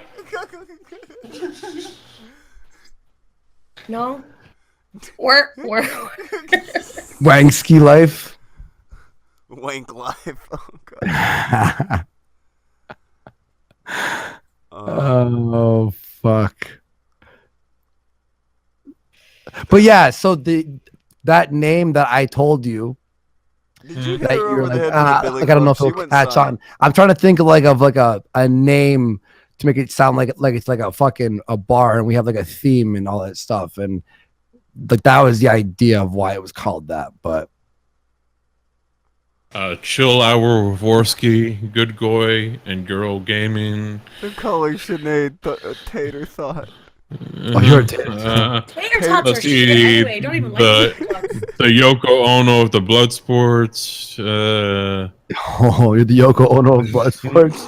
Speaker 6: No. We're
Speaker 4: Wangsky life.
Speaker 3: Wank life. Oh god.
Speaker 4: Oh fuck. But yeah, so that name that I told you, that you're like, I don't know if it'll catch on. I'm trying to think of a name to make it sound like it's like a bar, and we have like a theme and all that stuff, and like that was the idea of why it was called that. But
Speaker 2: Chill Hour with Worski, Good Goy, and Girl Gaming.
Speaker 3: The color Sinead Tater thought.
Speaker 4: Oh, you're a tater.
Speaker 6: Tater tots are shit anyway. Don't even like
Speaker 2: the Yoko Ono of the Blood Sports.
Speaker 4: Oh, you're the Yoko Ono of Blood Sports.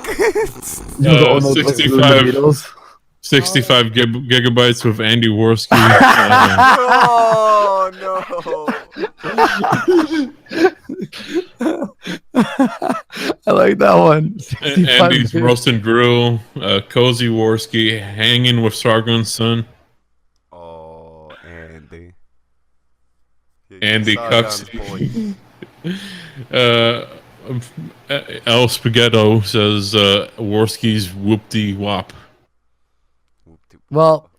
Speaker 2: 65 gigabytes with Andy Worski.
Speaker 3: Oh no.
Speaker 4: I like that one.
Speaker 2: Andy's Roast and Grill, Cozy Worski, Hanging with Sargon's Son.
Speaker 3: Oh, Andy.
Speaker 2: Andy Cuxy. El Spaghetto says Worski's Whoop-de Wop.
Speaker 4: Well,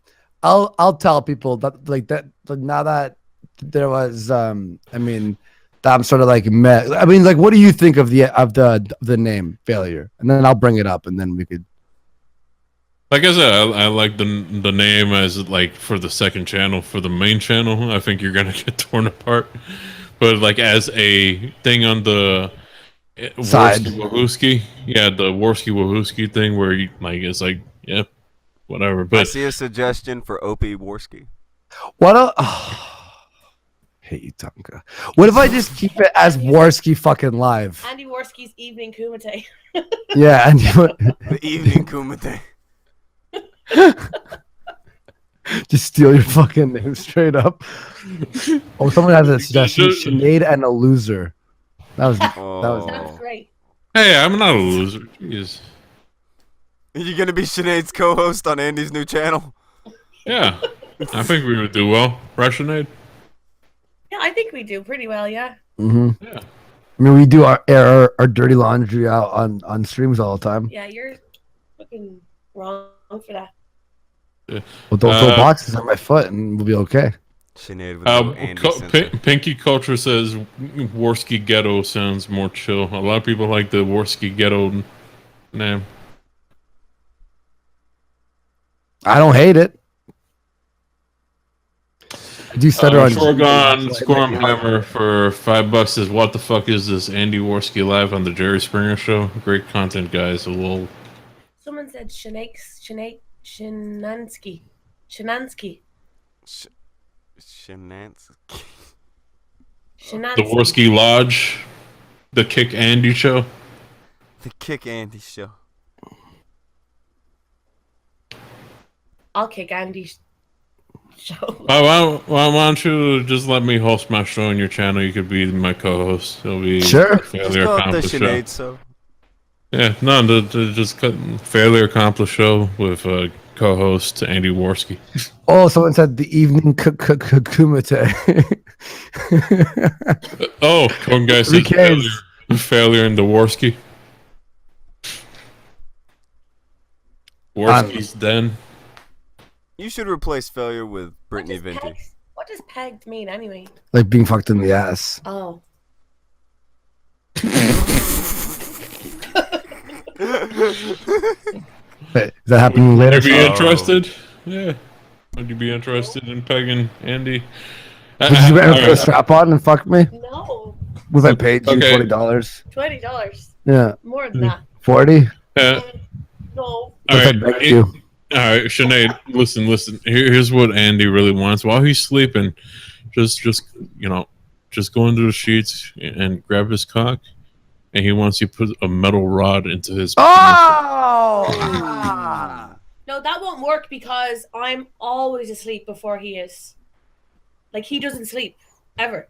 Speaker 4: I'll tell people that like that now that there was that I'm sort of like met. I mean, like, what do you think of the name Failure? And then I'll bring it up, and then we could.
Speaker 2: Like I said, I like the name as like for the second channel. For the main channel, I think you're gonna get torn apart. But like as a thing on the
Speaker 4: side,
Speaker 2: Worski, yeah, the Worski Wahooski thing where you like it's like yeah, whatever. But
Speaker 3: I see a suggestion for Opie Worski.
Speaker 4: What hate you, Tonka. What if I just keep it as Worski fucking live?
Speaker 6: Andy Worski's Evening Kumite.
Speaker 4: Yeah, and
Speaker 3: the Evening Kumite.
Speaker 4: Just steal your fucking name straight up. Oh, someone has a suggestion: Sinead and a loser. That was
Speaker 6: great.
Speaker 2: Hey, I'm not a loser. Jeez.
Speaker 3: Are you gonna be Sinead's co-host on Andy's new channel?
Speaker 2: Yeah, I think we would do well. Right, Sinead?
Speaker 6: Yeah, I think we do pretty well. Yeah.
Speaker 4: Mm-hmm.
Speaker 2: Yeah.
Speaker 4: I mean, we do our dirty laundry out on streams all the time.
Speaker 6: Yeah, you're fucking wrong for that.
Speaker 4: Well, don't throw boxes on my foot, and we'll be okay.
Speaker 3: Sinead with Andy
Speaker 2: Pinky Culture says Worski Ghetto sounds more chill. A lot of people like the Worski Ghetto name.
Speaker 4: I don't hate it. Do you stutter on
Speaker 2: Shorgon Squirmhammer for $5 says, "What the fuck is this? Andy Worski live on the Jerry Springer Show? Great content, guys." Lol.
Speaker 6: Someone said Shinansky.
Speaker 3: Shinansky.
Speaker 2: The Worski Lodge, the Kick Andy Show.
Speaker 3: The Kick Andy Show.
Speaker 6: I'll kick Andy show.
Speaker 2: Why don't you just let me host my show on your channel? You could be my co-host. It'll be
Speaker 4: Sure.
Speaker 2: fairly
Speaker 3: Just call it the
Speaker 2: accomplished show.
Speaker 3: Sinead show.
Speaker 2: Yeah, no, just fairly accomplished show with co-host Andy Worski.
Speaker 4: Oh, someone said the evening kumite.
Speaker 2: Oh, one guy says failure in the Worski. Worski's den.
Speaker 3: You should replace failure with Brittany Venti.
Speaker 6: What does pegged mean anyway?
Speaker 4: Like being fucked in the ass.
Speaker 6: Oh.
Speaker 4: Wait, is that happening later?
Speaker 2: Would you be interested? Yeah. Would you be interested in pegging Andy?
Speaker 4: Would you ever put a strap on and fuck me?
Speaker 6: No.
Speaker 4: Was I paid you $20?
Speaker 6: $20.
Speaker 4: Yeah.
Speaker 6: More than that.
Speaker 4: 40?
Speaker 6: No.
Speaker 2: All right, Sinead, listen. Here's what Andy really wants. While he's sleeping, just go into the sheets and grab his cock, and he wants you to put a metal rod into his.
Speaker 4: Oh!
Speaker 6: No, that won't work because I'm always asleep before he is. Like, he doesn't sleep ever.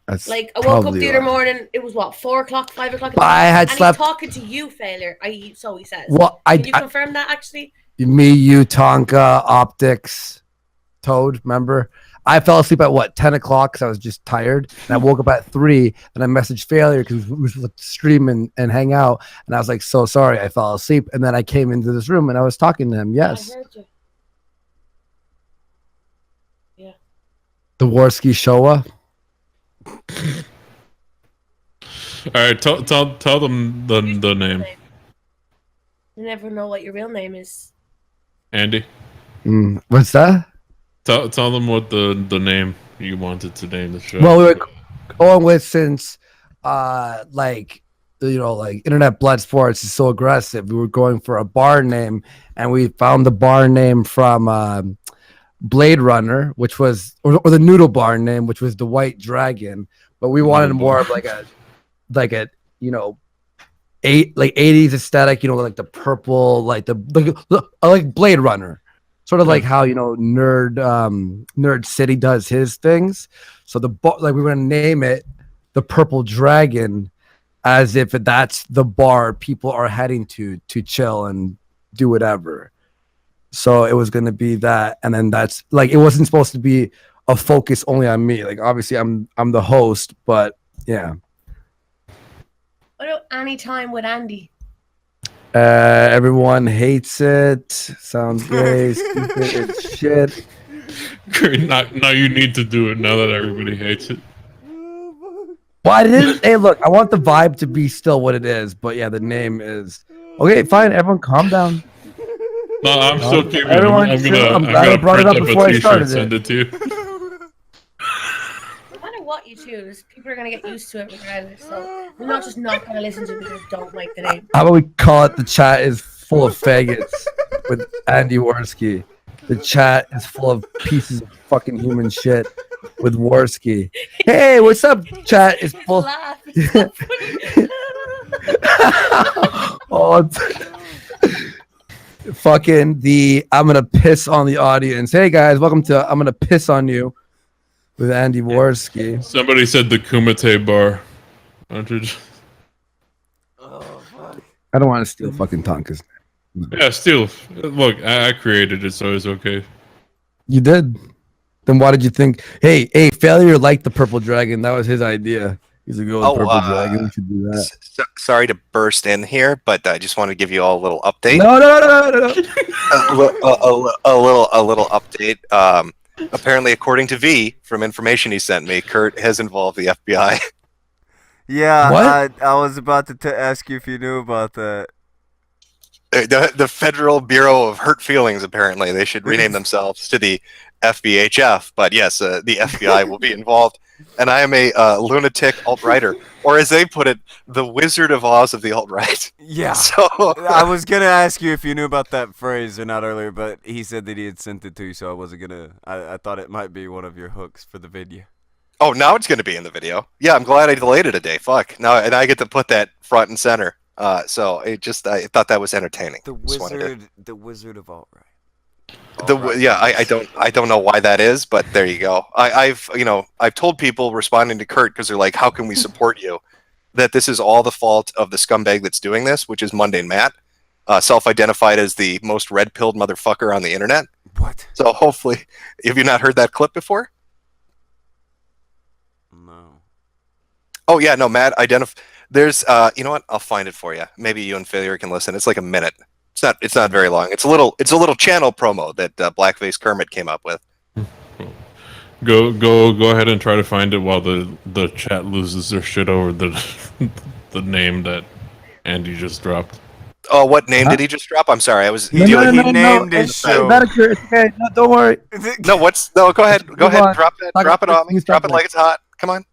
Speaker 4: That's
Speaker 6: like, I woke up the other morning. It was what, 4 o'clock, 5 o'clock.
Speaker 4: I had
Speaker 6: and
Speaker 4: slept.
Speaker 6: He's talking to you, failure. So he says.
Speaker 4: Well,
Speaker 6: Can you confirm that actually?
Speaker 4: Me, you, Tonka, Optics, Toad. Remember? I fell asleep at what 10 o'clock because I was just tired, and I woke up at 3. And I messaged failure because we were supposed to stream and hang out, and I was like, "So sorry, I fell asleep." And then I came into this room and I was talking to him. Yes.
Speaker 6: I heard you. Yeah.
Speaker 2: The Worski Showa. All right, tell them the name.
Speaker 6: You never know what your real name is.
Speaker 2: Andy.
Speaker 4: What's that?
Speaker 2: Tell them what the name you wanted to name the show.
Speaker 4: Well, we were going with since, like Internet Blood Sports is so aggressive. We were going for a bar name, and we found the bar name from Blade Runner, which was or the noodle bar name, which was the White Dragon. But we wanted more of like a 80s aesthetic, like the purple, like like Blade Runner. Sort of like how Nerd City does his things. So we were gonna name it the Purple Dragon, as if that's the bar people are heading to chill and do whatever. So it was gonna be that, and then that's like it wasn't supposed to be a focus only on me. Like obviously I'm the host, but yeah.
Speaker 6: What about Anytime with Andy?
Speaker 4: Everyone hates it. Sounds gay. Stupid as shit.
Speaker 2: Great. Now you need to do it now that everybody hates it.
Speaker 4: Well, I didn't. Hey, look, I want the vibe to be still what it is, but yeah, the name is okay. Fine, everyone, calm down.
Speaker 2: No, I'm still keeping.
Speaker 4: Everyone,
Speaker 2: I'm
Speaker 4: glad I brought it up before I started
Speaker 2: send it to you.
Speaker 6: No matter what you choose, people are gonna get used to it regardless. So we're not gonna listen to it because we don't like the name.
Speaker 4: How about we call it the chat is full of faggots with Andy Worski? The chat is full of pieces of fucking human shit with Worski. Hey, what's up? Chat is full. Oh, fucking I'm gonna piss on the audience. Hey guys, welcome to I'm gonna piss on you with Andy Worski.
Speaker 2: Somebody said the Kumite bar.
Speaker 4: I don't want to steal fucking Tonka's name.
Speaker 2: Yeah, steal. Look, I created it, so it's okay.
Speaker 4: You did. Then why did you think? Hey, failure liked the Purple Dragon. That was his idea. He's a good Purple Dragon. We should do that.
Speaker 1: Sorry to burst in here, but I just want to give you all a little update.
Speaker 4: No.
Speaker 1: A little update. Apparently, according to V, from information he sent me, Kurt has involved the FBI.
Speaker 3: Yeah,
Speaker 4: what?
Speaker 3: I was about to ask you if you knew about that.
Speaker 1: The Federal Bureau of Hurt Feelings, apparently. They should rename themselves to the FBHF. But yes, the FBI will be involved. And I am a lunatic alt-righter. Or as they put it, the Wizard of Oz of the alt-right.
Speaker 3: Yeah.
Speaker 1: So
Speaker 3: I was going to ask you if you knew about that phrase or not earlier, but he said that he had sent it to you, so I wasn't going to. I thought it might be one of your hooks for the video.
Speaker 1: Oh, now it's going to be in the video. Yeah, I'm glad I delayed it a day. Fuck. Now and I get to put that front and center. So I thought that was entertaining.
Speaker 3: The Wizard of alt-right.
Speaker 1: I don't know why that is, but there you go. I've told people responding to Kurt because they're like, how can we support you? That this is all the fault of the scumbag that's doing this, which is Mundane Matt, self-identified as the most red-pilled motherfucker on the internet.
Speaker 3: What?
Speaker 1: So hopefully, have you not heard that clip before?
Speaker 3: No.
Speaker 1: Oh yeah, no, Matt there's you know what? I'll find it for you. Maybe you and Failure can listen. It's like a minute. It's not very long. It's a little channel promo that Blackface Kermit came up with.
Speaker 2: Go ahead and try to find it while the chat loses their shit over the name that Andy just dropped.
Speaker 1: Oh, what name did he just drop? I'm sorry, I was.
Speaker 3: He named his show.
Speaker 4: Metokurist, it's okay. No, don't worry.
Speaker 1: No, go ahead. Go ahead. Drop it.
Speaker 4: Talk
Speaker 1: Drop it
Speaker 4: about
Speaker 1: on me. Drop it like it's hot. Come on.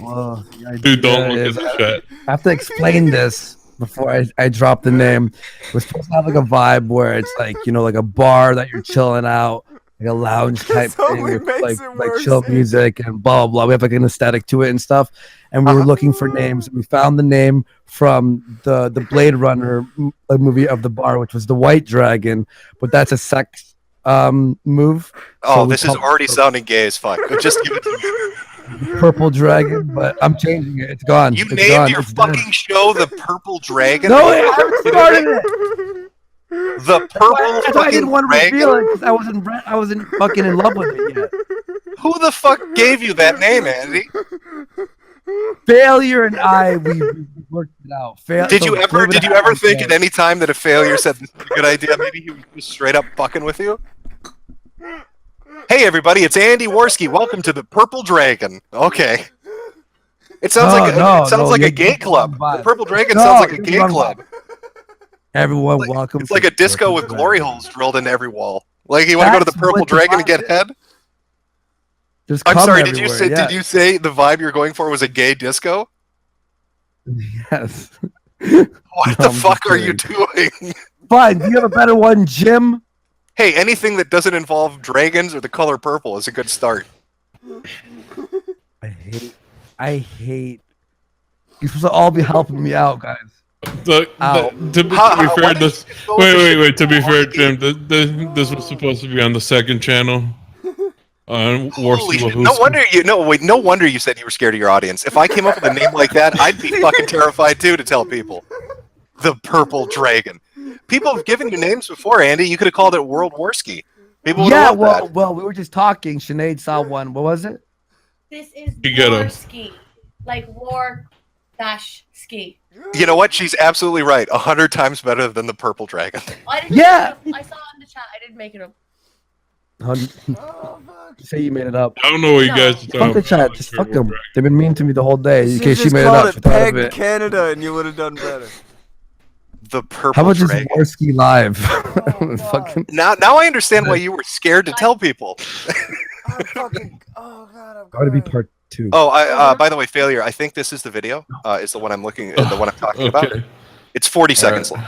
Speaker 4: Well,
Speaker 2: Dude, don't look at the chat.
Speaker 4: I have to explain this before I drop the name. We're supposed to have like a vibe where it's like, you know, like a bar that you're chilling out, like a lounge type thing with like chill music and blah, blah, blah. We have like an aesthetic to it and stuff. And we were looking for names. We found the name from the Blade Runner movie of the bar, which was the White Dragon, but that's a sex move.
Speaker 1: Oh,
Speaker 4: So
Speaker 1: this is already sounding gay as fuck. But just give it to me.
Speaker 4: Purple Dragon, but I'm changing it. It's gone.
Speaker 1: You
Speaker 4: it's
Speaker 1: named
Speaker 4: gone.
Speaker 1: your
Speaker 4: It's
Speaker 1: fucking
Speaker 4: dead.
Speaker 1: show the Purple Dragon?
Speaker 4: No, I haven't started it.
Speaker 1: The Purple
Speaker 4: That's why I didn't want to
Speaker 1: Dragon?
Speaker 4: reveal it because I wasn't fucking in love with it yet.
Speaker 1: Who the fuck gave you that name, Andy?
Speaker 4: Failure and I, we worked it out.
Speaker 1: Did you ever think at any time that a failure said this is a good idea? Maybe he was just straight up fucking with you? Hey everybody, it's Andy Worski. Welcome to the Purple Dragon. Okay. It sounds like a gay club. The Purple Dragon sounds like a gay club.
Speaker 4: Everyone, welcome.
Speaker 1: It's like a disco with glory holes drilled into every wall. Like you want to go to the Purple Dragon and get head? I'm sorry, did you say the vibe you're going for was a gay disco?
Speaker 4: Yes.
Speaker 1: What the fuck are you doing?
Speaker 4: Fine. Do you have a better one, Jim?
Speaker 1: Hey, anything that doesn't involve dragons or the color purple is a good start.
Speaker 4: I hate. You're supposed to all be helping me out, guys.
Speaker 2: To be fair, to be fair, Jim, this was supposed to be on the second channel.
Speaker 1: No wonder you said you were scared of your audience. If I came up with a name like that, I'd be fucking terrified too to tell people. The Purple Dragon. People have given you names before, Andy. You could have called it World Warski. People would have loved that.
Speaker 4: Well, we were just talking. Sinead saw one. What was it?
Speaker 6: This is Warski, like war-ski.
Speaker 1: You know what? She's absolutely right. 100 times better than the Purple Dragon.
Speaker 6: I didn't make it up. I saw it in the chat. I didn't make it up.
Speaker 4: Say you made it up.
Speaker 2: I don't know what you guys are talking
Speaker 4: about. Fuck the chat. Just fuck them. They've been mean to me the whole day. In case she made it up.
Speaker 3: She pegged Canada, and you would have done better.
Speaker 1: The Purple
Speaker 4: How much
Speaker 1: Dragon.
Speaker 4: is Warski live?
Speaker 1: Now I understand why you were scared to tell people.
Speaker 4: Got to be part 2.
Speaker 1: Oh, by the way, failure. I think this is the video. Is the one I'm looking, the one I'm talking about. It's 40 seconds long.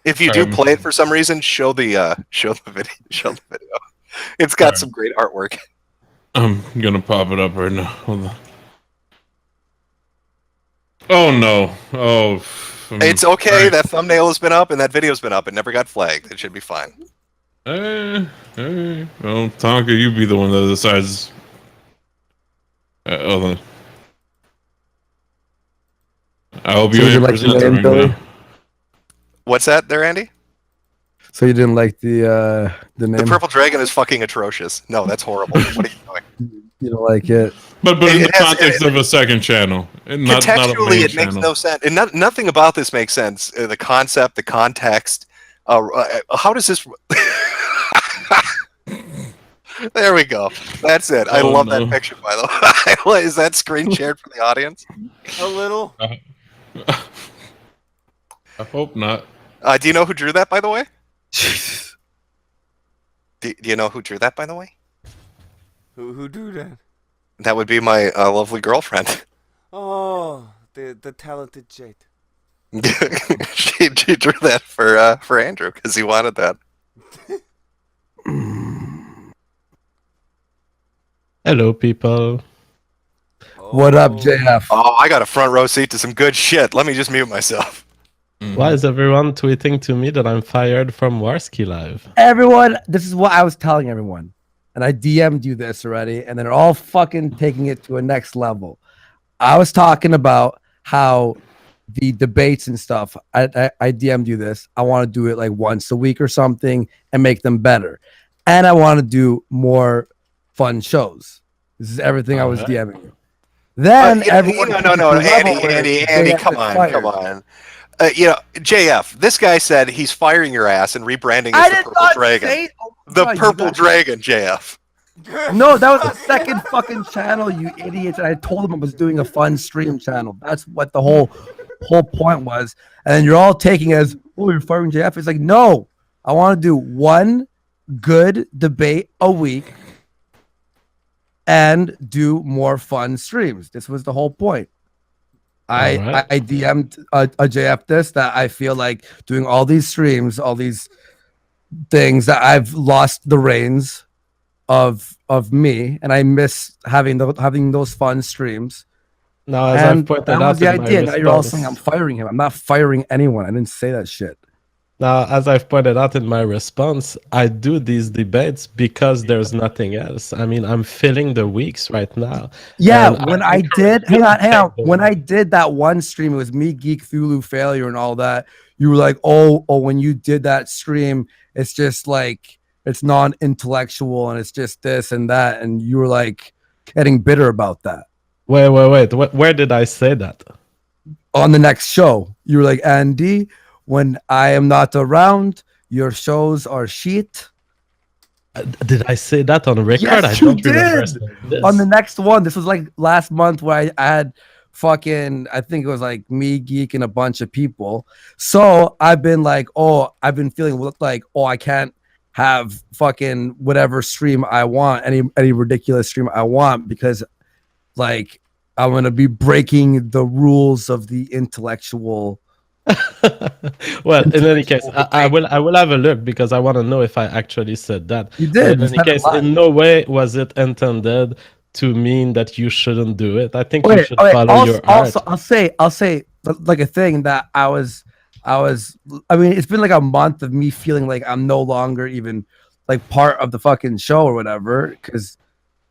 Speaker 1: If you do play it for some reason, show the video. It's got some great artwork.
Speaker 2: I'm gonna pop it up right now. Hold on. Oh no! Oh.
Speaker 1: It's okay. That thumbnail has been up and that video's been up. It never got flagged. It should be fine.
Speaker 2: Well, Tonka, you be the one that decides. Hold on. I hope you ain't presenting right now.
Speaker 1: What's that there, Andy?
Speaker 4: So you didn't like the name?
Speaker 1: The Purple Dragon is fucking atrocious. No, that's horrible. What are you doing?
Speaker 4: You don't like it?
Speaker 2: But in the context of a second channel.
Speaker 1: Contextually, it makes no sense. And nothing about this makes sense. The concept, the context. How does this... There we go. That's it. I love that picture, by the way. Is that screen shared for the audience?
Speaker 3: A little.
Speaker 2: I hope not.
Speaker 1: Do you know who drew that, by the way? Do you know who drew that, by the way?
Speaker 3: Who drew that?
Speaker 1: That would be my lovely girlfriend.
Speaker 3: Oh, the talented Jade.
Speaker 1: she drew that for Andrew because he wanted that.
Speaker 7: Hello, people.
Speaker 4: What up, JF?
Speaker 1: Oh, I got a front row seat to some good shit. Let me just mute myself.
Speaker 7: Why is everyone tweeting to me that I'm fired from Warski Live?
Speaker 4: Everyone, this is what I was telling everyone. And I DM'd you this already, and they're all fucking taking it to a next level. I was talking about how the debates and stuff, I DM'd you this. I want to do it like once a week or something and make them better. And I want to do more fun shows. This is everything I was DMing you. Then everyone
Speaker 1: no, Andy, come on. JF, this guy said he's firing your ass and rebranding as the Purple Dragon. The Purple Dragon, JF.
Speaker 4: No, that was the second fucking channel, you idiots. And I told him I was doing a fun stream channel. That's what the whole point was. And you're all taking as, oh, you're firing JF. It's like, no, I want to do one good debate a week and do more fun streams. This was the whole point. I DM'd a JF this, that I feel like doing all these streams, all these things, that I've lost the reins of me, and I miss having those fun streams.
Speaker 7: Now, as I've pointed out,
Speaker 4: the idea. Now you're all saying I'm firing him. I'm not firing anyone. I didn't say that shit.
Speaker 7: Now, as I've pointed out in my response, I do these debates because there's nothing else. I mean, I'm filling the weeks right now.
Speaker 4: Yeah, when I did, hang on. When I did that one stream, it was me, Geek Thulu, Failure, and all that. You were like, oh, when you did that stream, it's just like, it's non-intellectual and it's just this and that. And you were like getting bitter about that.
Speaker 7: Wait. Where did I say that?
Speaker 4: On the next show, you were like, Andy, when I am not around, your shows are shit.
Speaker 7: Did I say that on record?
Speaker 4: Yes,
Speaker 7: I don't remember
Speaker 4: did. On the next one, this was like last month where I had fucking, I think it was like me, Geek, and a bunch of people. So I've been like, I've been feeling like, I can't have fucking whatever stream I want, any ridiculous stream I want, because like I'm gonna be breaking the rules of the intellectual.
Speaker 7: Well, in any case, I will have a look, because I want to know if I actually said that.
Speaker 4: You did.
Speaker 7: But in any case, in no way was it intended to mean that you shouldn't do it. I think you should follow your art.
Speaker 4: Also, I'll say like a thing that I mean, it's been like a month of me feeling like I'm no longer even like part of the fucking show or whatever, because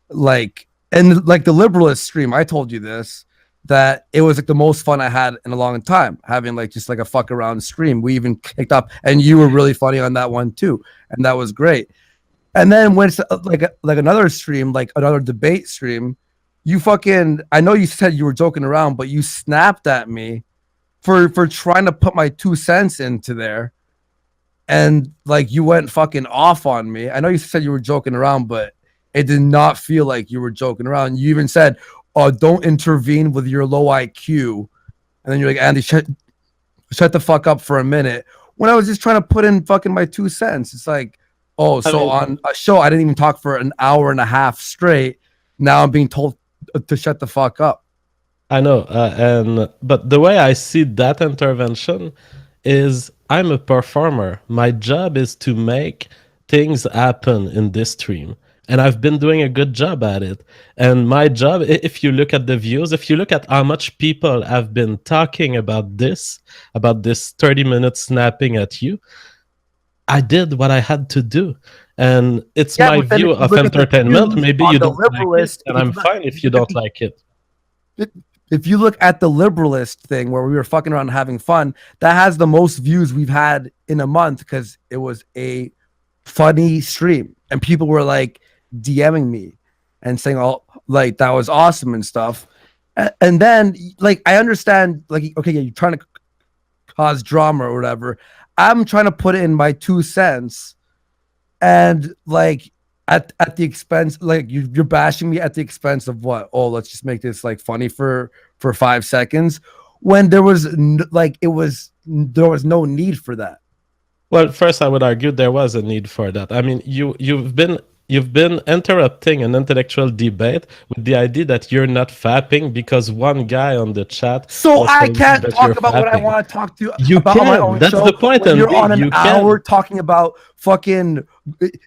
Speaker 4: like, and like the liberalist stream, I told you this, that it was like the most fun I had in a long time, having like just like a fuck around stream. We even kicked up, and you were really funny on that one too, and that was great. And then when it's like another stream, like another debate stream, you fucking, I know you said you were joking around, but you snapped at me for trying to put my 2 cents into there, and like you went fucking off on me. I know you said you were joking around, but it did not feel like you were joking around. You even said, don't intervene with your low IQ. And then you're like, Andy, shut the fuck up for a minute. When I was just trying to put in fucking my 2 cents. It's like, on a show, I didn't even talk for an hour and a half straight. Now I'm being told to shut the fuck up.
Speaker 7: I know. But the way I see that intervention is, I'm a performer. My job is to make things happen in this stream. And I've been doing a good job at it. And my job, if you look at the views, if you look at how much people have been talking about this 30 minutes snapping at you, I did what I had to do. And it's my view of entertainment. Maybe you don't like it, and I'm fine if you don't like it.
Speaker 4: If you look at the liberalist thing where we were fucking around and having fun, that has the most views we've had in a month, because it was a funny stream. And people were like DMing me and saying, like, that was awesome and stuff. And then, like, I understand, like, okay, yeah, you're trying to cause drama or whatever. I'm trying to put in my 2 cents, and like at the expense, like you're bashing me at the expense of what? Let's just make this like funny for 5 seconds, when there was there was no need for that.
Speaker 7: Well, first, I would argue there was a need for that. I mean, you've been interrupting an intellectual debate with the idea that you're not fapping because one guy on the chat.
Speaker 4: So I can't talk about what I want to talk to
Speaker 7: you
Speaker 4: about
Speaker 7: can.
Speaker 4: On my own
Speaker 7: That's
Speaker 4: show.
Speaker 7: the point.
Speaker 4: When you're on an hour talking about fucking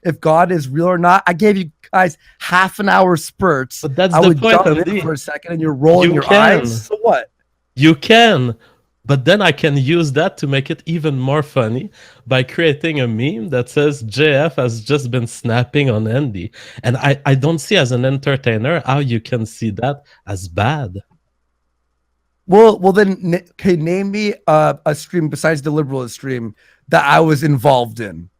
Speaker 4: if God is real or not. I gave you guys half an hour spurts.
Speaker 7: But that's
Speaker 4: I
Speaker 7: the
Speaker 4: would
Speaker 7: point,
Speaker 4: jump in for a second, and you're rolling your eyes. So what?
Speaker 7: You can. But then I can use that to make it even more funny by creating a meme that says JF has just been snapping on Andy. And I don't see as an entertainer how you can see that as bad.
Speaker 4: Well, then, okay, name me a stream besides the Liberalist stream that I was involved in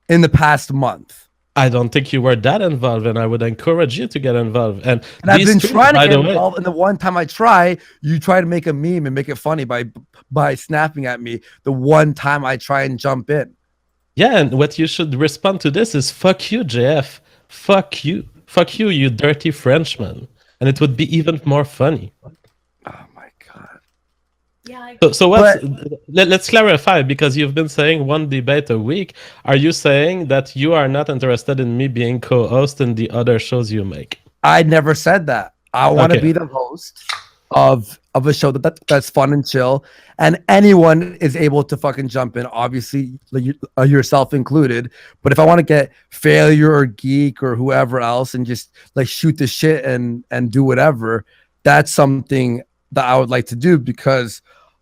Speaker 4: the past month.
Speaker 7: I don't think you were that involved, and I would encourage you to get involved. And
Speaker 4: I've been
Speaker 7: streams,
Speaker 4: trying to
Speaker 7: by
Speaker 4: get
Speaker 7: the way,
Speaker 4: involved, and the one time I try, you try to make a meme and make it funny by snapping at me. The one time I try and jump in.
Speaker 7: yeah, and what you should respond to this is "fuck you, JF, fuck you, you dirty Frenchman," and it would be even more funny.
Speaker 4: Oh my god.
Speaker 6: Yeah.
Speaker 7: So let's clarify, because you've been saying one debate a week. Are you saying that you are not interested in me being co-host in the other shows you make?
Speaker 4: I never said that. I want to
Speaker 7: Okay.
Speaker 4: be the host of a show that's fun and chill, and anyone is able to fucking jump in. Obviously, yourself included. But if I want to get Failure or Geek or whoever else and just like shoot the shit and do whatever, that's something that I would like to do, because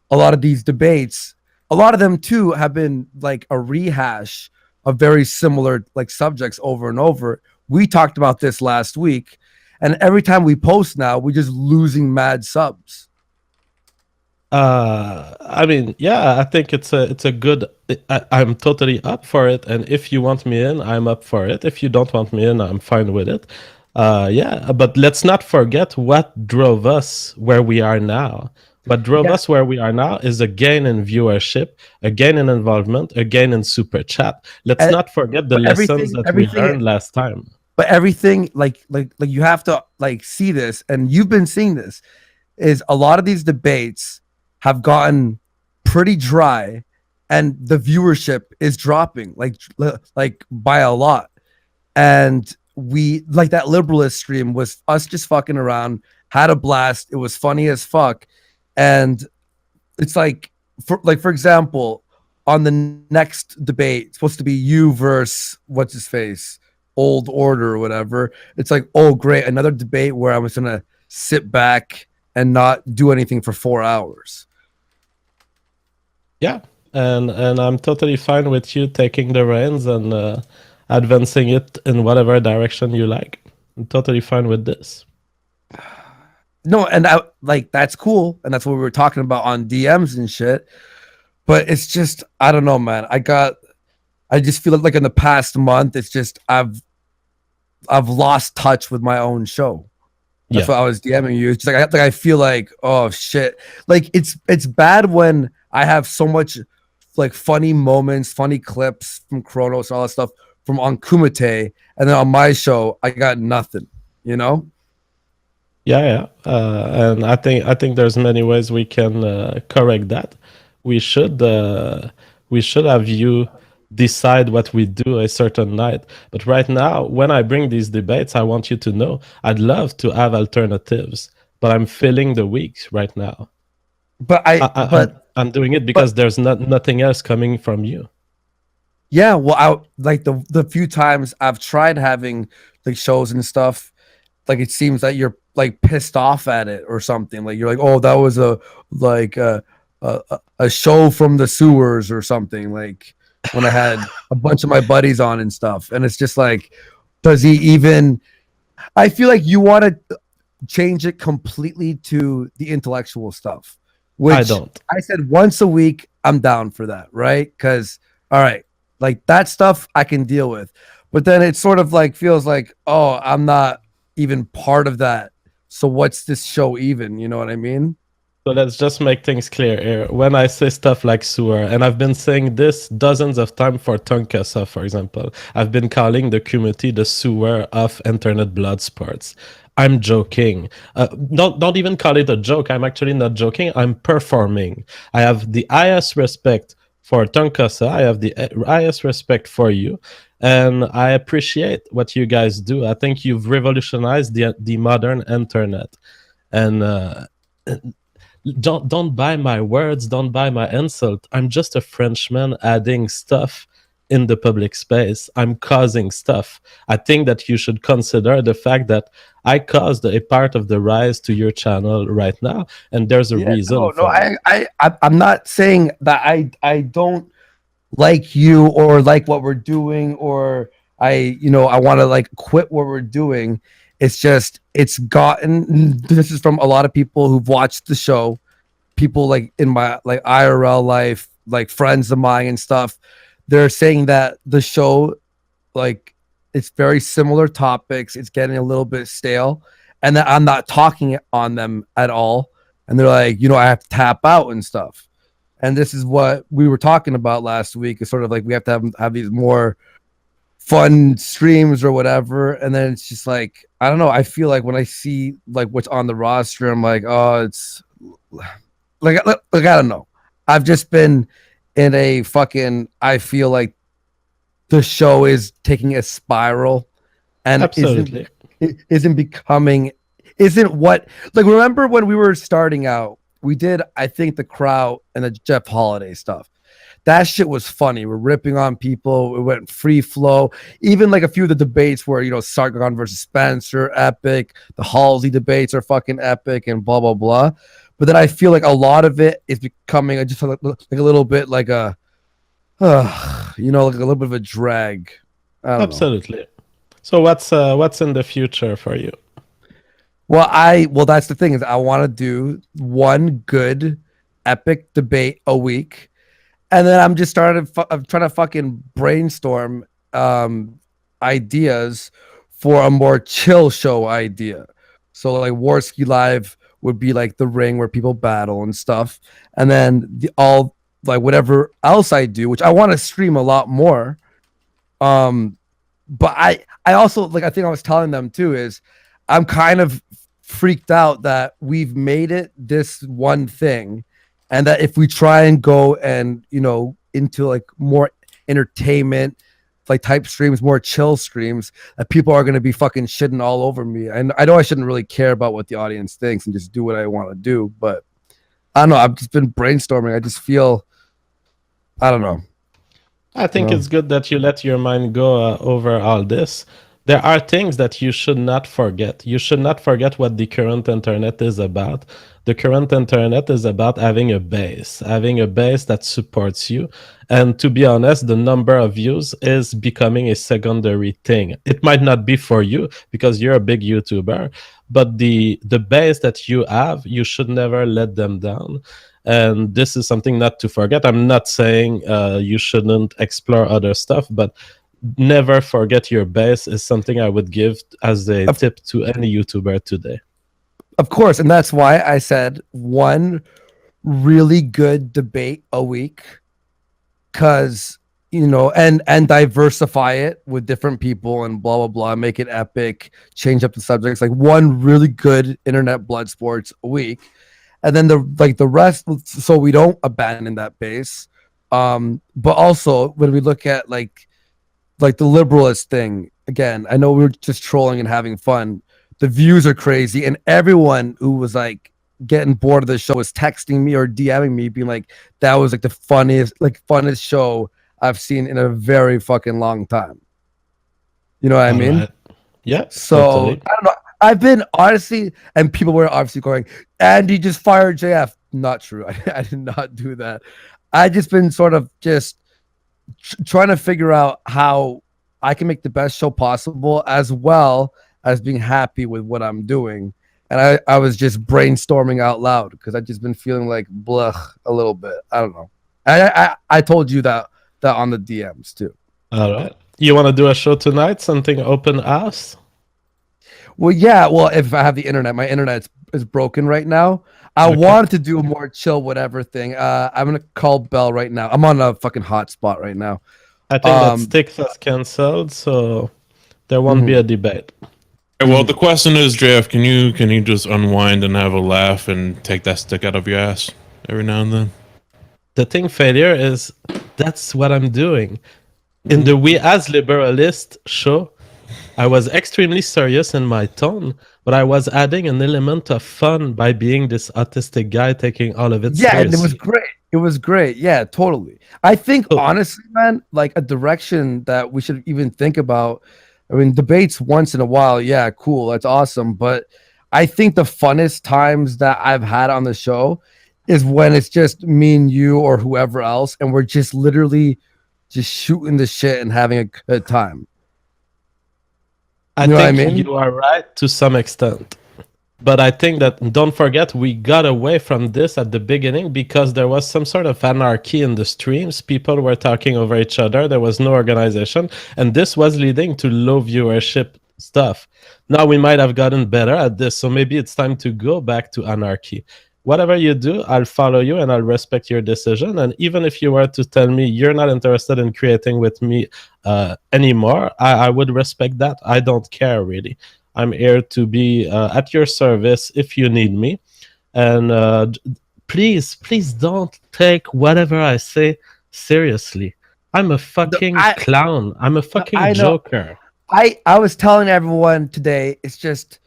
Speaker 4: a lot of these debates, a lot of them too, have been like a rehash of very similar like subjects over and over. We talked about this last week, and every time we post now, we're just losing mad subs.
Speaker 7: I mean, yeah, I think it's a good. I'm totally up for it, and if you want me in, I'm up for it. If you don't want me in, I'm fine with it. Yeah, but let's not forget what drove us where we are now. What drove us where we are now is a gain in viewership, a gain in involvement, a gain in super chat. Let's not forget the lessons that we learned last time.
Speaker 4: But everything, like you have to like see this, and you've been seeing this, is a lot of these debates have gotten pretty dry, and the viewership is dropping like by a lot. And we like that Liberalist stream was us just fucking around, had a blast. It was funny as fuck. And it's like, for example, on the next debate, it's supposed to be you versus what's his face, Old Order or whatever. It's like, oh great, another debate where I was gonna sit back and not do anything for 4 hours.
Speaker 7: Yeah, and I'm totally fine with you taking the reins and advancing it in whatever direction you like. I'm totally fine with this.
Speaker 4: No, and I like that's cool, and that's what we were talking about on DMs and shit. But it's just, I don't know, man. I just feel like in the past month, it's just I've lost touch with my own show. That's what I was DMing you. It's just like I feel like, oh shit. Like it's bad when I have so much like funny moments, funny clips from Kronos and all that stuff from on Kumite, and then on my show, I got nothing, you know?
Speaker 7: Yeah. And I think there's many ways we can correct that. We should have you decide what we do a certain night. But right now, when I bring these debates, I want you to know I'd love to have alternatives, but I'm filling the weeks right now.
Speaker 4: But
Speaker 7: I'm doing it because there's nothing else coming from you.
Speaker 4: Yeah, well, I like the few times I've tried having like shows and stuff, like it seems that you're like pissed off at it or something. Like you're like, oh, that was a show from the sewers or something. Like when I had a bunch of my buddies on and stuff, and it's just like, does he even? I feel like you want to change it completely to the intellectual stuff, which
Speaker 7: I don't.
Speaker 4: I said once a week, I'm down for that, right? Because all right, like that stuff I can deal with, but then it sort of like feels like, oh, I'm not even part of that. So what's this show even? You know what I mean?
Speaker 7: So let's just make things clear here. When I say stuff like sewer, and I've been saying this dozens of times for Tonkasa, for example, I've been calling the community the sewer of internet blood sports. I'm joking. Don't even call it a joke. I'm actually not joking. I'm performing. I have the highest respect for Tonkasa. I have the highest respect for you. And I appreciate what you guys do. I think you've revolutionized the modern internet. And don't buy my words, don't buy my insult. I'm just a Frenchman adding stuff in the public space. I'm causing stuff. I think that you should consider the fact that I caused a part of the rise to your channel right now, and there's a reason for it.
Speaker 4: I'm not saying that I don't like you or like what we're doing, or I want to like quit what we're doing. It's just this is from a lot of people who've watched the show, people like in my like IRL life, like friends of mine and stuff. They're saying that the show, like, it's very similar topics, it's getting a little bit stale, and that I'm not talking on them at all, and they're like, I have to tap out and stuff. And this is what we were talking about last week, is sort of like we have to have these more fun streams or whatever. And then it's just like, I don't know, I feel like when I see like what's on the roster, I'm like, oh, it's like I don't know, I've just been in a fucking, I feel like the show is taking a spiral and
Speaker 7: Absolutely.
Speaker 4: isn't what, like, remember when we were starting out, we did, I think, the Crow and the Jeff Holiday stuff. That shit was funny. We're ripping on people. We went free flow. Even like a few of the debates where, Sargon versus Spencer, epic. The Halsey debates are fucking epic and blah, blah, blah. But then I feel like a lot of it is becoming just like a little bit like a, like a little bit of a drag. I don't know.
Speaker 7: Absolutely. So what's in the future for you?
Speaker 4: Well, that's the thing, is I want to do one good epic debate a week, and then I'm just I'm trying to fucking brainstorm ideas for a more chill show idea. So like Warski Live would be like the ring where people battle and stuff, and then all like whatever else I do, which I want to stream a lot more. But I also, like, I think I was telling them too, is I'm kind of freaked out that we've made it this one thing, and that if we try and go and into like more entertainment like type streams, more chill streams, that people are going to be fucking shitting all over me. And I know I shouldn't really care about what the audience thinks and just do what I want to do, but I don't know, I've just been brainstorming. I just feel, I don't know.
Speaker 7: I think it's good that you let your mind go over all this. There are things that you should not forget. You should not forget what the current internet is about. The current internet is about having a base that supports you. And to be honest, the number of views is becoming a secondary thing. It might not be for you because you're a big YouTuber, but the base that you have, you should never let them down. And this is something not to forget. I'm not saying you shouldn't explore other stuff, but never forget your base is something I would give as a tip to any YouTuber today.
Speaker 4: Of course, and that's why I said one really good debate a week, because and diversify it with different people and blah blah blah, make it epic, change up the subjects, like one really good internet blood sports a week, and then the rest, so we don't abandon that base. But also when we look at like the liberalist thing, again, I know we were just trolling and having fun. The views are crazy, and everyone who was like getting bored of the show was texting me or DMing me, being like, "That was like the funnest show I've seen in a very fucking long time." You know what I mean?
Speaker 7: Right. Yeah.
Speaker 4: So
Speaker 7: totally.
Speaker 4: I don't know. I've been honestly, and people were obviously going, "Andy just fired JF." Not true. I did not do that. I just been sort of just trying to figure out how I can make the best show possible, as well as being happy with what I'm doing. And I was just brainstorming out loud because I've just been feeling like blah a little bit. I don't know. I told you that on the DMs too.
Speaker 7: All right. You want to do a show tonight? Something open house?
Speaker 4: Well, yeah. Well, if I have the internet, my internet is broken right now. I wanted to do a more chill whatever thing. I'm gonna call Bell right now. I'm on a fucking hotspot right now.
Speaker 7: I think that Sticks has cancelled, so there won't be a debate.
Speaker 2: Well, the question is, JF, can you just unwind and have a laugh and take that stick out of your ass every now and then?
Speaker 7: The thing, failure, is that's what I'm doing. In the We As Liberalist show, I was extremely serious in my tone, but I was adding an element of fun by being this autistic guy taking all of it
Speaker 4: Yeah, and it was
Speaker 7: seriously.
Speaker 4: great. It was great. Yeah, totally. I think
Speaker 7: So,
Speaker 4: honestly, man, like a direction that we should even think about. I mean, debates once in a while, yeah, cool, that's awesome. But I think the funnest times that I've had on the show is when it's just me and you or whoever else, and we're just literally just shooting the shit and having a good time.
Speaker 7: I
Speaker 4: You know what I
Speaker 7: think
Speaker 4: mean?
Speaker 7: you are right to some extent. But I think that, don't forget, we got away from this at the beginning because there was some sort of anarchy in the streams. People were talking over each other. There was no organization. And this was leading to low viewership stuff. Now we might have gotten better at this. So maybe it's time to go back to anarchy. Whatever you do, I'll follow you and I'll respect your decision. And even if you were to tell me you're not interested in creating with me anymore, I would respect that. I don't care really. I'm here to be at your service if you need me. And please, please don't take whatever I say seriously. I'm a fucking clown. I'm a fucking
Speaker 4: I know.
Speaker 7: joker.
Speaker 4: I was telling everyone today, it's just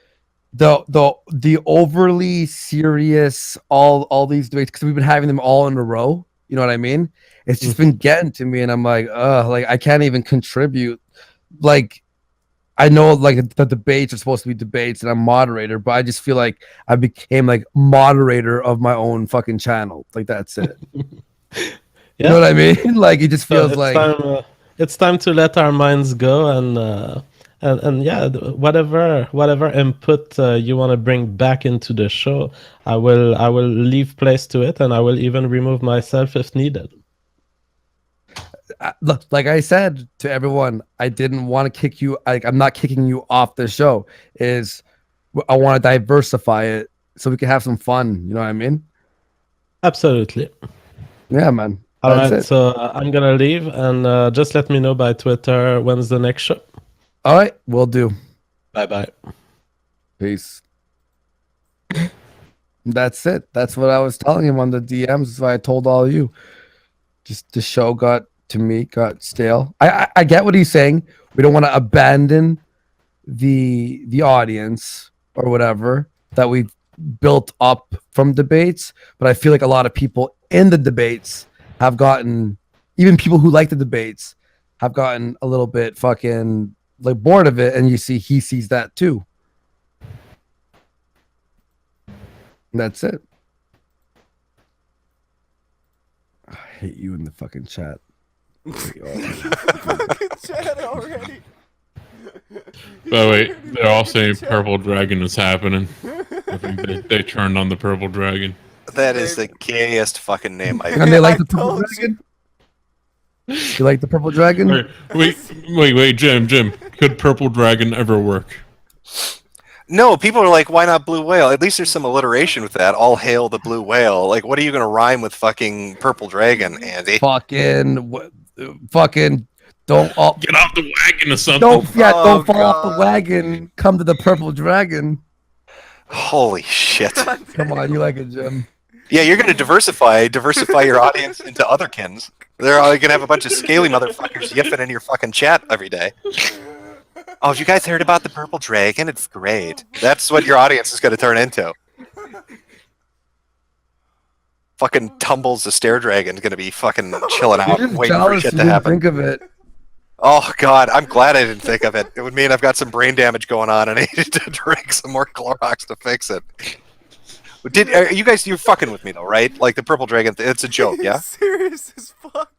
Speaker 4: the overly serious all these debates because we've been having them all in a row. You know what I mean? It's just been getting to me, and I'm like, like I can't even contribute. Like I know like the debates are supposed to be debates, and I'm moderator, but I just feel like I became like moderator of my own fucking channel. Like that's it. You know what I mean? Like it just feels
Speaker 7: It's time to let our minds go and yeah, whatever input you want to bring back into the show, I will leave place to it, and I will even remove myself if needed.
Speaker 4: Look, like I said to everyone, I didn't want to kick you. Like I'm not kicking you off the show. Is I want to diversify it so we can have some fun. You know what I mean?
Speaker 7: Absolutely.
Speaker 4: Yeah, man.
Speaker 7: All
Speaker 4: That's
Speaker 7: right,
Speaker 4: it.
Speaker 7: so I'm gonna leave, and just let me know by Twitter when's the next show.
Speaker 4: All right, we'll do.
Speaker 7: Bye bye.
Speaker 4: Peace. That's it. That's what I was telling him on the DMs. That's why I told all of you. Just the show got stale. I get what he's saying. We don't want to abandon the audience or whatever that we've built up from debates, but I feel like a lot of people in the debates have gotten, even people who like the debates have gotten a little bit fucking like bored of it, and you see he sees that too. And that's it. I hate you in the fucking chat.
Speaker 3: Fucking chat already.
Speaker 2: Oh wait, they're all saying Purple Dragon is happening. I think they turned on the Purple Dragon.
Speaker 1: That is the gayest fucking name I've
Speaker 4: And they like the
Speaker 3: I
Speaker 4: purple
Speaker 3: told
Speaker 4: dragon. You like the purple dragon?
Speaker 2: Wait, Jim. Could Purple Dragon ever work?
Speaker 1: No, people are like, why not blue whale? At least there's some alliteration with that. All hail the blue whale. Like, what are you going to rhyme with fucking purple dragon, Andy?
Speaker 4: Fucking don't
Speaker 2: Get off the wagon or something.
Speaker 4: don't fall
Speaker 3: God.
Speaker 4: off the wagon. Come to the purple dragon.
Speaker 1: Holy shit.
Speaker 4: Come on, you like it, Jim.
Speaker 1: Yeah, you're going to diversify your audience into otherkins. They're all going to have a bunch of scaly motherfuckers yipping in your fucking chat every day. Oh, have you guys heard about the purple dragon? It's great. That's what your audience is going to turn into. Fucking Tumbles the Stair Dragon is going to be fucking chilling out,
Speaker 4: You're just
Speaker 1: waiting for
Speaker 4: jealous
Speaker 1: shit
Speaker 4: you
Speaker 1: to
Speaker 4: didn't
Speaker 1: happen.
Speaker 4: think of it.
Speaker 1: Oh god, I'm glad I didn't think of it. It would mean I've got some brain damage going on and I need to drink some more Clorox to fix it. You guys, you're fucking with me though, right? Like the purple dragon, it's a joke, yeah?
Speaker 3: Serious as fuck.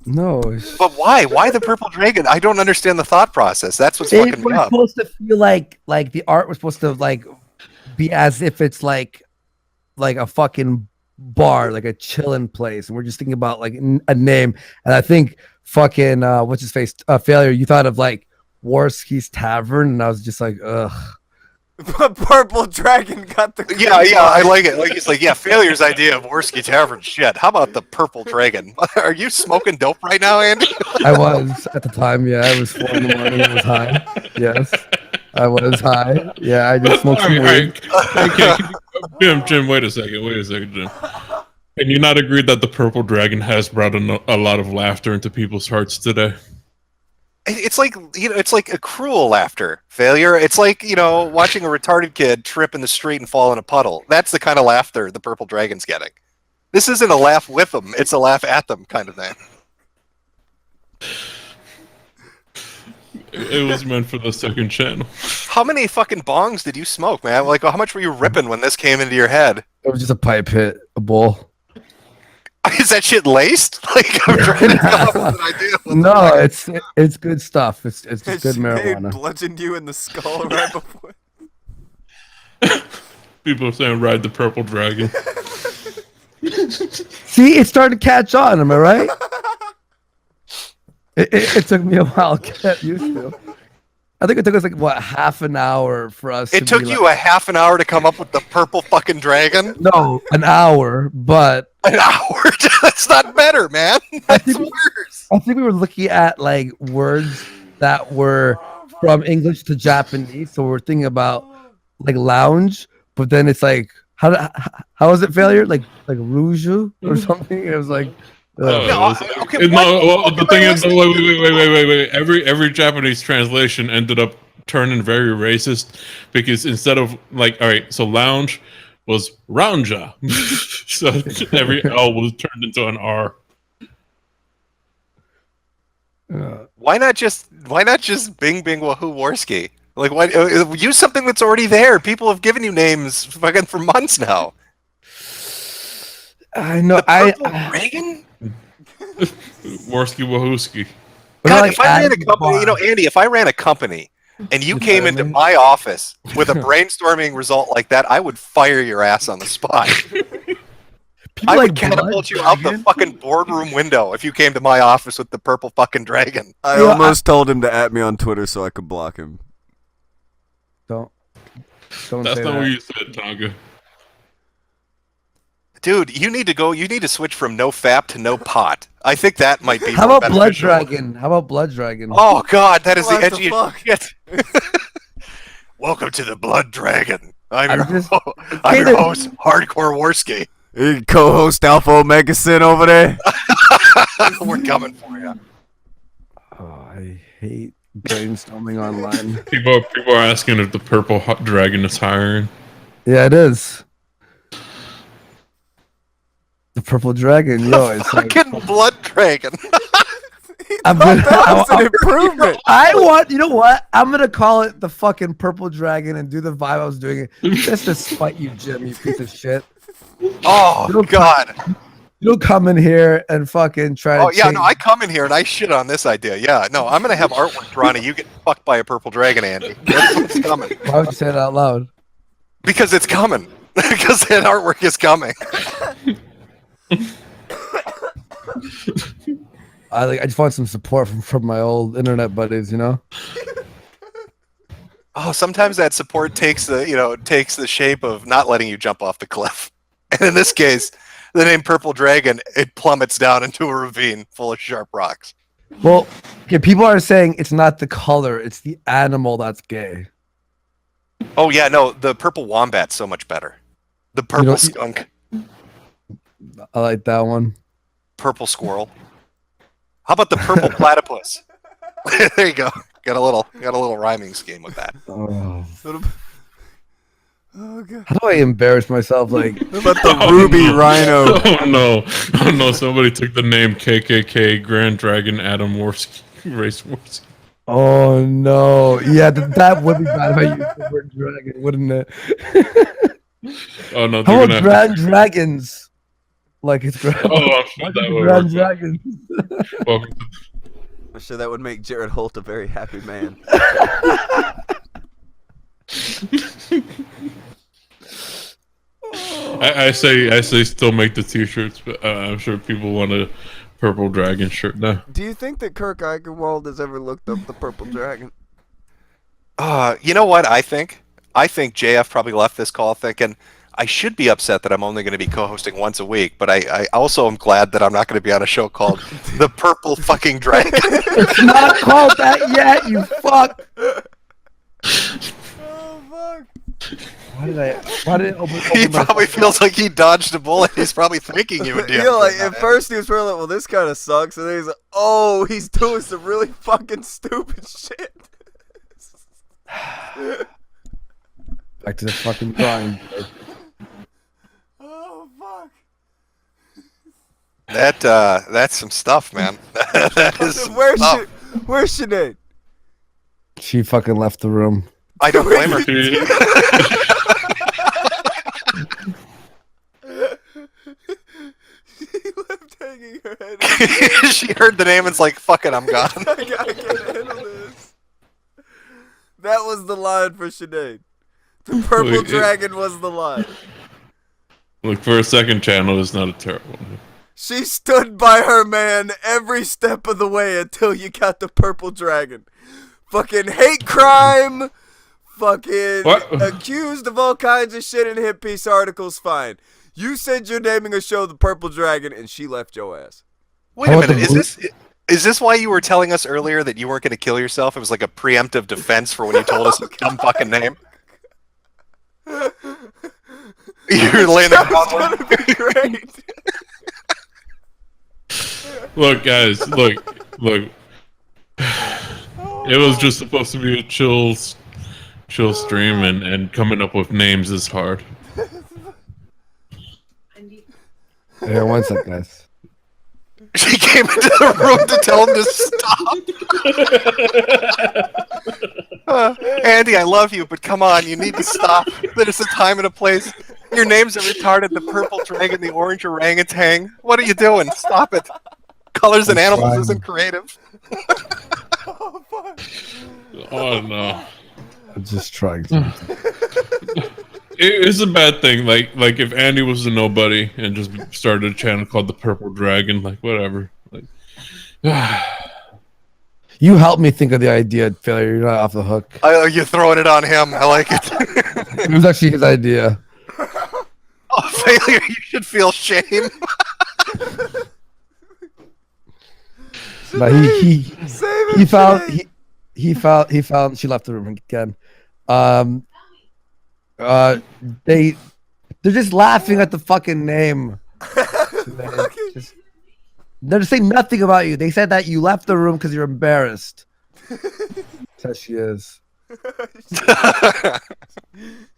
Speaker 4: No,
Speaker 1: But why? Why the purple dragon? I don't understand the thought process. That's what's
Speaker 4: it
Speaker 1: fucking me
Speaker 4: was
Speaker 1: up.
Speaker 4: supposed to feel like the art was supposed to like be as if it's like a fucking bar, like a chilling place, and we're just thinking about like a name. And I think fucking what's his face, failure. You thought of like Warski's Tavern, and I was just like, ugh.
Speaker 3: Purple dragon got the
Speaker 1: Yeah, I like it. Like he's like, yeah, failure's idea of Worski Tavern shit. How about the purple dragon? Are you smoking dope right now, Andy?
Speaker 4: I was at the time, yeah. I was 4 in the morning. It was high. Yes, I was high. Yeah, I did smoke some weed.
Speaker 2: Okay, Jim, wait a second, Jim. Can you not agree that the Purple Dragon has brought a lot of laughter into people's hearts today?
Speaker 1: It's like, it's like a cruel laughter, Failure. It's like, watching a retarded kid trip in the street and fall in a puddle. That's the kind of laughter the Purple Dragon's getting. This isn't a laugh with them, it's a laugh at them kind of thing.
Speaker 2: It was meant for the second channel.
Speaker 1: How many fucking bongs did you smoke, man? Like, how much were you ripping when this came into your head?
Speaker 4: It was just a pipe hit, a bowl.
Speaker 1: Is that shit laced? Like, I'm trying to come up with an idea.
Speaker 4: No, it's good stuff. It's just good
Speaker 3: She
Speaker 4: marijuana.
Speaker 3: bludgeoned you in the skull right before.
Speaker 2: People are saying ride the purple dragon.
Speaker 4: See, it started to catch on. Am I right? It took me a while to get used to. I think it took us like what, half an hour for us.
Speaker 1: It took you a half an hour to come up with the purple fucking dragon?
Speaker 4: No, an hour, but
Speaker 1: an hour? That's not better, man. That's worse.
Speaker 4: I think we were looking at like words that were from English to Japanese, so we're thinking about like lounge, but then it's like how is it failure? Like Rouge or something? It was like
Speaker 2: the thing is, wait. Every Japanese translation ended up turning very racist because instead of like, all right, so lounge was rounja, so every L was turned into an R.
Speaker 1: Why not just Bing Bing Wahoo Warski? Like, why use something that's already there? People have given you names fucking for months now.
Speaker 4: I know.
Speaker 1: Reagan?
Speaker 2: Warski Wahooski.
Speaker 1: God, if I ran a company, Andy, if I ran a company and you came into my office with a brainstorming result like that, I would fire your ass on the spot. I would catapult you out the fucking boardroom window if you came to my office with the purple fucking dragon.
Speaker 3: I almost told him to add me on Twitter so I could block him.
Speaker 4: Don't
Speaker 2: That's not what you said, Tonga.
Speaker 1: Dude, you need to switch from no fap to no pot. I think that might be
Speaker 4: How
Speaker 1: more
Speaker 4: about Blood
Speaker 1: beneficial.
Speaker 4: Dragon? How about Blood Dragon?
Speaker 1: Oh god, that is the
Speaker 3: What the
Speaker 1: edgiest shit. Welcome to the Blood Dragon. I'm your host, Hardcore Warski.
Speaker 3: Hey, co-host Alpha Omega Sin over there.
Speaker 1: We're coming for you.
Speaker 4: Oh, I hate brainstorming online.
Speaker 2: People are asking if the purple dragon is hiring.
Speaker 4: Yeah, it is. The purple dragon, yo, it's
Speaker 1: fucking
Speaker 4: like,
Speaker 1: Blood Dragon.
Speaker 4: I'm gonna,
Speaker 3: That was an improvement.
Speaker 4: you know what? I'm gonna call it the fucking purple dragon and do the vibe I was doing it just to spite you, Jim, you piece of shit.
Speaker 1: Oh god.
Speaker 4: You'll come in here and fucking try to.
Speaker 1: Oh yeah, no, I come in here and I shit on this idea. Yeah, no, I'm gonna have artwork drawn and you get fucked by a purple dragon, Andy. That's what's coming.
Speaker 4: Why would you say it out loud?
Speaker 1: Because it's coming. Because that artwork is coming.
Speaker 4: I just want some support from my old internet buddies, you know.
Speaker 1: Oh, sometimes that support takes the shape of not letting you jump off the cliff. And in this case, the name Purple Dragon, it plummets down into a ravine full of sharp rocks.
Speaker 4: Well, okay, people are saying it's not the color, it's the animal that's gay.
Speaker 1: Oh yeah, no, the purple wombat's so much better. The purple skunk.
Speaker 4: I like that one.
Speaker 1: Purple squirrel. How about the purple platypus? There you go. Got a little rhyming scheme with that.
Speaker 4: Oh.
Speaker 3: Oh god.
Speaker 4: How do I embarrass myself? Like,
Speaker 3: what about the ruby rhino?
Speaker 2: Oh no! Somebody took the name KKK Grand Dragon Adam Warski Race Warski.
Speaker 4: oh no! Yeah, that would be bad if I used the word dragon, wouldn't it?
Speaker 2: Oh no!
Speaker 4: How about Grand Dragons? Like it's Grand.
Speaker 2: Oh, I'm sure that would
Speaker 4: Grand
Speaker 2: work.
Speaker 4: Dragons.
Speaker 2: Welcome to
Speaker 3: I'm sure that would make Jared Holt a very happy man.
Speaker 2: I say still make the t-shirts, but I'm sure people want a purple dragon shirt now.
Speaker 3: Do you think that Kirk Eichenwald has ever looked up the purple dragon?
Speaker 1: You know what I think? I think JF probably left this call thinking, I should be upset that I'm only going to be co-hosting once a week, but I also am glad that I'm not going to be on a show called The Purple Fucking Dragon.
Speaker 4: It's not called that yet, you fuck.
Speaker 3: Oh fuck.
Speaker 4: Why did it open
Speaker 1: He
Speaker 4: my
Speaker 1: probably
Speaker 4: fucking
Speaker 1: feels like he dodged a bullet. He's probably thinking you would do
Speaker 3: You know, like at first he was probably like, "Well, this kind of sucks," and then he's like, "Oh, he's doing some really fucking stupid shit."
Speaker 4: back to the fucking drawing board.
Speaker 3: Oh fuck!
Speaker 1: That's some stuff, man. That is some stuff.
Speaker 3: Where's Sinead?
Speaker 4: She fucking left the room.
Speaker 1: I don't blame her.
Speaker 3: She left hanging her head.
Speaker 1: She heard the name and's like, fuck it, I'm gone.
Speaker 3: I can't handle this. That was the line for Sinead. The purple dragon was the line.
Speaker 2: Look, for a second channel, it's not a terrible one.
Speaker 3: She stood by her man every step of the way until you got the purple dragon. Fucking hate crime. Fucking
Speaker 2: What?
Speaker 3: accused of all kinds of shit in hit piece articles. Fine. You said you're naming a show the Purple Dragon, and she left your ass.
Speaker 1: Wait a minute, is this why you were telling us earlier that you weren't going to kill yourself? It was like a preemptive defense for when you told us your dumb fucking name? You're laying
Speaker 3: That was gonna be great.
Speaker 2: Look, guys, look. It was just supposed to be a chill stream, and coming up with names is hard.
Speaker 4: Yeah, one sec, guys.
Speaker 1: She came into the room to tell him to stop. Andy, I love you, but come on, you need to stop. There's a time and a place. Your names are retarded. The purple dragon, the orange orangutan. What are you doing? Stop it. Colors and animals isn't creative.
Speaker 2: Oh no.
Speaker 4: I'm just trying.
Speaker 2: It's a bad thing. Like if Andy was a nobody and just started a channel called the Purple Dragon, like whatever. Like,
Speaker 4: You helped me think of the idea, failure. You're not off the hook.
Speaker 1: You're throwing it on him. I like it.
Speaker 4: It was actually his idea.
Speaker 1: Oh, failure! You should feel shame.
Speaker 4: But he found she left the room again. They're just laughing at the fucking name. They're saying nothing about you. They said that you left the room because you're embarrassed. Says she is.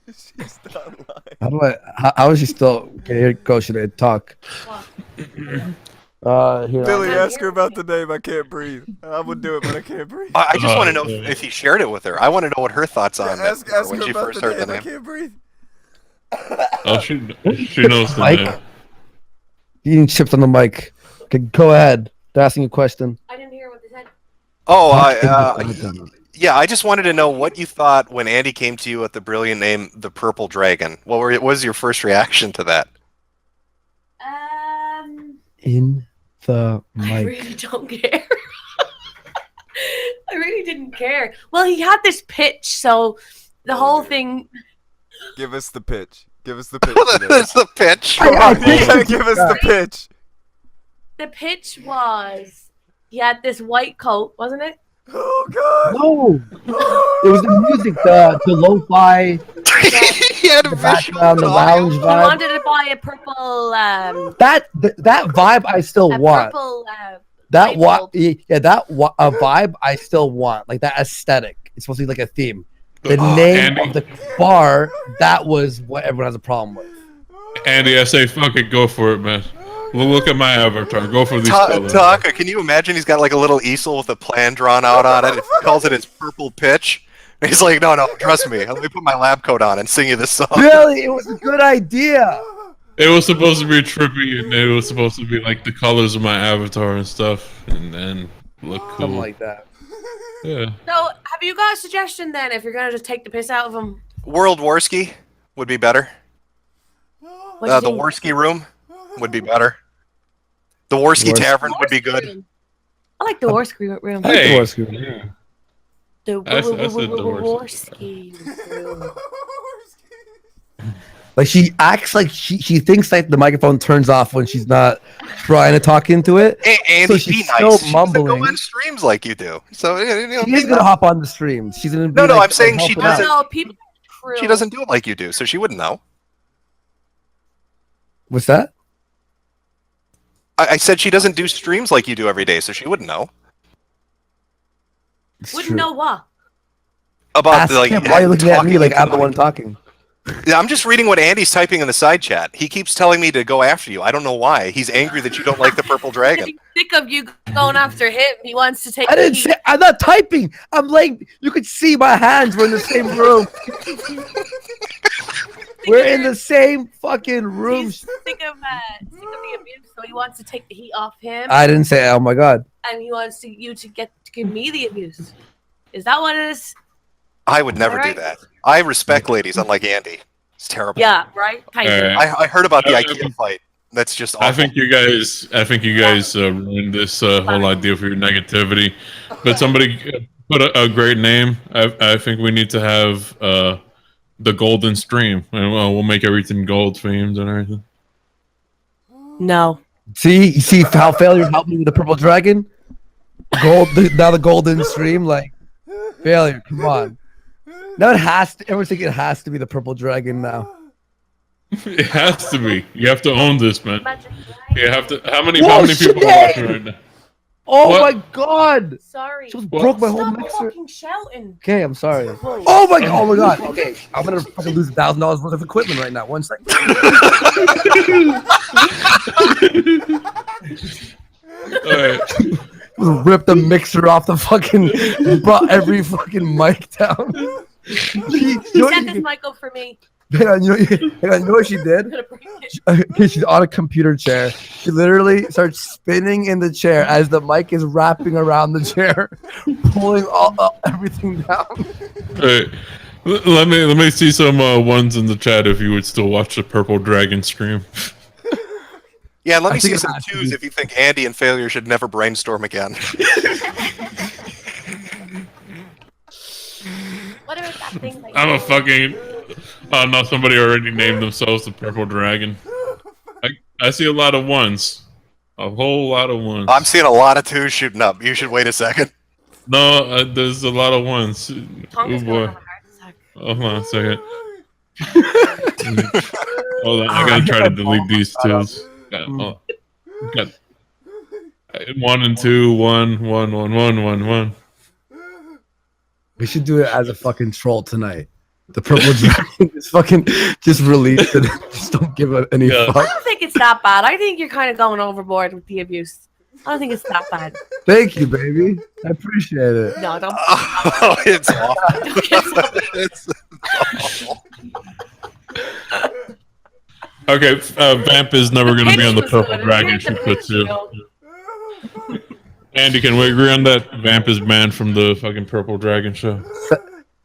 Speaker 3: She's not lying.
Speaker 4: How is she still? Okay, here go. Should I talk? Here.
Speaker 3: Billy, ask her about the name. I can't breathe. I would do it, but I can't breathe.
Speaker 1: I just want to know if he shared it with her. I want to know what her thoughts on
Speaker 3: Ask
Speaker 1: it when
Speaker 3: her
Speaker 1: she
Speaker 3: about
Speaker 1: first
Speaker 3: the
Speaker 1: heard the
Speaker 3: name. I
Speaker 1: name.
Speaker 3: can't breathe.
Speaker 2: oh, she knows the
Speaker 4: Mike?
Speaker 2: name.
Speaker 4: Eating chips on the mic. Okay, go ahead. They're asking a question.
Speaker 6: I didn't hear what they said.
Speaker 1: Oh, yeah, I just wanted to know what you thought when Andy came to you with the brilliant name, the Purple Dragon. What was your first reaction to that?
Speaker 4: In the mic.
Speaker 6: I really don't care. I really didn't care. Well, he had this pitch, so the whole thing.
Speaker 3: Give us the pitch. Give us the pitch.
Speaker 1: That's the pitch.
Speaker 3: Come on, you gotta give us the pitch.
Speaker 6: The pitch was he had this white coat, wasn't it?
Speaker 3: Oh god.
Speaker 4: No, it was the music, the lo-fi,
Speaker 1: He had a
Speaker 4: the
Speaker 1: visual
Speaker 4: background, the
Speaker 1: and
Speaker 4: lounge
Speaker 6: He
Speaker 4: vibe.
Speaker 6: wanted to buy a purple.
Speaker 4: That vibe I still
Speaker 6: A
Speaker 4: want.
Speaker 6: purple.
Speaker 4: That
Speaker 6: light bulb.
Speaker 4: a vibe I still want. Like that aesthetic. It's supposed to be like a theme. The
Speaker 1: Oh,
Speaker 4: name
Speaker 2: Andy.
Speaker 4: of the bar, that was what everyone has a problem with.
Speaker 2: Andy, I say fuck it, go for it, man. Well, look at my avatar. Go for these colors.
Speaker 1: Taka, can you imagine he's got like a little easel with a plan drawn out on it? He calls it his purple pitch. And he's like, no, trust me. Let me put my lab coat on and sing you this song.
Speaker 4: Really, it was a good idea.
Speaker 2: It was supposed to be trippy, and it was supposed to be like the colors of my avatar and stuff, and then look cool.
Speaker 4: Something like that.
Speaker 2: Yeah.
Speaker 6: So, have you got a suggestion then? If you're gonna just take the piss out of him,
Speaker 1: World Warski would be better.
Speaker 6: what do you
Speaker 1: The
Speaker 6: think?
Speaker 1: Warski room would be better. The Warski Tavern would be good.
Speaker 6: I like the Warski room.
Speaker 2: Hey.
Speaker 4: Yeah.
Speaker 6: The
Speaker 2: I said the
Speaker 6: Warski room.
Speaker 4: Like she acts like she thinks like the microphone turns off when she's not trying to talk into it.
Speaker 1: Hey, Andy,
Speaker 4: So she's
Speaker 1: be
Speaker 4: still
Speaker 1: nice. She doesn't
Speaker 4: mumbling.
Speaker 1: go on streams like you do. So,
Speaker 4: She is gonna hop on the stream. She's gonna be
Speaker 1: No,
Speaker 4: like,
Speaker 1: I'm saying she
Speaker 4: helping out.
Speaker 1: doesn't.
Speaker 6: No, people. cruel.
Speaker 1: She doesn't do it like you do, so she wouldn't know.
Speaker 4: What's that?
Speaker 1: I said she doesn't do streams like you do every day, so she wouldn't know.
Speaker 4: It's
Speaker 6: Wouldn't
Speaker 4: true.
Speaker 6: know what.
Speaker 1: About
Speaker 4: Ask
Speaker 1: like
Speaker 4: him. Why are you looking at me
Speaker 1: talking
Speaker 4: like
Speaker 1: into
Speaker 4: I'm the
Speaker 1: the
Speaker 4: one
Speaker 1: mic.
Speaker 4: talking?
Speaker 1: Yeah, I'm just reading what Andy's typing in the side chat. He keeps telling me to go after you. I don't know why. He's angry that you don't like the purple dragon.
Speaker 6: He's sick of you going after him. He wants to take
Speaker 4: I
Speaker 6: the
Speaker 4: didn't
Speaker 6: heat.
Speaker 4: say. I'm not typing. I'm like, you could see my hands. We're in the same room. We're in the same fucking room.
Speaker 6: He's sick of the abuse, so he wants to take the heat off him,
Speaker 4: I didn't say. Oh my god.
Speaker 6: and he wants you to give me the abuse. Is that what it is?
Speaker 1: I would never do
Speaker 6: Alright.
Speaker 1: that. I respect ladies, unlike Andy. It's terrible.
Speaker 6: Yeah, right. Thank you.
Speaker 2: Alright.
Speaker 1: I heard about the
Speaker 2: I-
Speaker 1: IKEA fight. That's just awful.
Speaker 2: I think you guys ruined this whole idea for your negativity. But somebody put a great name. I think we need to have the golden stream, and we'll make everything gold themed and everything.
Speaker 6: No.
Speaker 4: See, you see how failure helped me with the purple dragon. Now the golden stream, like failure. Come on. Now it has to. Everyone's thinking it has to be the purple dragon now.
Speaker 2: It has to be. You have to own this, man. You have to. How many
Speaker 4: Whoa,
Speaker 2: people are
Speaker 4: shit!
Speaker 2: watching right now?
Speaker 4: Oh
Speaker 2: What?
Speaker 4: my god!
Speaker 6: Sorry.
Speaker 4: She broke my whole
Speaker 6: Stop
Speaker 4: mixer.
Speaker 6: fucking shouting.
Speaker 4: Okay, I'm sorry. Oh my god! Oh my god! Okay, I'm gonna fucking lose $1,000 worth of equipment right now. 1 second.
Speaker 2: Alright.
Speaker 4: Rip the mixer off the fucking. Brought every fucking mic down.
Speaker 6: He set this mic up for me.
Speaker 4: Hang on, you know what she did?
Speaker 6: I'm gonna break it.
Speaker 4: Okay, she's on a computer chair. She literally starts spinning in the chair as the mic is wrapping around the chair, pulling everything down.
Speaker 2: Alright. Let me see some ones in the chat if you would still watch the Purple Dragon stream.
Speaker 1: Yeah, let
Speaker 4: I
Speaker 1: me
Speaker 4: think
Speaker 1: see
Speaker 4: it
Speaker 1: some
Speaker 4: has to
Speaker 1: twos
Speaker 4: be.
Speaker 1: if you think Andy and failure should never brainstorm again.
Speaker 6: What about that thing that
Speaker 2: I'm a fucking. Oh no! Somebody already named themselves the Purple Dragon. I see a lot of ones, a whole lot of ones.
Speaker 1: I'm seeing a lot of twos shooting up. You should wait a second.
Speaker 2: No, there's a lot of ones. Oh
Speaker 6: Tonga's
Speaker 2: boy!
Speaker 6: gonna have a heart attack.
Speaker 2: Hold on a second. Hold on, I gotta try to delete these twos. Got 1 and 2, 1, 1, 1, 1, 1, 1.
Speaker 4: We should do it as a fucking troll tonight. The purple dragon is fucking just released it. Just don't give it any
Speaker 2: Yeah.
Speaker 4: fuck.
Speaker 6: I don't think it's that bad. I think you're kind of going overboard with the abuse. I don't think it's that bad.
Speaker 4: Thank you, baby. I appreciate it.
Speaker 6: No, don't.
Speaker 1: Oh, it's awful. It's awful.
Speaker 2: Okay, Vamp is never gonna be on the
Speaker 6: pitch was
Speaker 2: Purple
Speaker 6: good.
Speaker 2: Dragon.
Speaker 6: Here's the
Speaker 2: She puts
Speaker 6: pitch,
Speaker 2: you.
Speaker 6: you know.
Speaker 2: Andy, can we agree on that? Vamp is banned from the fucking Purple Dragon show.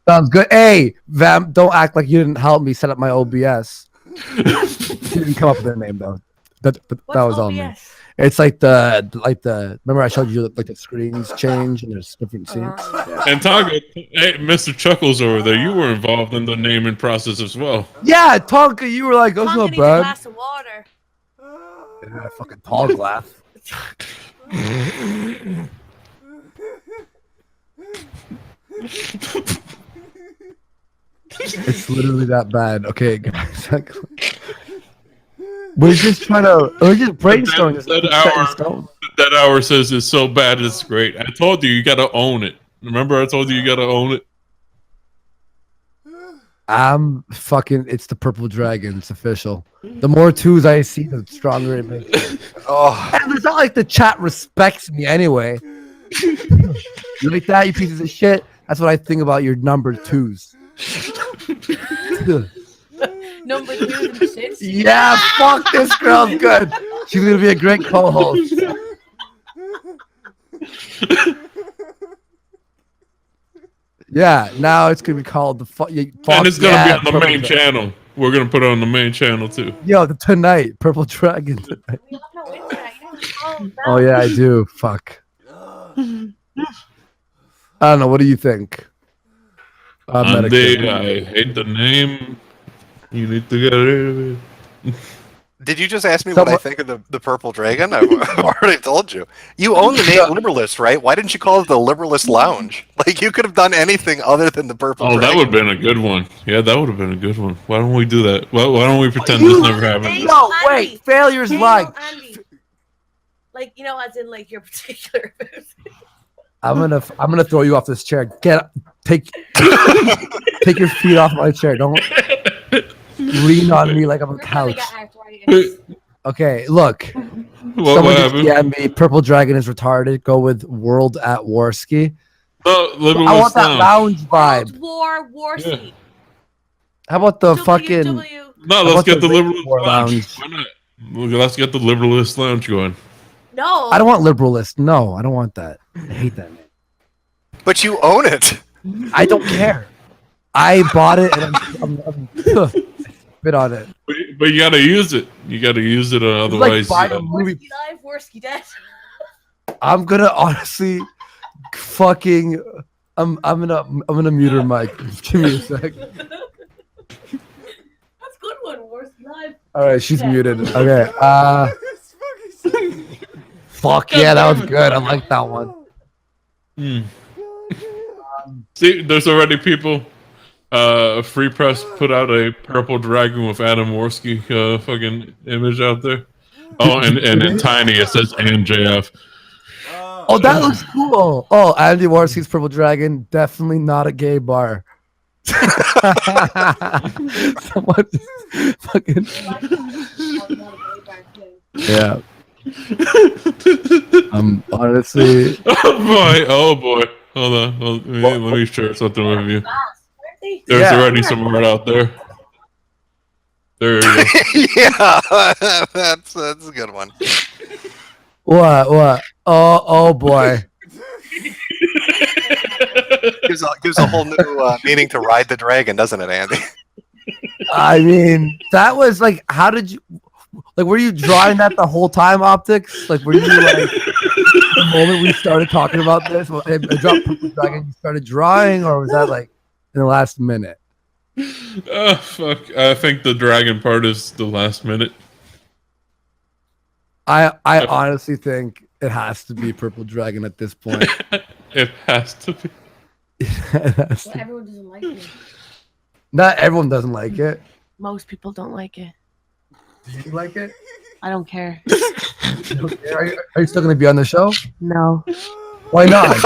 Speaker 4: Sounds good. Hey, Vamp, don't act like you didn't help me set up my OBS. You didn't come up with that name though. That was on me.
Speaker 6: OBS?
Speaker 4: It's like the remember I showed you like the screens change and there's different scenes.
Speaker 6: Uh-huh.
Speaker 2: And Tonga, hey, Mr. Chuckles over there, you were involved in the naming process as well.
Speaker 4: Yeah, Tonka, you were like, that's
Speaker 6: Tonga
Speaker 4: not
Speaker 6: needs a
Speaker 4: bad.
Speaker 6: glass of water.
Speaker 4: Yeah, fucking tall glass. It's literally that bad. Okay, guys. We're just brainstorming. This
Speaker 2: That
Speaker 4: nothing's set in
Speaker 2: hour.
Speaker 4: stone.
Speaker 2: That hour says it's so bad it's great. I told you gotta own it. Remember I told you gotta own it?
Speaker 4: I'm fucking. It's the purple dragon. It's official. The more twos I see, the stronger it makes.
Speaker 1: Oh,
Speaker 4: And it's not like the chat respects me anyway. You like that, you pieces of shit? That's what I think about your number twos.
Speaker 6: Number 2 and 6.
Speaker 4: Yeah, fuck this girl's good. She's gonna be a great co-host. Yeah, now it's gonna be called the
Speaker 2: And it's gonna be on the main channel. We're gonna put it on the main channel too.
Speaker 4: Yo, tonight, Purple Dragon. Tonight.
Speaker 6: We have no internet. You don't call them.
Speaker 4: Oh yeah, I do. Fuck. I don't know. What do you think?
Speaker 2: Andy, I hate the name. You need to get rid of it.
Speaker 1: Did you just ask me
Speaker 4: Someone-
Speaker 1: what I think of the Purple Dragon? I've already told you. You own the name Liberalist, right? Why didn't you call it the Liberalist Lounge? Like, you could have done anything other than the Purple Dragon.
Speaker 2: that would have been a good one. Yeah, that would have been a good one. Why don't we do that? Why don't we pretend this never happened?
Speaker 4: No, wait. Failure's like.
Speaker 6: Andy. Like, you know, as in like your particular.
Speaker 4: I'm gonna throw you off this chair. Take your feet off my chair. Don't lean on me like I'm a couch. Okay, look. Someone just DM'd me. Purple Dragon is retarded. Go with World at Warski.
Speaker 2: Oh,
Speaker 4: I want that lounge vibe.
Speaker 6: Warski.
Speaker 4: How about the fucking?
Speaker 2: No, let's get the Liberalist
Speaker 4: Lounge.
Speaker 2: Why not? Let's get the Liberalist Lounge going.
Speaker 6: No.
Speaker 4: I don't want liberalist. No, I don't want that. I hate that name.
Speaker 1: But you own it.
Speaker 4: I don't care. I bought it and I'm spit on it.
Speaker 2: But you gotta use it. You gotta use it, otherwise.
Speaker 4: Like buying a movie.
Speaker 6: Warski live, Warski dead.
Speaker 4: I'm gonna honestly, fucking. I'm gonna mute her mic. Give me a sec.
Speaker 6: That's a good one, Warski live.
Speaker 4: All right, she's muted. Okay. Fuck yeah, that was good. I like that one.
Speaker 2: See, there's already people. Free Press put out a Purple Dragon with Adam Worski fucking image out there. Oh, and in tiny it says "ANJF."
Speaker 4: Oh, that looks cool. Oh, Andy Warski's Purple Dragon, definitely not a gay bar. Someone fucking. Yeah. Honestly.
Speaker 2: Oh boy. Hold on. Let me share something with you. There's already some art out there. There you go.
Speaker 1: Yeah, that's a good one.
Speaker 4: What? Oh boy.
Speaker 1: gives a whole new meaning to ride the dragon, doesn't it, Andy?
Speaker 4: I mean, that was like, how did you? Like, were you drawing that the whole time, Optics? Like, were you like the moment we started talking about this? Well, I dropped Purple Dragon. You started drawing, or was that like in the last minute?
Speaker 2: Oh fuck! I think the dragon part is the last minute.
Speaker 4: I honestly think it has to be Purple Dragon at this point.
Speaker 2: It has to be.
Speaker 6: Everyone doesn't like it.
Speaker 4: Not everyone doesn't like it.
Speaker 6: Most people don't like it.
Speaker 4: Do you like it?
Speaker 6: I don't care.
Speaker 4: Are you still going to be on the show?
Speaker 6: No.
Speaker 4: Why not? You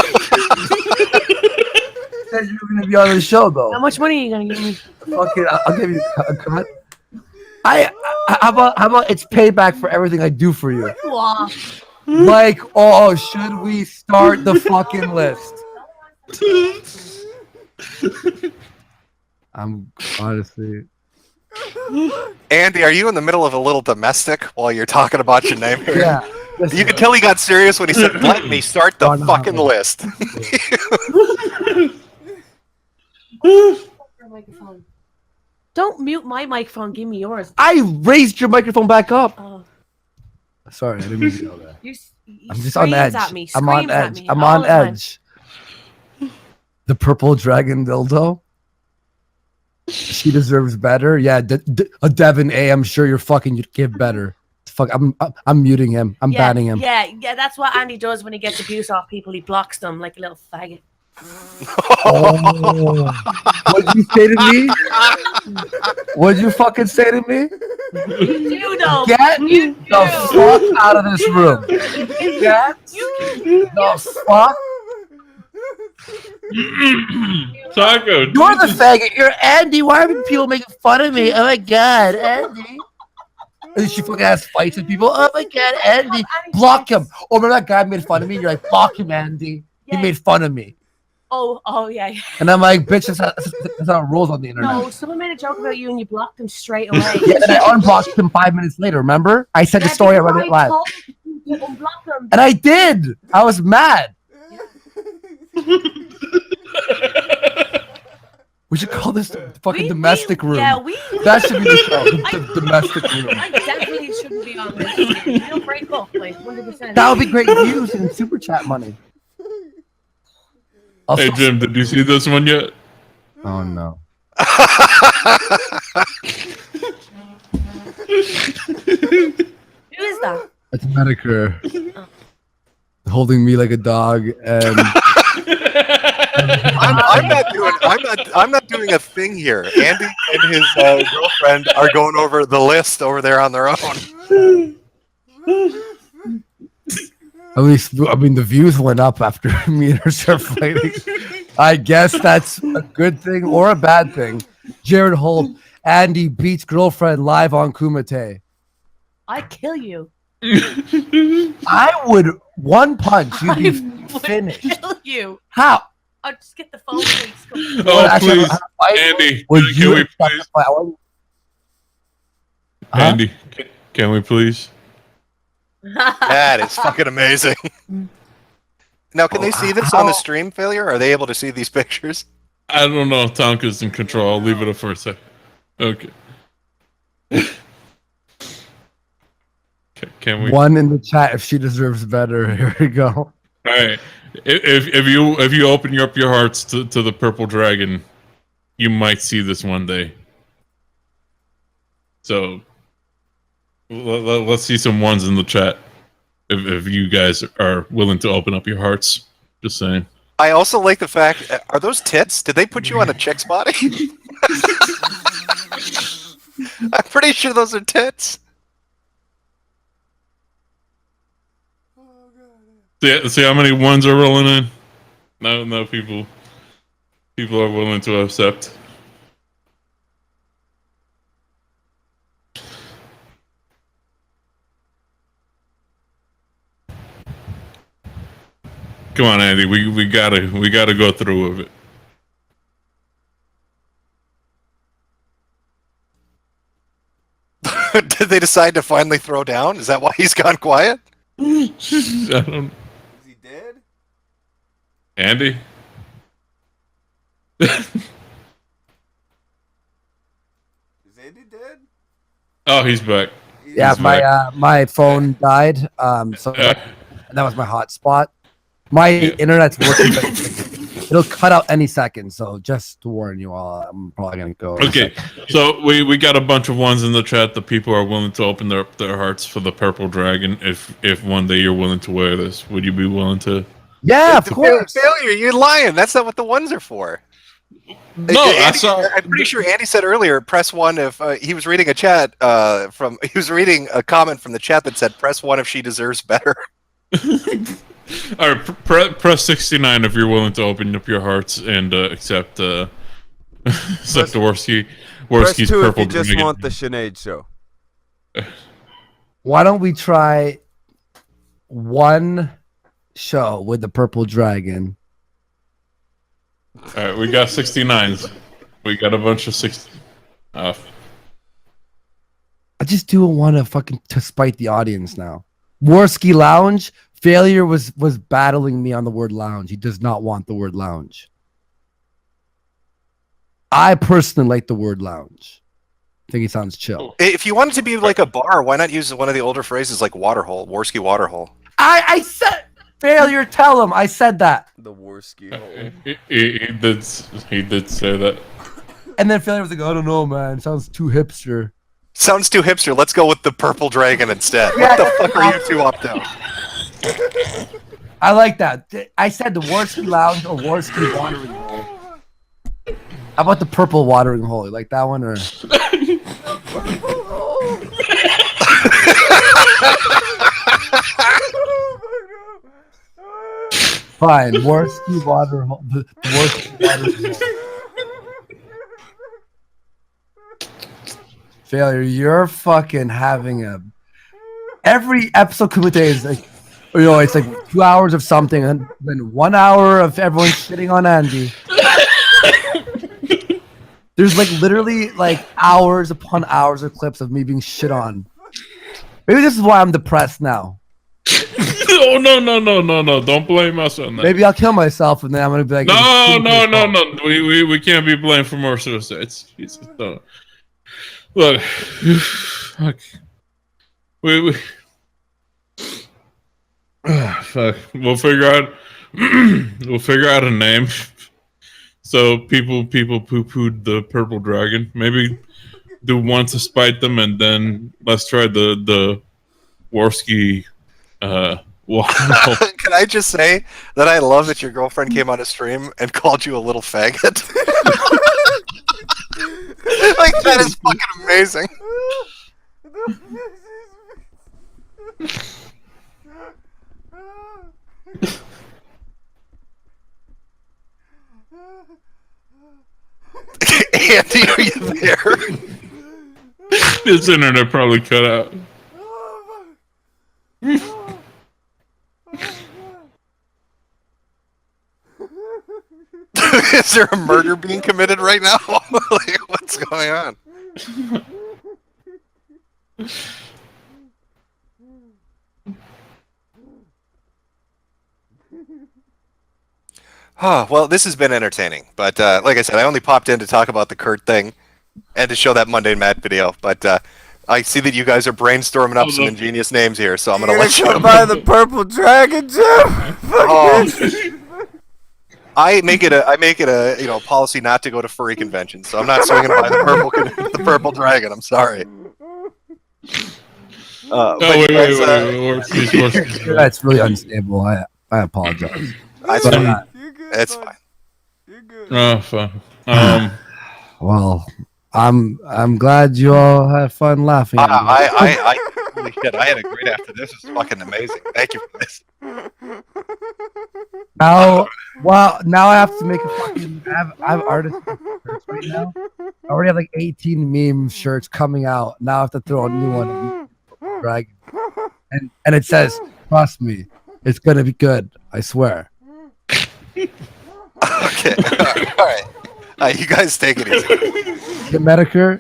Speaker 4: said you were going to be on the show, though.
Speaker 6: How much money are you going to give me?
Speaker 4: Okay, I'll give you a cut. How about it's payback for everything I do for you?
Speaker 6: Wow.
Speaker 4: Like, oh, should we start the fucking list? I'm honestly.
Speaker 1: Andy, are you in the middle of a little domestic while you're talking about your name here?
Speaker 4: Yeah.
Speaker 1: You could tell he got serious when he said, "Let me start the fucking list."
Speaker 6: Don't mute my microphone. Give me yours.
Speaker 4: I raised your microphone back up.
Speaker 6: Oh.
Speaker 4: Sorry, I didn't mean to know that.
Speaker 6: You
Speaker 4: I'm just on edge.
Speaker 6: At me,
Speaker 4: I'm on
Speaker 6: screams at
Speaker 4: edge.
Speaker 6: me
Speaker 4: I'm
Speaker 6: all
Speaker 4: on
Speaker 6: the time.
Speaker 4: edge. The Purple Dragon dildo. She deserves better. Yeah, a Devin A. I'm sure you're fucking. You'd give better. Fuck. I'm muting him. I'm banning him.
Speaker 6: Yeah. That's what Andy does when he gets abuse off people. He blocks them like a little faggot.
Speaker 4: Oh. What'd you say to me? What'd you fucking say to me?
Speaker 6: You know.
Speaker 4: Get the fuck out of this room. Get the fuck.
Speaker 2: Taco.
Speaker 4: You're the faggot. You're Andy. Why are people making fun of me? Oh my god, Andy. And she fucking has fights with people. Oh my god, Andy. Block him. Oh, remember that guy made fun of me? You're like, block him, Andy. He made fun of me.
Speaker 6: Oh yeah.
Speaker 4: And I'm like, bitch, that's how it rolls on the internet.
Speaker 6: No, someone made a joke about you and you blocked him straight away.
Speaker 4: Yeah, and I unblocked him 5 minutes later, remember? I said the story, I read it live. And I did. I was mad. We should call this the fucking domestic room.
Speaker 6: Yeah,
Speaker 4: that should be the show. The domestic room.
Speaker 6: I definitely shouldn't be on this. I'll break off, like 100%.
Speaker 4: That would be great views and super chat money.
Speaker 2: Hey Jim, did you see this one yet?
Speaker 4: Oh no. Metokur holding me like a dog, and
Speaker 1: I'm not doing a thing here. Andy and his girlfriend are going over the list over there on their own.
Speaker 4: at least I mean the views went up after me and her started fighting. I guess that's a good thing or a bad thing. Jared Holt, Andy beats girlfriend live on Kumite.
Speaker 6: I kill you.
Speaker 4: I would one punch, you'd be
Speaker 6: I
Speaker 4: finished.
Speaker 6: would kill you.
Speaker 4: How?
Speaker 6: I'll just get the phone, please.
Speaker 2: Oh,
Speaker 4: Actually,
Speaker 2: please, Andy,
Speaker 4: Would
Speaker 2: can
Speaker 4: you
Speaker 2: we
Speaker 4: accept
Speaker 2: please?
Speaker 4: the fight? I want- Huh?
Speaker 2: Andy, can we please?
Speaker 1: That is fucking amazing. Now, can they see this on the stream, Failure? Are they able to see these pictures?
Speaker 2: I don't know. Tonka's in control. I'll leave it up for a sec. Okay. Can we?
Speaker 4: One in the chat if she deserves better. Here we go.
Speaker 2: All right. If you open up your hearts to the purple dragon, you might see this one day. So let's see some ones in the chat. If you guys are willing to open up your hearts, just saying.
Speaker 1: I also like the fact, are those tits? Did they put you on a chick's body? I'm pretty sure those are tits.
Speaker 2: See how many ones are rolling in? No, people are willing to accept. Come on, Andy. We gotta go through with
Speaker 1: Did they decide to finally throw down? Is that why he's gone quiet?
Speaker 2: it. I don't.
Speaker 3: Is he dead?
Speaker 2: Andy.
Speaker 3: Is Andy dead?
Speaker 2: Oh, he's back.
Speaker 4: Yeah,
Speaker 2: He's back.
Speaker 4: my phone died. So that was my hotspot. My internet's working, but it'll cut out any second. So just to warn you all, I'm probably gonna go.
Speaker 2: Okay, so we got a bunch of ones in the chat that people are willing to open their hearts for the purple dragon. If one day you're willing to wear this, would you be willing to?
Speaker 4: Yeah, of course.
Speaker 1: Failure, you're lying. That's not what the ones are for.
Speaker 2: No, I saw.
Speaker 1: I'm pretty sure Andy said earlier, press one if he was reading a chat he was reading a comment from the chat that said, press one if she deserves better.
Speaker 2: All right, press 69 if you're willing to open up your hearts and accept the Worski's
Speaker 3: Press 2 if
Speaker 2: purple
Speaker 3: you just
Speaker 2: dragon.
Speaker 3: want the Sinead show.
Speaker 4: Why don't we try one show with the purple dragon?
Speaker 2: All right, we got 69s. We got a bunch of 60.
Speaker 4: I just do want to fucking to spite the audience now. Worski Lounge. Failure was battling me on the word lounge. He does not want the word lounge. I personally like the word lounge. I think it sounds chill.
Speaker 1: If you want it to be like a bar, why not use one of the older phrases like waterhole, Worski waterhole?
Speaker 4: I said Failure. Tell him I said that.
Speaker 3: The Worski.
Speaker 2: He did say that.
Speaker 4: And then Failure was like, I don't know, man. Sounds too hipster.
Speaker 1: Sounds too hipster. Let's go with the purple dragon instead. What the fuck are you two up to?
Speaker 4: I like that. I said the Worski Lounge or Worski Watering Hole. How about the purple watering hole? You like that one or? Fine, Worski water hole. The Worski watering hole. Failure. You're fucking having a. Every episode Kumite is like, it's like 2 hours of something and then 1 hour of everyone shitting on Andy. There's like literally like hours upon hours of clips of me being shit on. Maybe this is why I'm depressed now.
Speaker 2: Oh no! Don't blame us on that.
Speaker 4: Maybe I'll kill myself and then I'm gonna be like,
Speaker 2: No. We can't be blamed for more suicides. Jesus, no. Look, fuck. Fuck. We'll figure out. We'll figure out a name. So people poo-pooed the purple dragon. Maybe do one to spite them, and then let's try the Worski Wow.
Speaker 1: Can I just say that I love that your girlfriend came on a stream and called you a little faggot? Like, that is fucking amazing. Andy, are you there?
Speaker 2: This internet probably cut out.
Speaker 1: Is there a murder being committed right now? Like, what's going on? Well, this has been entertaining, but like I said, I only popped in to talk about the Kurt thing and to show that Monday Matt video. But I see that you guys are brainstorming up some ingenious names here, so I'm gonna let you
Speaker 3: come by the Purple Dragon, Jim.
Speaker 1: I make it a policy not to go to furry conventions, so I'm not swinging by the purple dragon. I'm sorry.
Speaker 2: Wait.
Speaker 4: That's really unstable. I apologize.
Speaker 1: It's fine.
Speaker 3: You're good.
Speaker 2: Oh, fun.
Speaker 4: Well, I'm glad you all had fun laughing. At me.
Speaker 1: Holy shit! I had a great after this. It's fucking amazing. Thank you for this.
Speaker 4: Now I have to make a fucking. I have artist shirts right now. I already have like 18 meme shirts coming out. Now I have to throw a new one. Dragon. And it says, "Trust me, it's gonna be good. I swear."
Speaker 1: Okay. All right. You guys take it easy.
Speaker 4: The Metokur.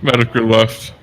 Speaker 2: Metokur left.